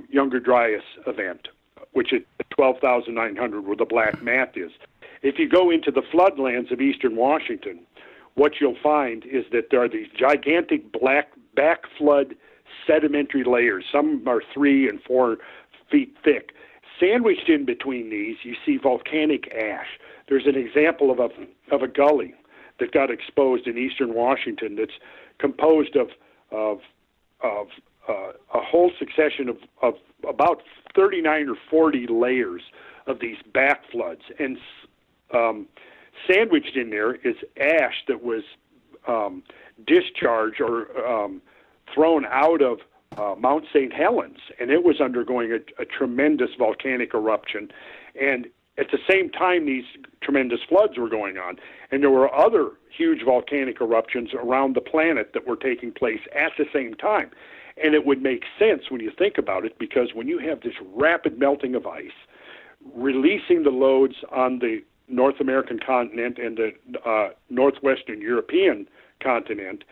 Younger Dryas event, which is 12,900, where the black mass is. If you go into the floodlands of eastern Washington, what you'll find is that there are these gigantic black backflood sedimentary layers. Some are 3 and 4 feet thick. Sandwiched in between these, you see volcanic ash. There's an example of a gully that got exposed in eastern Washington that's composed of a whole succession of about 39 or 40 layers of these backfloods. And sandwiched in there is ash that was discharged or thrown out of Mount St. Helens, and it was undergoing a tremendous volcanic eruption. And at the same time, these tremendous floods were going on, and there were other huge volcanic eruptions around the planet that were taking place at the same time. And it would make sense when you think about it, because when you have this rapid melting of ice, releasing the loads on the North American continent and the northwestern European continent,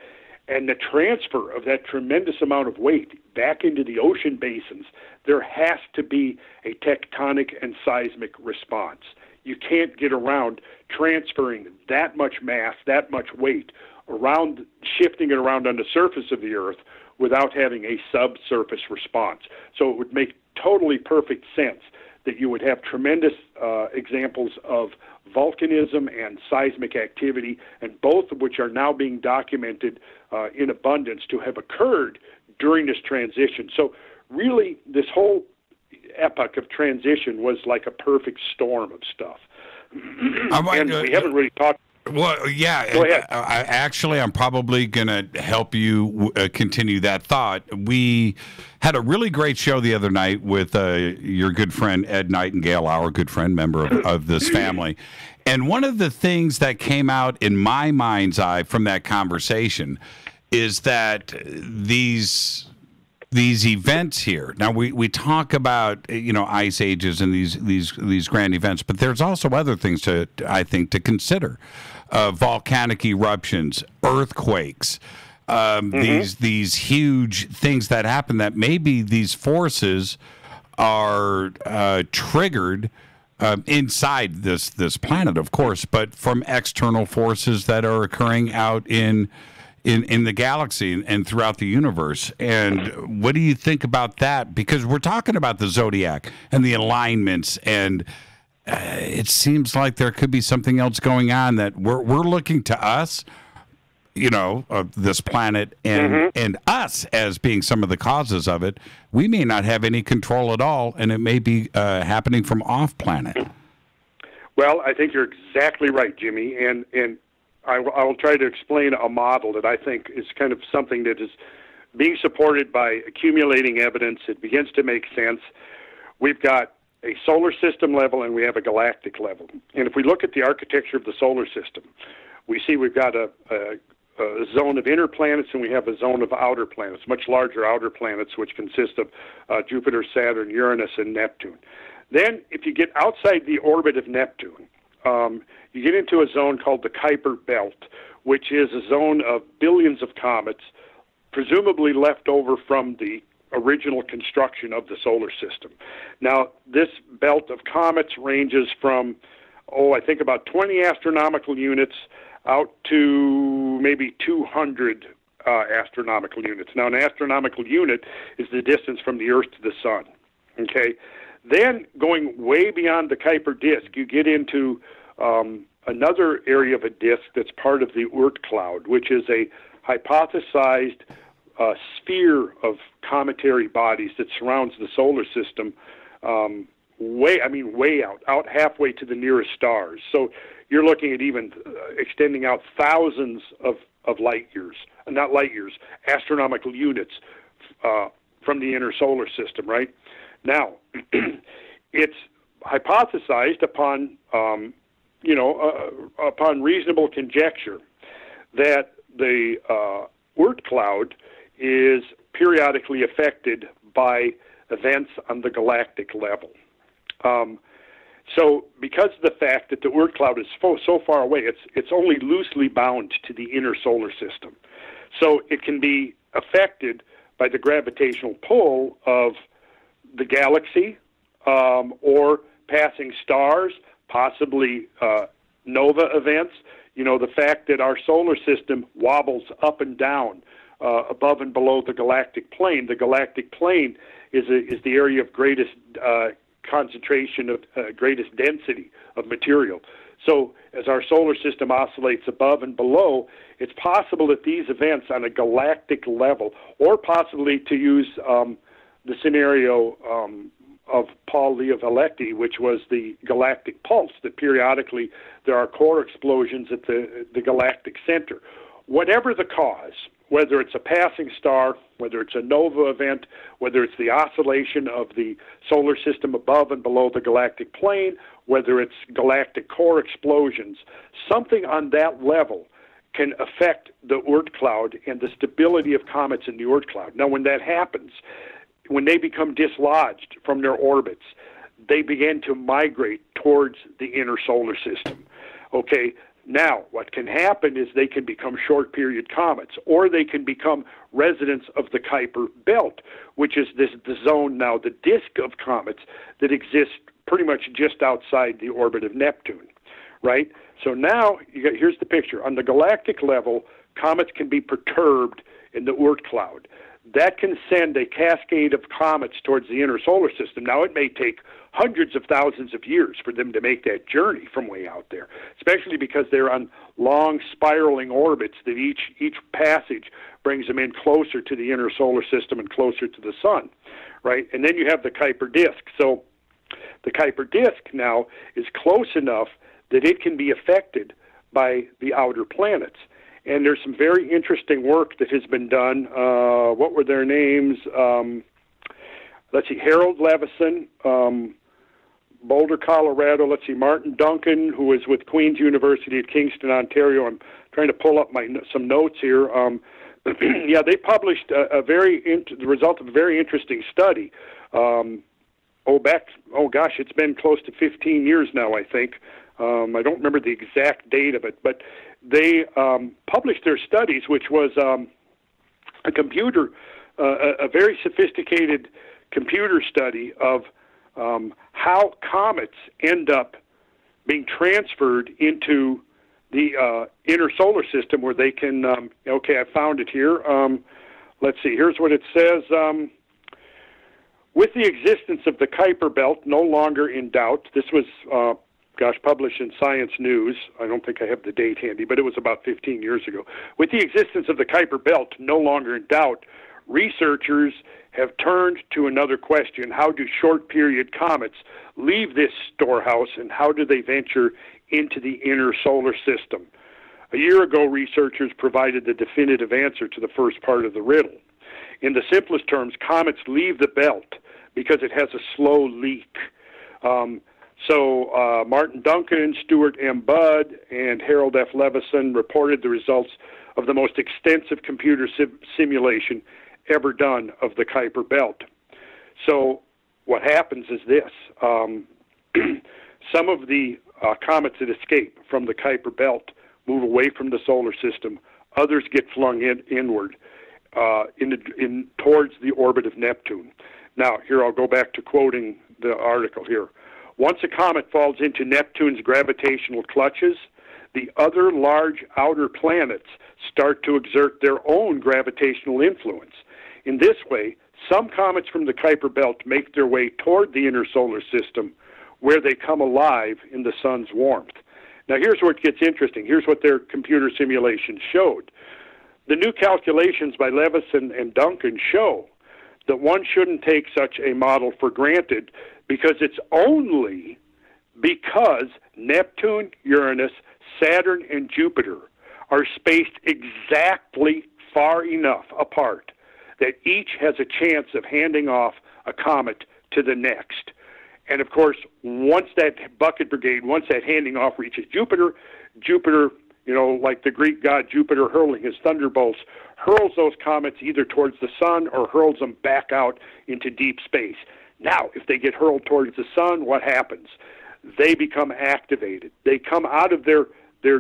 and the transfer of that tremendous amount of weight back into the ocean basins, there has to be a tectonic and seismic response. You can't get around transferring that much mass, that much weight, around, shifting it around on the surface of the Earth without having a subsurface response. So it would make totally perfect sense that you would have tremendous examples of volcanism and seismic activity, and both of which are now being documented in abundance to have occurred during this transition. So really, this whole epoch of transition was like a perfect storm of stuff. And we haven't really talked. Well, yeah. Go ahead. Actually, I'm probably going to help you continue that thought. We had a really great show the other night with your good friend Ed Nightingale, our good friend, member of this family. And one of the things that came out in my mind's eye from that conversation is that these events here. Now we talk about ice ages and these grand events, but there's also other things I think to consider. Volcanic eruptions, earthquakes, these huge things that happen, that maybe these forces are triggered inside this planet, of course, but from external forces that are occurring out in the galaxy and throughout the universe. And what do you think about that? Because we're talking about the zodiac and the alignments, and it seems like there could be something else going on that we're looking to us, this planet and us as being some of the causes of it. We may not have any control at all, and it may be happening from off planet. Well, I think you're exactly right, Jimmy, and I will try to explain a model that I think is kind of something that is being supported by accumulating evidence. It begins to make sense. We've got a solar system level and we have a galactic level. And if we look at the architecture of the solar system, we see we've got a zone of inner planets and we have a zone of outer planets, much larger outer planets, which consist of Jupiter, Saturn, Uranus, and Neptune. Then, if you get outside the orbit of Neptune, you get into a zone called the Kuiper Belt, which is a zone of billions of comets, presumably left over from the original construction of the solar system. Now, this belt of comets ranges from, I think about 20 astronomical units out to maybe 200 astronomical units. Now, an astronomical unit is the distance from the Earth to the Sun. Okay? Then, going way beyond the Kuiper disk, you get into another area of a disk that's part of the Oort cloud, which is a hypothesized sphere of cometary bodies that surrounds the solar system, way out halfway to the nearest stars. So you're looking at even extending out thousands of light years, not light years, astronomical units from the inner solar system, right? Now, it's hypothesized upon, upon reasonable conjecture that the Oort cloud is periodically affected by events on the galactic level. So because of the fact that the Oort cloud is so far away, it's only loosely bound to the inner solar system. So it can be affected by the gravitational pull of the galaxy or passing stars, possibly nova events. You know, the fact that our solar system wobbles up and down above and below the galactic plane. The galactic plane is the area of greatest concentration of greatest density of material. So as our solar system oscillates above and below, it's possible that these events on a galactic level, or possibly to use the scenario of Paul Liaveleti, which was the galactic pulse, that periodically there are core explosions at the galactic center. Whatever the cause, whether it's a passing star, whether it's a nova event, whether it's the oscillation of the solar system above and below the galactic plane, whether it's galactic core explosions, something on that level can affect the Oort cloud and the stability of comets in the Oort cloud. Now, when that happens, when they become dislodged from their orbits, they begin to migrate towards the inner solar system. Okay, now what can happen is they can become short-period comets, or they can become residents of the Kuiper belt, which is the zone now, the disk of comets that exists pretty much just outside the orbit of Neptune, right? So now, here's the picture. On the galactic level, comets can be perturbed in the Oort cloud. That can send a cascade of comets towards the inner solar system. Now, it may take hundreds of thousands of years for them to make that journey from way out there, especially because they're on long spiraling orbits that each passage brings them in closer to the inner solar system and closer to the sun, right? And then you have the Kuiper disk. So the Kuiper disk now is close enough that it can be affected by the outer planets. And there's some very interesting work that has been done. What were their names? Let's see, Harold Levison, Boulder, Colorado. Let's see, Martin Duncan, who is with Queen's University at Kingston, Ontario. I'm trying to pull up some notes here. Yeah, they published the result of a very interesting study. It's been close to 15 years now, I think. I don't remember the exact date of it, but they published their studies, which was a very sophisticated computer study of how comets end up being transferred into the inner solar system, where they can, I found it here. Let's see, here's what it says. With the existence of the Kuiper belt no longer in doubt, this was published in Science News. I don't think I have the date handy, but it was about 15 years ago. With the existence of the Kuiper belt no longer in doubt, researchers have turned to another question. How do short-period comets leave this storehouse, and how do they venture into the inner solar system? A year ago, researchers provided the definitive answer to the first part of the riddle. In the simplest terms, comets leave the belt because it has a slow leak. So Martin Duncan, Stuart M. Budd, and Harold F. Levison reported the results of the most extensive computer simulation ever done of the Kuiper belt. So what happens is this. Some of the comets that escape from the Kuiper belt move away from the solar system. Others get flung inward towards the orbit of Neptune. Now, here I'll go back to quoting the article here. Once a comet falls into Neptune's gravitational clutches, the other large outer planets start to exert their own gravitational influence. In this way, some comets from the Kuiper belt make their way toward the inner solar system, where they come alive in the sun's warmth. Now, here's where it gets interesting. Here's what their computer simulations showed. The new calculations by Levison and Duncan show that one shouldn't take such a model for granted, because it's only because Neptune, Uranus, Saturn, and Jupiter are spaced exactly far enough apart that each has a chance of handing off a comet to the next. And of course, once that bucket brigade, once that handing off reaches Jupiter, like the Greek god Jupiter hurling his thunderbolts, hurls those comets either towards the sun or hurls them back out into deep space. Now, if they get hurled towards the sun, what happens? They become activated. They come out of their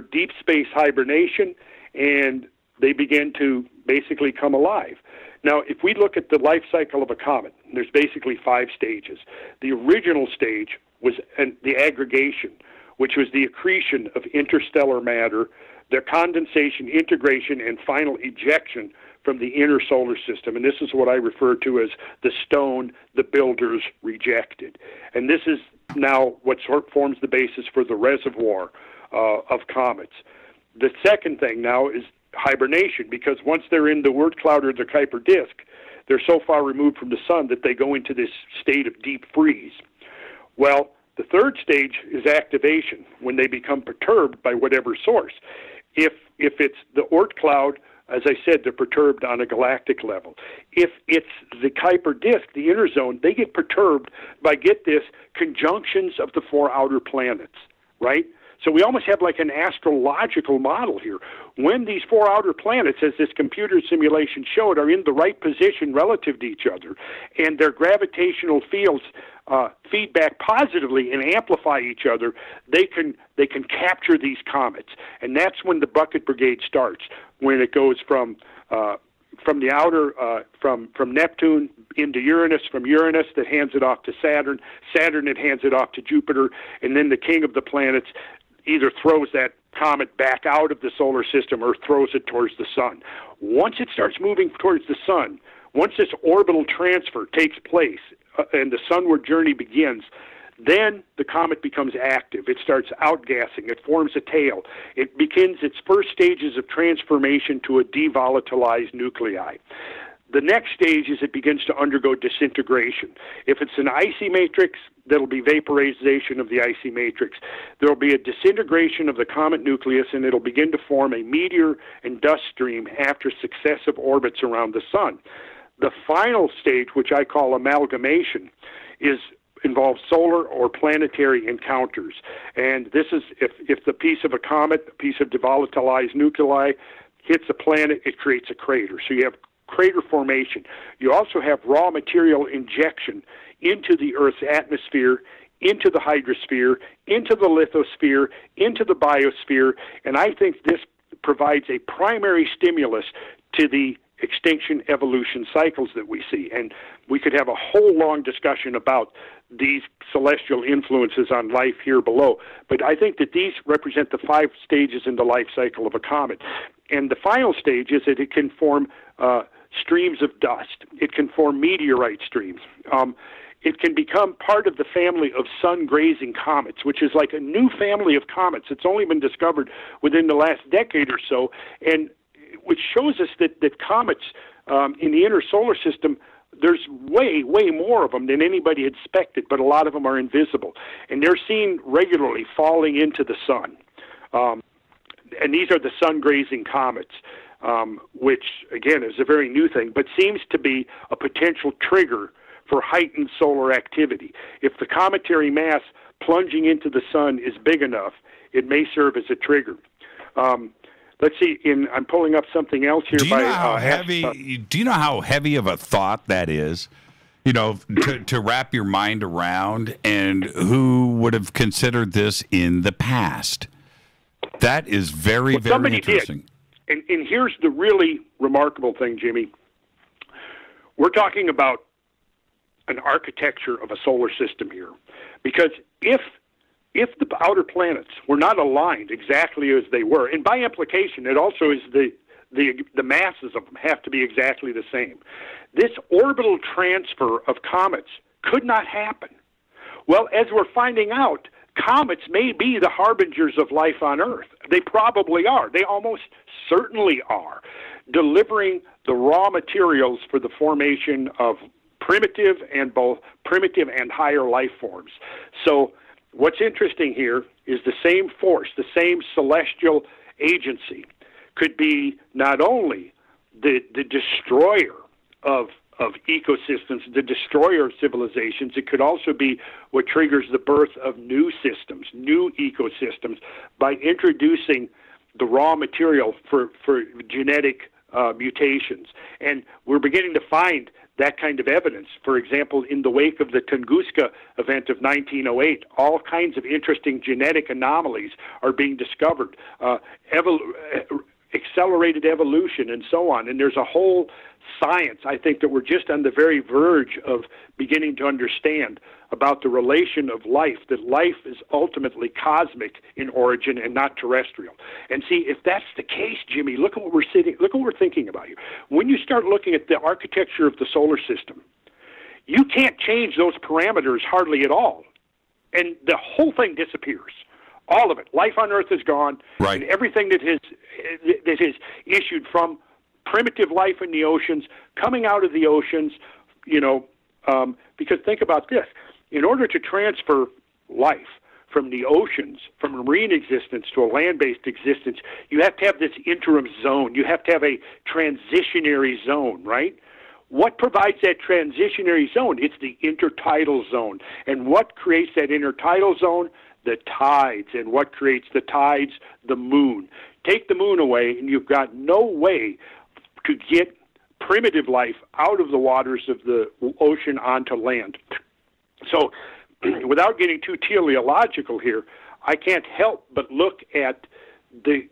deep space hibernation, and they begin to basically come alive. Now, if we look at the life cycle of a comet, there's basically 5 stages. The original stage was the aggregation, which was the accretion of interstellar matter, their condensation, integration, and final ejection from the inner solar system. And this is what I refer to as the stone the builders rejected. And this is now what forms the basis for the reservoir of comets. The second thing now is hibernation, because once they're in the Oort cloud or the Kuiper disk, they're so far removed from the sun that they go into this state of deep freeze. Well, the third stage is activation, when they become perturbed by whatever source. If it's the Oort cloud, as I said, they're perturbed on a galactic level. If it's the Kuiper disk, the inner zone, they get perturbed by, get this, conjunctions of the four outer planets, right? So we almost have like an astrological model here. When these four outer planets, as this computer simulation showed, are in the right position relative to each other, and their gravitational fields feedback positively and amplify each other, they can capture these comets. And that's when the bucket brigade starts, when it goes from the outer, from Neptune into Uranus, from Uranus that hands it off to Saturn, Saturn that hands it off to Jupiter, and then the king of the planets either throws that comet back out of the solar system or throws it towards the sun. Once it starts moving towards the sun, once this orbital transfer takes place and the sunward journey begins, then the comet becomes active. It starts outgassing. It forms a tail. It begins its first stages of transformation to a devolatilized nuclei. The next stage is it begins to undergo disintegration. If it's an icy matrix, there'll be vaporization of the icy matrix. There'll be a disintegration of the comet nucleus, and it'll begin to form a meteor and dust stream after successive orbits around the sun. The final stage, which I call amalgamation, involves solar or planetary encounters. And this is if the piece of a comet, a piece of devolatilized nuclei, hits a planet, it creates a crater. So you have crater formation. You also have raw material injection into the Earth's atmosphere, into the hydrosphere, into the lithosphere, into the biosphere, and I think this provides a primary stimulus to the extinction evolution cycles that we see. And we could have a whole long discussion about these celestial influences on life here below. But I think that these represent the 5 stages in the life cycle of a comet. And the final stage is that it can form streams of dust. It can form meteorite streams. It can become part of the family of sun-grazing comets, which is like a new family of comets. It's only been discovered within the last decade or so, and which shows us that comets in the inner solar system, there's way, way more of them than anybody had expected, but a lot of them are invisible. And they're seen regularly falling into the sun. And these are the sun-grazing comets, which, again, is a very new thing, but seems to be a potential trigger for heightened solar activity. If the cometary mass plunging into the sun is big enough, it may serve as a trigger. Let's see. I'm pulling up something else here. Do you know how heavy of a thought that is? You know, to wrap your mind around, and who would have considered this in the past? That is very, very interesting. And here's the really remarkable thing, Jimmy. We're talking about an architecture of a solar system here, because if the outer planets were not aligned exactly as they were, and by implication, it also is the masses of them have to be exactly the same. This orbital transfer of comets could not happen. Well, as we're finding out, comets may be the harbingers of life on Earth. They probably are. They almost certainly are, delivering the raw materials for the formation of primitive and higher life forms. So what's interesting here is the same force, the same celestial agency could be not only the destroyer of ecosystems, the destroyer of civilizations, it could also be what triggers the birth of new systems, new ecosystems, by introducing the raw material for genetic mutations. And we're beginning to find that kind of evidence. For example, in the wake of the Tunguska event of 1908, all kinds of interesting genetic anomalies are being discovered. accelerated evolution and so on. And there's a whole science, I think, that we're just on the very verge of beginning to understand about the relation of life, that life is ultimately cosmic in origin and not terrestrial. And see, if that's the case, Jimmy, look at what we're thinking about here. When you start looking at the architecture of the solar system, you can't change those parameters hardly at all. And the whole thing disappears. All of it. Life on Earth is gone. Right. And everything that has issued from primitive life in the oceans, coming out of the oceans, because think about this. In order to transfer life from the oceans, from marine existence to a land-based existence, you have to have this interim zone. You have to have a transitionary zone, right? What provides that transitionary zone? It's the intertidal zone. And what creates that intertidal zone? The tides. And what creates the tides? The moon. Take the moon away, and you've got no way to get primitive life out of the waters of the ocean onto land. So, without getting too teleological here, I can't help but look at the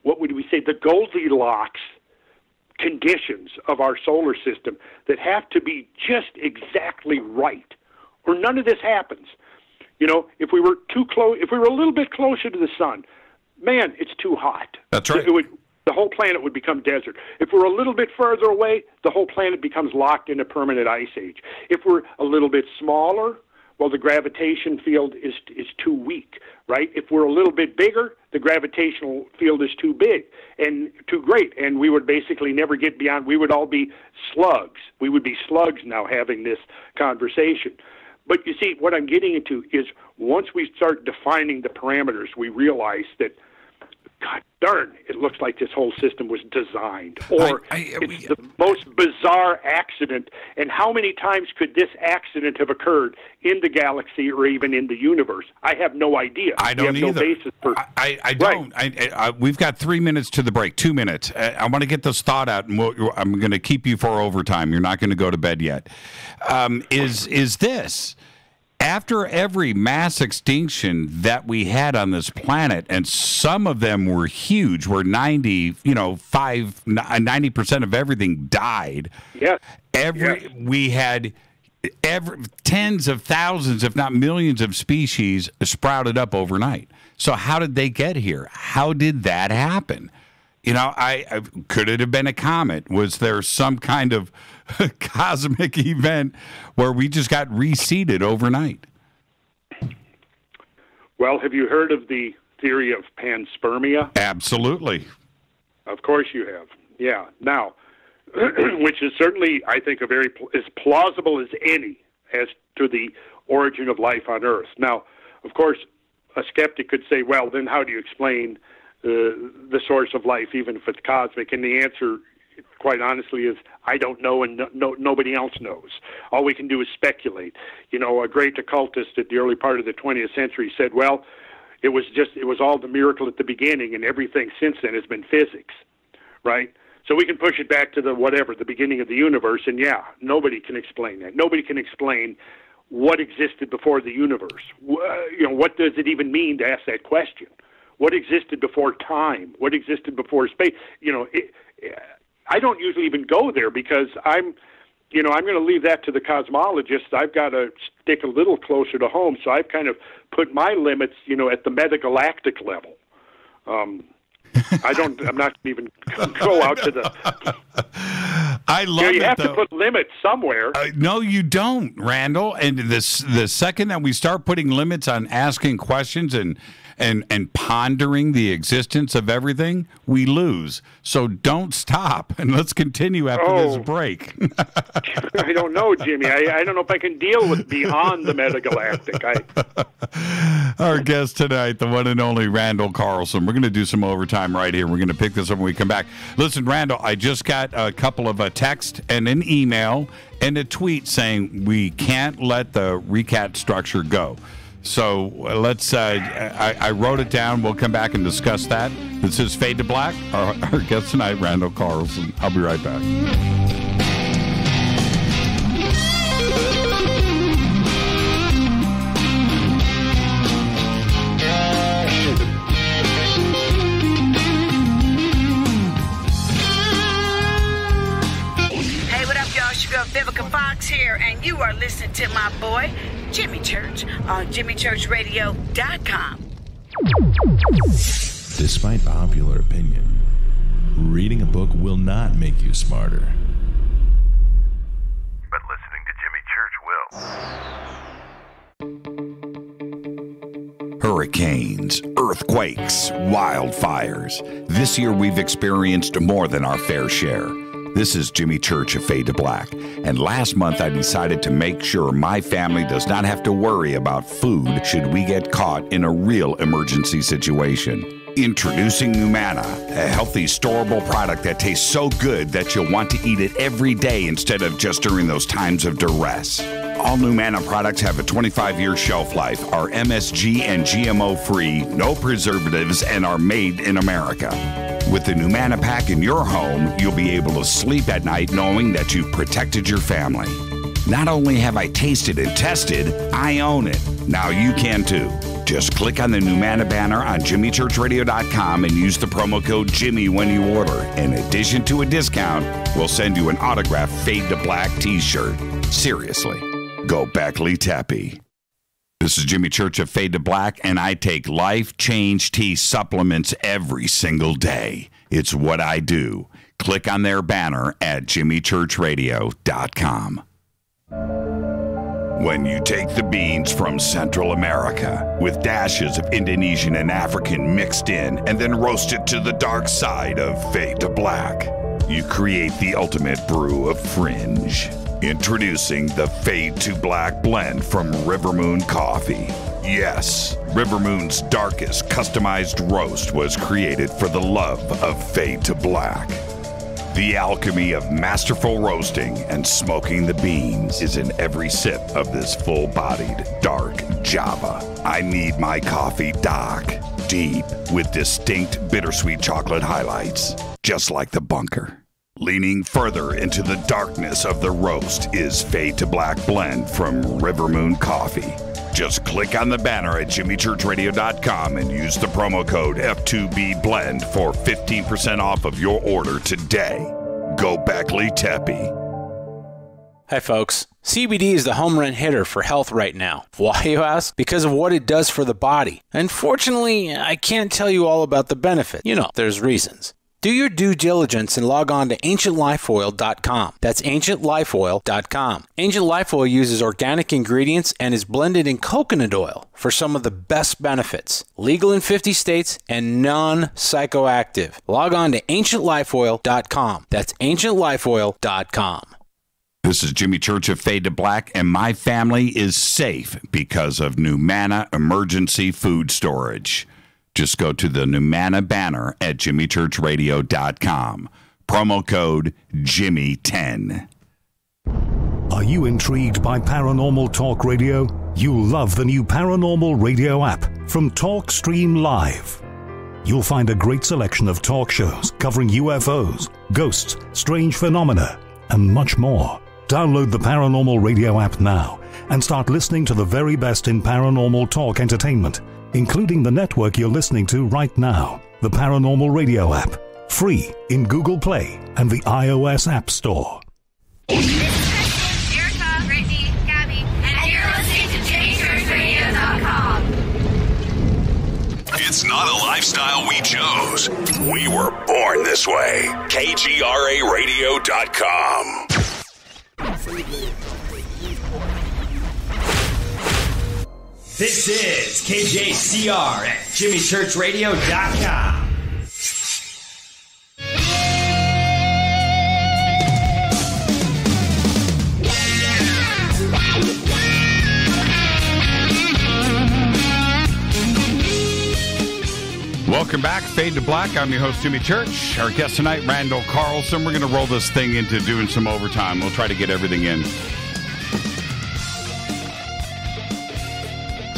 what would we say, the Goldilocks conditions of our solar system that have to be just exactly right, or none of this happens. If we were too close, if we were a little bit closer to the sun, man, it's too hot. That's right. The whole planet would become desert. If we're a little bit further away, the whole planet becomes locked in a permanent ice age. If we're a little bit smaller, well, the gravitation field is too weak, right? If we're a little bit bigger, the gravitational field is too big and too great, and we would basically never get beyond, we would all be slugs. We would be slugs now having this conversation. But you see, what I'm getting into is once we start defining the parameters, we realize that, God darn, it looks like this whole system was designed. Or it's the most bizarre accident. And how many times could this accident have occurred in the galaxy or even in the universe? I have no idea. I don't either. No basis for, I don't. Right. We've got 3 minutes to the break, 2 minutes. I want to get this thought out, and I'm going to keep you for overtime. You're not going to go to bed yet. Is this... After every mass extinction that we had on this planet, and some of them were huge, where 90% of everything died. Yes. We had tens of thousands, if not millions, of species sprouted up overnight. So how did they get here? How did that happen? Could it have been a comet? Was there some kind of cosmic event where we just got reseeded overnight? Well, have you heard of the theory of panspermia? Absolutely. Of course you have. Yeah. Now, which is certainly, I think, as plausible as any as to the origin of life on Earth. Now, of course, a skeptic could say, well, then how do you explain the source of life, even if it's cosmic? And the answer, quite honestly, is I don't know, and nobody else knows. All we can do is speculate. A great occultist at the early part of the 20th century said, well, it was all the miracle at the beginning, and everything since then has been physics, right? So we can push it back to the beginning of the universe, and yeah, nobody can explain that. Nobody can explain what existed before the universe. What does it even mean to ask that question? What existed before time? What existed before space? I don't usually even go there because I'm going to leave that to the cosmologists. I've got to stick a little closer to home, so I've kind of put my limits, at the metagalactic level. I'm not even go out to the. I love you have to put limits somewhere. No, you don't, Randall. And the second that we start putting limits on asking questions and pondering the existence of everything, we lose. So don't stop, and let's continue after this break. I don't know, Jimmy. I don't know if I can deal with beyond the metagalactic. Our guest tonight, the one and only Randall Carlson. We're going to do some overtime right here. We're going to pick this up when we come back. Listen, Randall, I just got a couple of text and an email and a tweet saying we can't let the Richat structure go. So let's, I wrote it down. We'll come back and discuss that. This is Fade to Black. Our guest tonight, Randall Carlson. I'll be right back. You are listening to my boy, Jimmy Church, on jimmychurchradio.com. Despite popular opinion, reading a book will not make you smarter. But listening to Jimmy Church will. Hurricanes, earthquakes, wildfires. This year we've experienced more than our fair share. This is Jimmy Church of Fade to Black, and last month I decided to make sure my family does not have to worry about food should we get caught in a real emergency situation. Introducing Numana, a healthy, storable product that tastes so good that you'll want to eat it every day instead of just during those times of duress. All Numana products have a 25-year shelf life, are MSG and GMO-free, no preservatives, and are made in America. With the Numana pack in your home, you'll be able to sleep at night knowing that you've protected your family. Not only have I tasted and tested, I own it. Now you can too. Just click on the Numana banner on jimmychurchradio.com and use the promo code Jimmy when you order. In addition to a discount, we'll send you an autographed Fade to Black t-shirt. Seriously, go Beckley Teppy. This is Jimmy Church of Fade to Black, and I take Life Change Tea supplements every single day. It's what I do. Click on their banner at jimmychurchradio.com. When you take the beans from Central America with dashes of Indonesian and African mixed in and then roast it to the dark side of Fade to Black, you create the ultimate brew of fringe. Introducing the Fade to Black blend from River Moon Coffee. Yes, River Moon's darkest customized roast was created for the love of Fade to Black. The alchemy of masterful roasting and smoking the beans is in every sip of this full-bodied, dark Java. I need my coffee dark, deep, with distinct bittersweet chocolate highlights, just like the bunker. Leaning further into the darkness of the roast is Fade to Black blend from River Moon Coffee. Just click on the banner at jimmychurchradio.com and use the promo code F2BBLEND for 15% off of your order today. Go Beckley Teppy. Hi folks, CBD is the home run hitter for health right now. Why, you ask? Because of what it does for the body. Unfortunately, I can't tell you all about the benefit. You know, there's reasons. Do your due diligence and log on to ancientlifeoil.com. That's ancientlifeoil.com. Ancient Life Oil uses organic ingredients and is blended in coconut oil for some of the best benefits. Legal in 50 states and non-psychoactive. Log on to ancientlifeoil.com. That's ancientlifeoil.com. This is Jimmy Church of Fade to Black, and my family is safe because of Numana Emergency Food Storage. Just go to the Numana banner at jimmychurchradio.com. Promo code Jimmy10. Are you intrigued by Paranormal Talk Radio? You'll love the new Paranormal Radio app from TalkStream Live. You'll find a great selection of talk shows covering UFOs, ghosts, strange phenomena, and much more. Download the Paranormal Radio app now and start listening to the very best in paranormal talk entertainment, including the network you're listening to right now, the Paranormal Radio app, free in Google Play and the iOS App Store. This is Kristen, Erica, Brittany, Gabby, and you're listening to JimmyChurchRadio.com. It's not a lifestyle we chose. We were born this way. KGRARadio.com. This is KJCR at JimmyChurchRadio.com. Welcome back, Fade to Black. I'm your host, Jimmy Church. Our guest tonight, Randall Carlson. We're going to roll this thing into doing some overtime. We'll try to get everything in.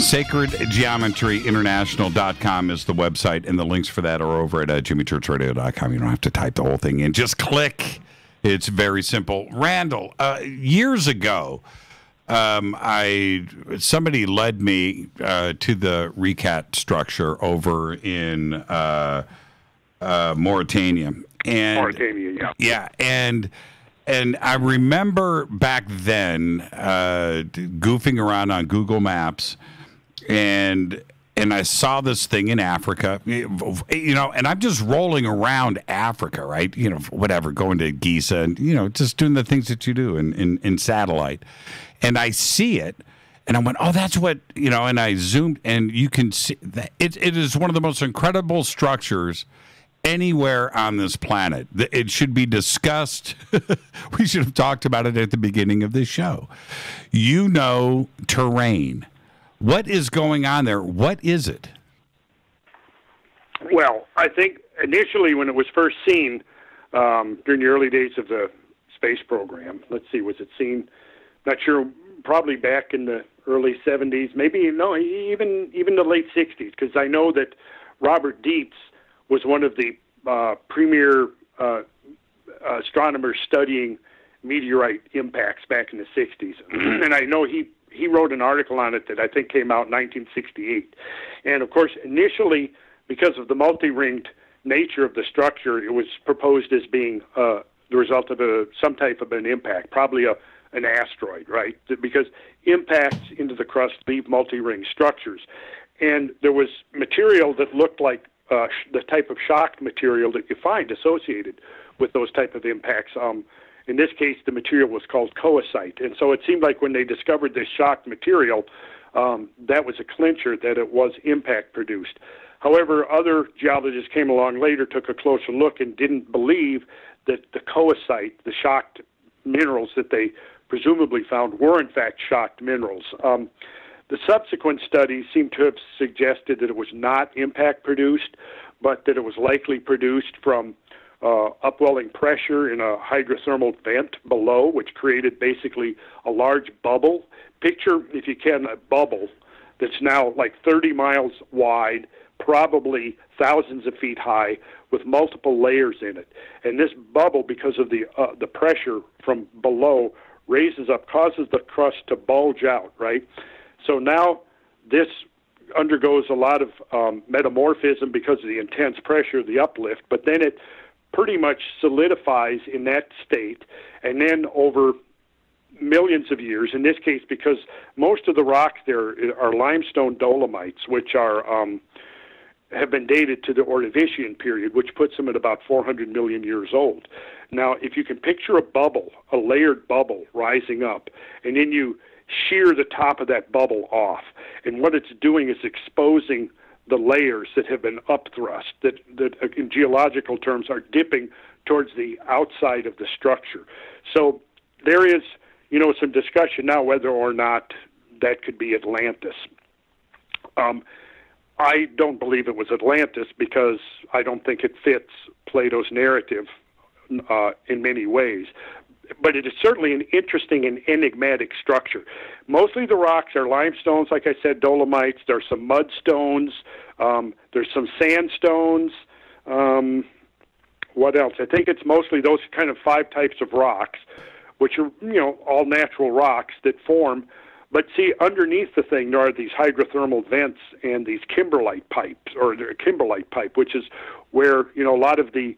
SacredGeometryInternational.com is the website, and the links for that are over at jimmychurchradio.com. You don't have to type the whole thing in. Just click. It's very simple. Randall, years ago, somebody led me to the Richat Structure over in Mauritania. And, Mauritania, yeah. Yeah, and And I remember back then goofing around on Google Maps, and I saw this thing in Africa, and I'm just rolling around Africa, right? Whatever, going to Giza and, just doing the things that you do in satellite. And I see it, and I went, oh, that's what, and I zoomed, and you can see that it is one of the most incredible structures anywhere on this planet. It should be discussed. We should have talked about it at the beginning of this show. Terrain. What is going on there? What is it? Well, I think initially when it was first seen during the early days of the space program, let's see, was it seen? Not sure. Probably back in the early 70s, maybe even the late 60s, because I know that Robert Dietz was one of the premier astronomers studying meteorite impacts back in the 60s. And I know he wrote an article on it that I think came out in 1968. And, of course, initially, because of the multi-ringed nature of the structure, it was proposed as being the result of some type of an impact, probably an asteroid, right? Because impacts into the crust leave multi-ring structures. And there was material that looked like the type of shocked material that you find associated with those type of impacts. In this case, the material was called coesite. And so it seemed like when they discovered this shocked material, that was a clincher that it was impact produced. However, other geologists came along later, took a closer look, and didn't believe that the coesite, the shocked minerals that they presumably found, were in fact shocked minerals. The subsequent studies seem to have suggested that it was not impact produced, but that it was likely produced from upwelling pressure in a hydrothermal vent below, which created basically a large bubble. Picture, if you can, a bubble that's now like 30 miles wide, probably thousands of feet high, with multiple layers in it. And this bubble, because of the pressure from below, raises up, causes the crust to bulge out, right? So now this undergoes a lot of metamorphism because of the intense pressure of the uplift, but then it pretty much solidifies in that state, and then over millions of years, in this case because most of the rocks there are limestone dolomites, which are have been dated to the Ordovician period, which puts them at about 400 million years old. Now, if you can picture a bubble, a layered bubble rising up, and then you shear the top of that bubble off, and what it's doing is exposing the layers that have been upthrust, that in geological terms are dipping towards the outside of the structure. So there is, some discussion now whether or not that could be Atlantis. I don't believe it was Atlantis because I don't think it fits Plato's narrative in many ways. But it is certainly an interesting and enigmatic structure. Mostly the rocks are limestones, like I said, dolomites. There's some mudstones. There's some sandstones. What else? I think it's mostly those kind of 5 types of rocks, which are, all natural rocks that form. But see, underneath the thing, there are these hydrothermal vents and these kimberlite pipes, or the kimberlite pipe, which is where, a lot of the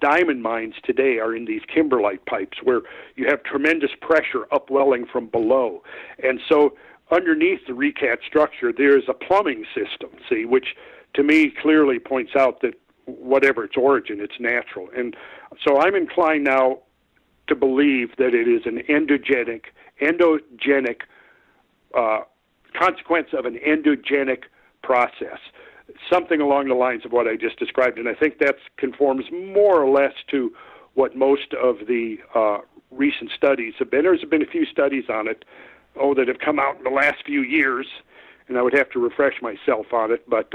diamond mines today are in these kimberlite pipes, where you have tremendous pressure upwelling from below. And so underneath the Richat structure, there is a plumbing system, see, which to me clearly points out that whatever its origin, it's natural. And so I'm inclined now to believe that it is an endogenic consequence of an endogenic process, something along the lines of what I just described. And I think that conforms more or less to what most of the recent studies have been. There's been a few studies on it, that have come out in the last few years, and I would have to refresh myself on it. But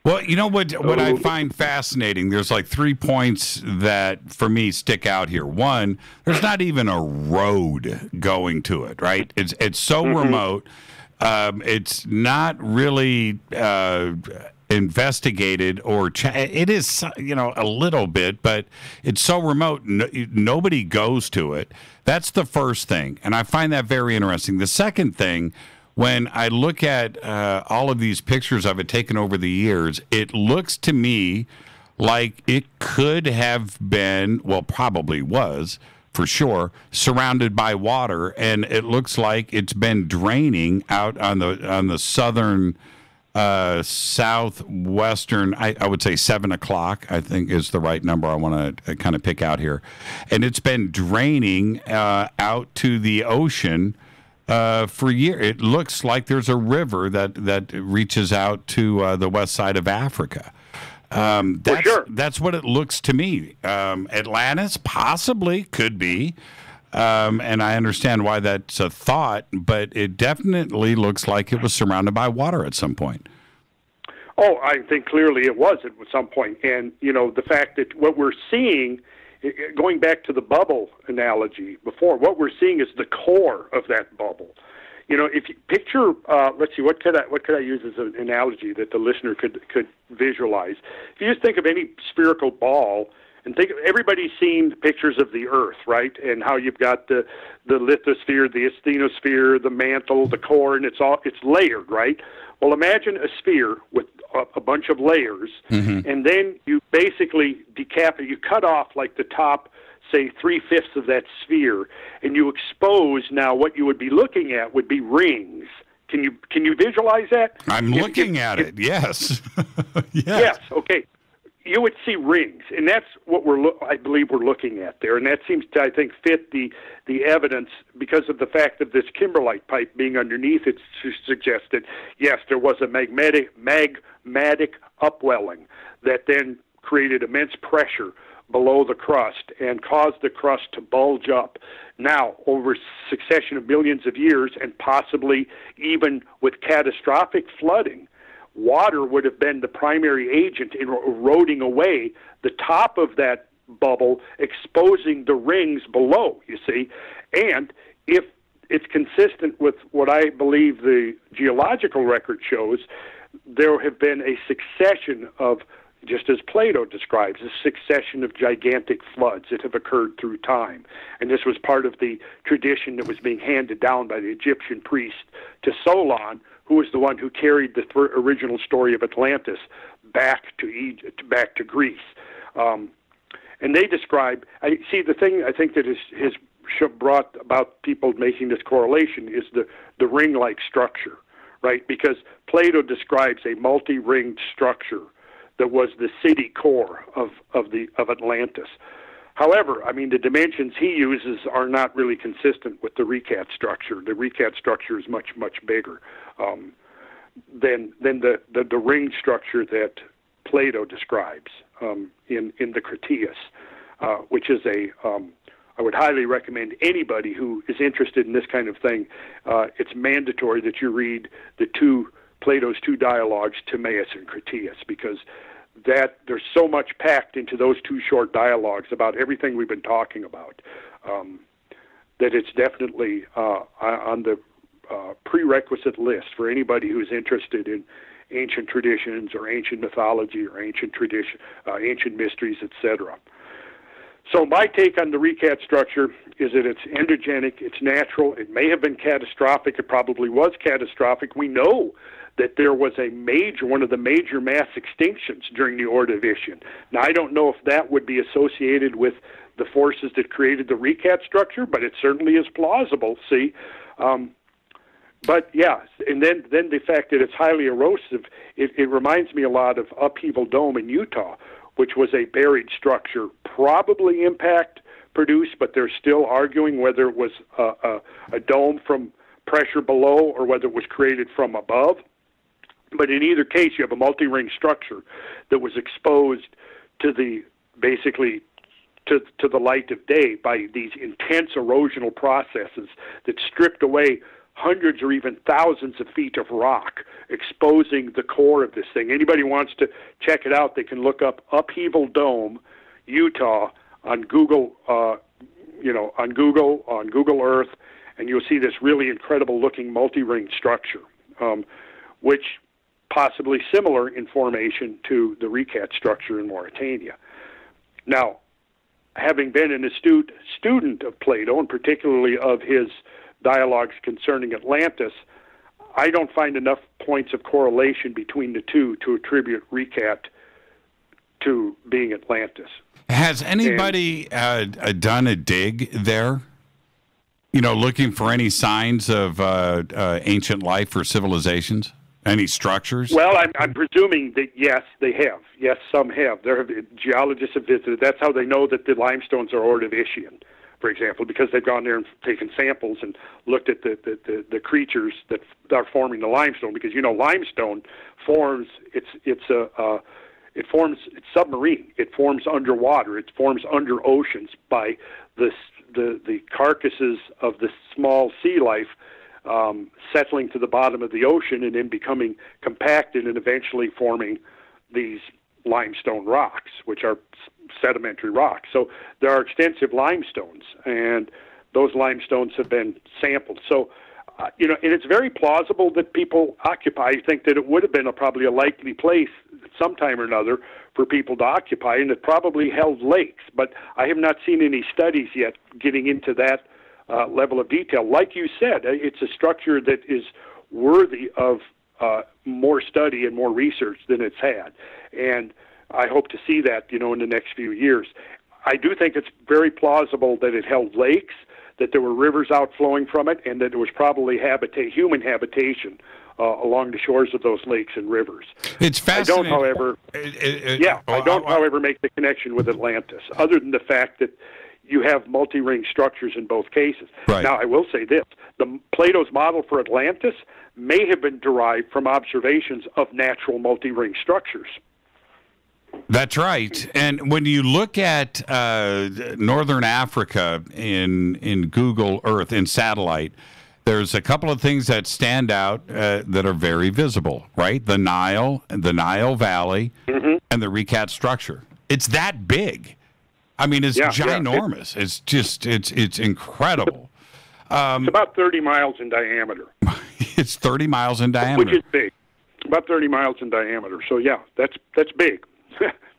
well, what I find fascinating, there's like 3 points that for me stick out here. One, there's not even a road going to it, right? It's so remote. It's not really investigated or it is, a little bit, but it's so remote. Nobody goes to it. That's the first thing, and I find that very interesting. The second thing, when I look at all of these pictures of it taken over the years, it looks to me like it could have been, well, probably was, for sure, surrounded by water, and it looks like it's been draining out on the southern, southwestern. I would say 7 o'clock. I think is the right number I want to kind of pick out here, and it's been draining out to the ocean for years. It looks like there's a river that reaches out to the west side of Africa. That's what it looks to me. Atlantis possibly could be, and I understand why that's a thought, but it definitely looks like it was surrounded by water at some point. Oh, I think clearly it was at some point. And, the fact that what we're seeing, going back to the bubble analogy before, what we're seeing is the core of that bubble. If you picture, let's see, what could I use as an analogy that the listener could visualize? If you just think of any spherical ball, and think everybody's seen pictures of the Earth, right? And how you've got the lithosphere, the asthenosphere, the mantle, the core, and it's layered, right? Well, imagine a sphere with a bunch of layers, and then you basically you cut off like the top, say 3/5 of that sphere, and you expose now what you would be looking at would be rings. Can you visualize that? I'm looking at it. Yes. Yes. Okay. You would see rings, and that's what I believe we're looking at there, and that seems to, I think, fit the evidence because of the fact of this kimberlite pipe being underneath it suggests that yes, there was a magmatic upwelling that then created immense pressure below the crust and caused the crust to bulge up. Now, over a succession of millions of years, and possibly even with catastrophic flooding, water would have been the primary agent in eroding away the top of that bubble, exposing the rings below, you see. And if it's consistent with what I believe the geological record shows, there have been a succession of, just as Plato describes, a succession of gigantic floods that have occurred through time. And this was part of the tradition that was being handed down by the Egyptian priest to Solon, who was the one who carried the original story of Atlantis back to Egypt, back to Greece. And they describe, the thing I think that has brought about people making this correlation is the ring-like structure, right? Because Plato describes a multi-ringed structure that was the city core of Atlantis. However, the dimensions he uses are not really consistent with the Richat structure. The Richat structure is much, much bigger than the ring structure that Plato describes in the Critias, which is I would highly recommend anybody who is interested in this kind of thing. It's mandatory that you read Plato's two dialogues, Timaeus and Critias, because there's so much packed into those two short dialogues about everything we've been talking about, that it's definitely on the prerequisite list for anybody who's interested in ancient traditions or ancient mythology or ancient mysteries, etc. So my take on the Richat structure is that it's endogenic, it's natural, it may have been catastrophic, it probably was catastrophic. We know that there was one of the major mass extinctions during the Ordovician. Now, I don't know if that would be associated with the forces that created the Richat structure, but it certainly is plausible, see? But yeah, and then the fact that it's highly erosive, it reminds me a lot of Upheaval Dome in Utah, which was a buried structure, probably impact produced, but they're still arguing whether it was a dome from pressure below or whether it was created from above. But in either case, you have a multi-ring structure that was exposed to the light of day by these intense erosional processes that stripped away hundreds or even thousands of feet of rock, exposing the core of this thing. Anybody wants to check it out, they can look up Upheaval Dome, Utah, on Google, on Google Earth, and you'll see this really incredible-looking multi-ring structure, which possibly similar in formation to the Richat structure in Mauritania. Now, having been an astute student of Plato, and particularly of his dialogues concerning Atlantis, I don't find enough points of correlation between the two to attribute Richat to being Atlantis. Has anybody done a dig there? You know, looking for any signs of ancient life or civilizations? Any structures? Well, I'm presuming that, yes, they have. Yes, some have. Geologists have visited. That's how they know that the limestones are Ordovician, for example, because they've gone there and taken samples and looked at the creatures that are forming the limestone. Because, you know, limestone forms, it's submarine. It forms underwater. It forms under oceans by the carcasses of the small sea life settling to the bottom of the ocean and then becoming compacted and eventually forming these limestone rocks, which are sedimentary rocks. So there are extensive limestones, and those limestones have been sampled. So, you know, and it's very plausible that people occupy. I think that it would have been probably a likely place at some time or another for people to occupy, and it probably held lakes. But I have not seen any studies yet getting into that level of detail. Like you said, it's a structure that is worthy of more study and more research than it's had. And I hope to see that, you know, in the next few years. I do think it's very plausible that it held lakes, that there were rivers outflowing from it, and that there was probably human habitation along the shores of those lakes and rivers. It's fascinating. I don't, however, make the connection with Atlantis, other than the fact that you have multi-ring structures in both cases. Right. Now, I will say this. Plato's model for Atlantis may have been derived from observations of natural multi-ring structures. That's right. And when you look at northern Africa in Google Earth, in satellite, there's a couple of things that stand out that are very visible, right? The Nile Valley, and the Richat Structure. It's that big. I mean, it's ginormous. It's just, it's incredible. It's about 30 miles in diameter. It's 30 miles in diameter. Which is big. About 30 miles in diameter. So, yeah, that's big.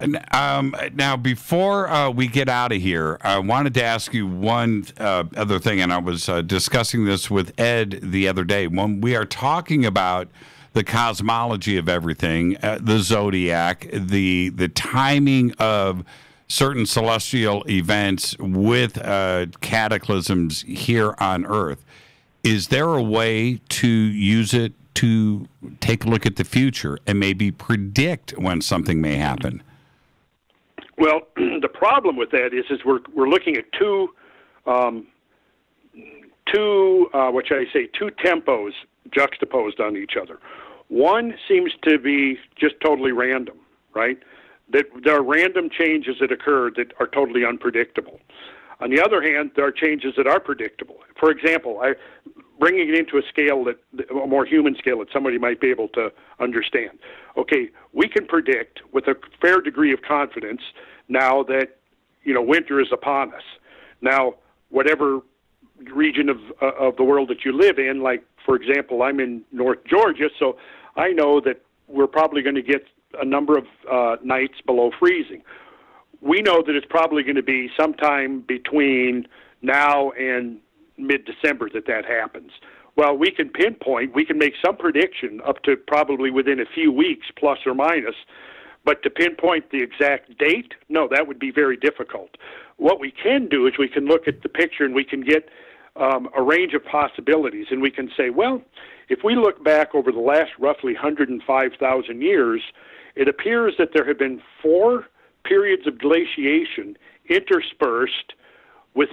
Now, before we get out of here, I wanted to ask you one other thing, and I was discussing this with Ed the other day. When we are talking about the cosmology of everything, the zodiac, the timing of certain celestial events with cataclysms here on Earth, is there a way to use it to take a look at the future and maybe predict when something may happen? Well, the problem with that is we're looking at two tempos juxtaposed on each other. One seems to be just totally random, right? That there are random changes that occur that are totally unpredictable. On the other hand, there are changes that are predictable. For example, bringing it into a more human scale that somebody might be able to understand. Okay, we can predict with a fair degree of confidence now that, you know, winter is upon us. Now, whatever region of the world that you live in, like, for example, I'm in North Georgia, so I know that we're probably going to get a number of nights below freezing. We know that it's probably going to be sometime between now and mid-December that happens. Well, we can pinpoint, we can make some prediction up to probably within a few weeks, plus or minus, but to pinpoint the exact date, no, that would be very difficult. What we can do is we can look at the picture and we can get a range of possibilities, and we can say, well, if we look back over the last roughly 105,000 years, it appears that there have been 4 periods of glaciation interspersed with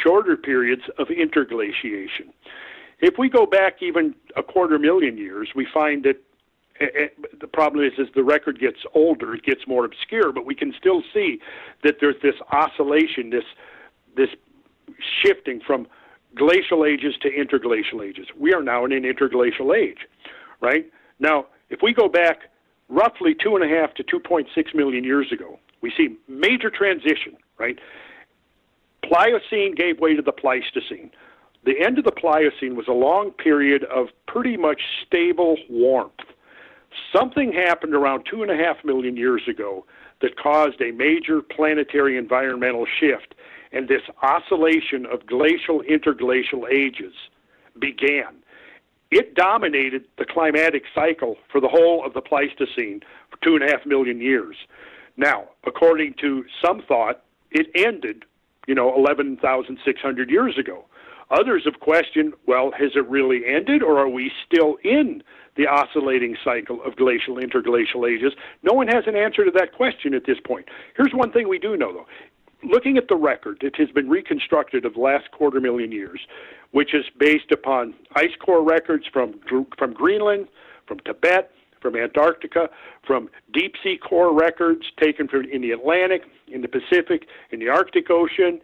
shorter periods of interglaciation. If we go back even 250,000 years, we find that the problem is as the record gets older, it gets more obscure, but we can still see that there's this oscillation, this shifting from glacial ages to interglacial ages. We are now in an interglacial age, right? Now, if we go back roughly 2.5 to 2.6 million years ago, we see major transition, right? Pliocene gave way to the Pleistocene. The end of the Pliocene was a long period of pretty much stable warmth. Something happened around 2.5 million years ago that caused a major planetary environmental shift, and this oscillation of glacial interglacial ages began. It dominated the climatic cycle for the whole of the Pleistocene for 2.5 million years. Now, according to some thought, it ended, 11,600 years ago. Others have questioned, well, has it really ended, or are we still in the oscillating cycle of glacial, interglacial ages? No one has an answer to that question at this point. Here's one thing we do know, though. Looking at the record that has been reconstructed of the last 250,000 years, which is based upon ice core records from Greenland, from Tibet, from Antarctica, from deep sea core records taken from in the Atlantic, in the Pacific, in the Arctic Ocean,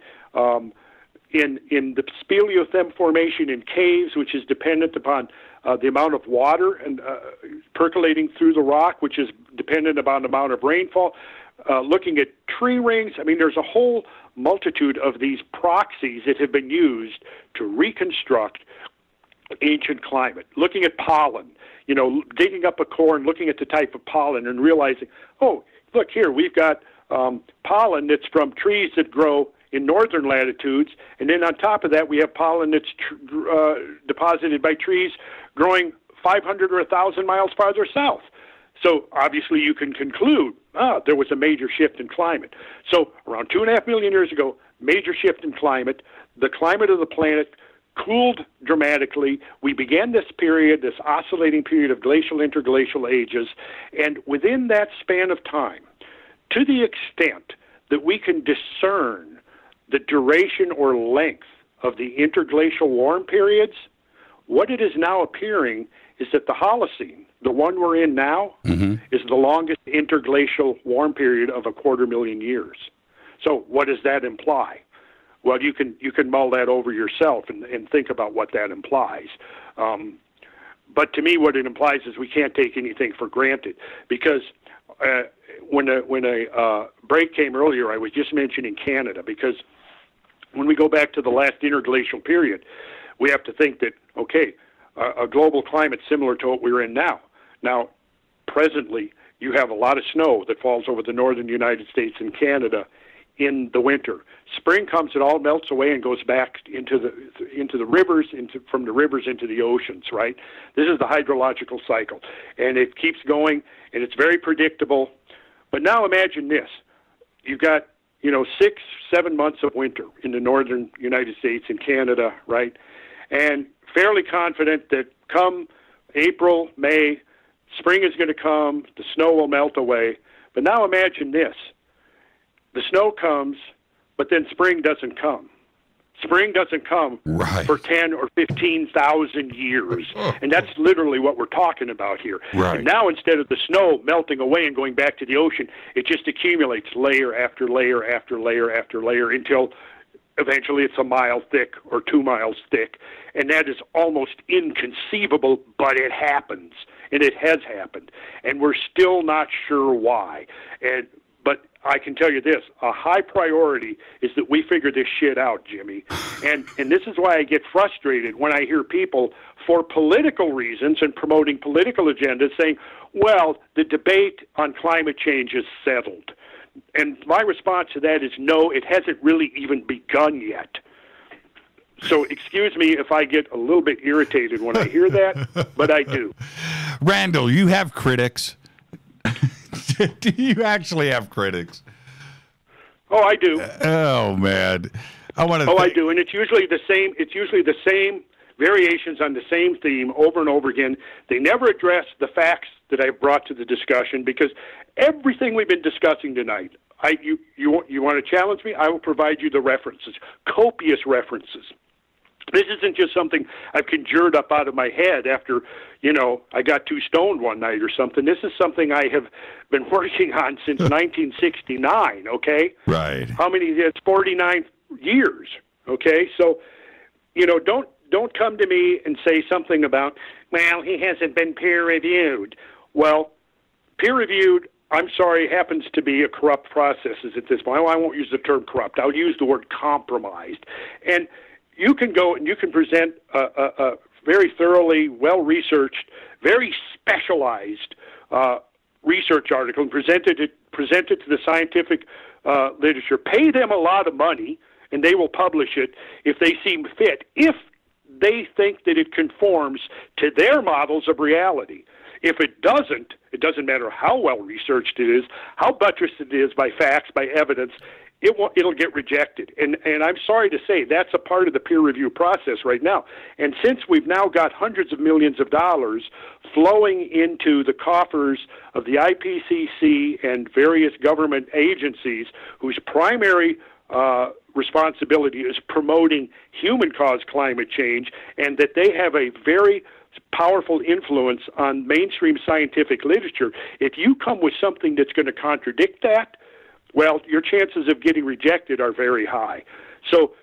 in the Speleothem formation in caves, which is dependent upon the amount of water and percolating through the rock, which is dependent upon the amount of rainfall. Looking at tree rings, I mean, there's a whole multitude of these proxies that have been used to reconstruct ancient climate. Looking at pollen, digging up a core and looking at the type of pollen and realizing, oh, look here, we've got pollen that's from trees that grow in northern latitudes, and then on top of that we have pollen that's deposited by trees growing 500 or 1,000 miles farther south. So obviously you can conclude, there was a major shift in climate. So around 2.5 million years ago, major shift in climate. The climate of the planet cooled dramatically. We began this period, this oscillating period of glacial, interglacial ages, and within that span of time, to the extent that we can discern the duration or length of the interglacial warm periods, what it is now appearing is that the Holocene, the one we're in now, is the longest interglacial warm period of 250,000 years. So what does that imply? Well, you can mull that over yourself and think about what that implies. But to me, what it implies is we can't take anything for granted, because when a break came earlier, I was just mentioning Canada, because when we go back to the last interglacial period, we have to think that, okay, a global climate similar to what we're in now. Now, presently, you have a lot of snow that falls over the northern United States and Canada in the winter. Spring comes, it all melts away and goes back into the rivers, from the rivers into the oceans, right? This is the hydrological cycle, and it keeps going, and it's very predictable. But now imagine this. You've got, 6-7 months of winter in the northern United States and Canada, right? And fairly confident that come April, May, spring is going to come, the snow will melt away. But now imagine this. The snow comes, but then spring doesn't come. Spring doesn't come for 10 or 15,000 years. And that's literally what we're talking about here. Right. And now instead of the snow melting away and going back to the ocean, it just accumulates layer after layer after layer after layer until eventually it's a mile thick or 2 miles thick. And that is almost inconceivable, but it happens. And it has happened. And we're still not sure why. But I can tell you this, a high priority is that we figure this shit out, Jimmy. And this is why I get frustrated when I hear people, for political reasons and promoting political agendas, saying, well, the debate on climate change is settled. And my response to that is, no, it hasn't really even begun yet. So excuse me if I get a little bit irritated when I hear that, but I do. Randall, you have critics. Do you actually have critics? Oh, I do. Oh man, I do, and it's usually the same. It's usually the same variations on the same theme over and over again. They never address the facts that I've brought to the discussion, because everything we've been discussing tonight, you want to challenge me? I will provide you the references, copious references. This isn't just something I've conjured up out of my head after, I got too stoned one night or something. This is something I have been working on since 1969, okay? Right. How many? It's 49 years, okay? So, don't come to me and say something about, well, he hasn't been peer-reviewed. Well, peer-reviewed, I'm sorry, happens to be a corrupt process at this point. I won't use the term corrupt. I'll use the word compromised. And you can go and you can present a very thoroughly, well-researched, very specialized research article and present it to the scientific literature. Pay them a lot of money, and they will publish it if they seem fit, if they think that it conforms to their models of reality. If it doesn't, doesn't matter how well researched it is, how buttressed it is by facts, by evidence, it'll get rejected. And I'm sorry to say that's a part of the peer review process right now. And since we've now got hundreds of millions of dollars flowing into the coffers of the IPCC and various government agencies whose primary responsibility is promoting human-caused climate change, and that they have a very powerful influence on mainstream scientific literature, if you come with something that's going to contradict that, well, your chances of getting rejected are very high. So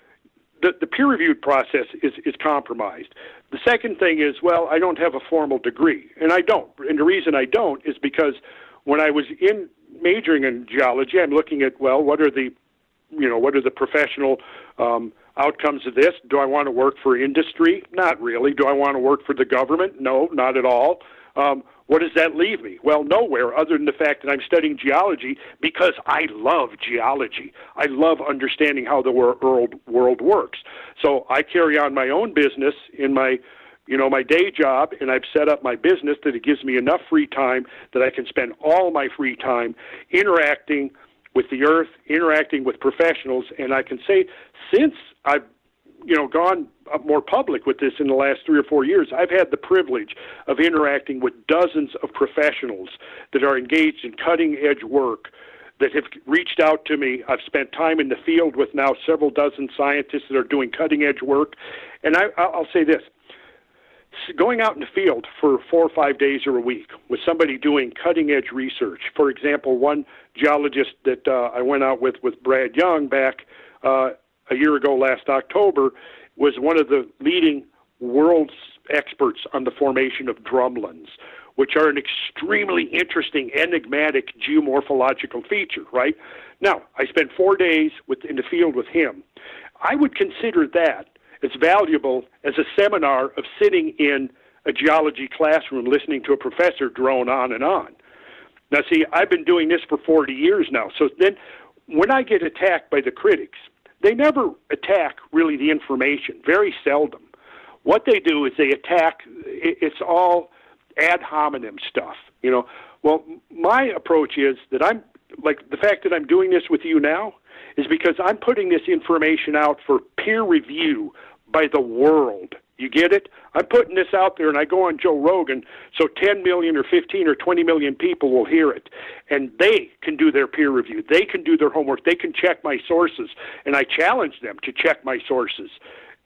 the peer-reviewed process is compromised. The second thing is, well, I don't have a formal degree, and I don't. And the reason I don't is because when I was majoring in geology, I'm looking at, well, what are the professional outcomes of this? Do I want to work for industry? Not really. Do I want to work for the government? No, not at all. What does that leave me? Well, nowhere, other than the fact that I'm studying geology because I love geology. I love understanding how the world works. So I carry on my own business in my day job, and I've set up my business that it gives me enough free time that I can spend all my free time interacting with the earth, interacting with professionals. And I can say, since I've gone more public with this in the last 3 or 4 years, I've had the privilege of interacting with dozens of professionals that are engaged in cutting-edge work that have reached out to me. I've spent time in the field with now several dozen scientists that are doing cutting-edge work. And I'll say this. Going out in the field for 4 or 5 days or a week with somebody doing cutting-edge research. For example, one geologist that I went out with Brad Young back a year ago last October was one of the leading world's experts on the formation of drumlins, which are an extremely interesting, enigmatic geomorphological feature, right? Now, I spent 4 days in the field with him. I would consider that as valuable as a seminar of sitting in a geology classroom listening to a professor drone on and on. Now, see, I've been doing this for 40 years now. So then when I get attacked by the critics, they never attack really the information, very seldom. What they do is they attack, it's all ad hominem stuff, Well, my approach is that the fact that I'm doing this with you now is because I'm putting this information out for peer review by the world. You get it? I'm putting this out there, and I go on Joe Rogan, so 10 million or 15 or 20 million people will hear it, and they can do their peer review. They can do their homework. They can check my sources, and I challenge them to check my sources.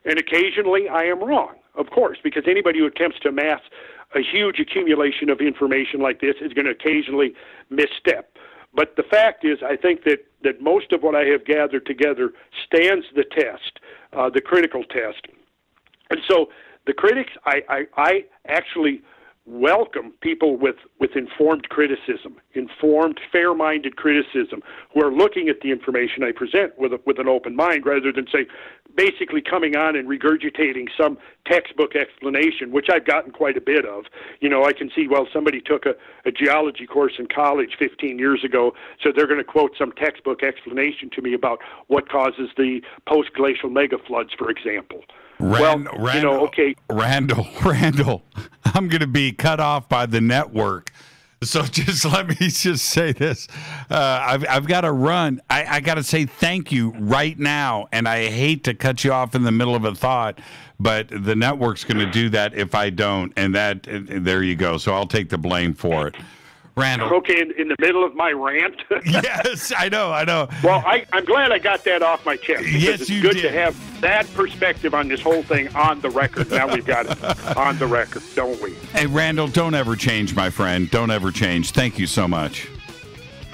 And occasionally I am wrong, of course, because anybody who attempts to amass a huge accumulation of information like this is going to occasionally misstep. But the fact is, I think that most of what I have gathered together stands the test, the critical test. And so the critics, I actually welcome people with informed criticism, informed, fair-minded criticism, who are looking at the information I present with an open mind, rather than, say, basically coming on and regurgitating some textbook explanation, which I've gotten quite a bit of. I can see, well, somebody took a geology course in college 15 years ago, so they're going to quote some textbook explanation to me about what causes the post-glacial megafloods, for example. Randall, okay. Randall, I'm going to be cut off by the network. So just let me just say this. I've got to run. I got to say thank you right now, and I hate to cut you off in the middle of a thought, but the network's going to do that if I don't, and there you go. So I'll take the blame for it. Randall. Okay, in the middle of my rant? Yes, I know. Well, I'm glad I got that off my chest. Yes, it's you good did. to have that perspective on this whole thing on the record. Now we've got it on the record, don't we? Hey, Randall, don't ever change, my friend. Don't ever change. Thank you so much.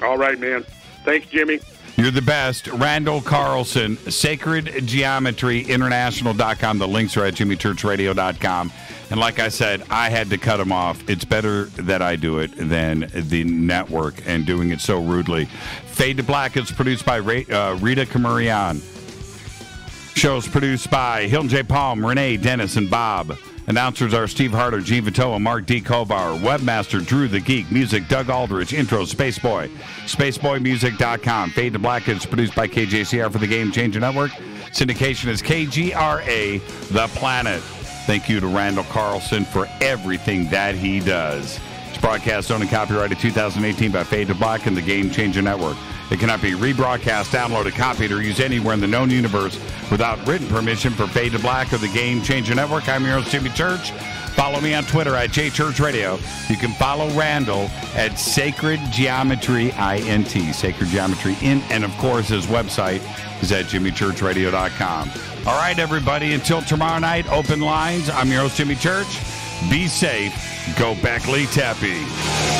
All right, man. Thanks, Jimmy. You're the best. Randall Carlson, sacredgeometryinternational.com. The links are at jimmychurchradio.com. And like I said, I had to cut him off. It's better that I do it than the network and doing it so rudely. Fade to Black is produced by Rita Kamurian. Show's produced by Hilton J. Palm, Renee, Dennis, and Bob. Announcers are Steve Harder, Gene Vitoa, Mark D. Kovar. Webmaster Drew the Geek. Music Doug Aldrich. Intro Spaceboy. SpaceboyMusic.com. Fade to Black is produced by KJCR for the Game Changer Network. Syndication is KGRA, The Planet. Thank you to Randall Carlson for everything that he does. It's broadcast owned and copyrighted 2018 by Fade to Black and the Game Changer Network. It cannot be rebroadcast, downloaded, copied, or used anywhere in the known universe without written permission for Fade to Black or the Game Changer Network. I'm your host, Jimmy Church. Follow me on Twitter at JChurchRadio. You can follow Randall at Sacred Geometry INT, Sacred Geometry INT, and of course his website is at JimmyChurchRadio.com. All right, everybody, until tomorrow night, open lines. I'm your host, Jimmy Church. Be safe. Go Beckley Tappy.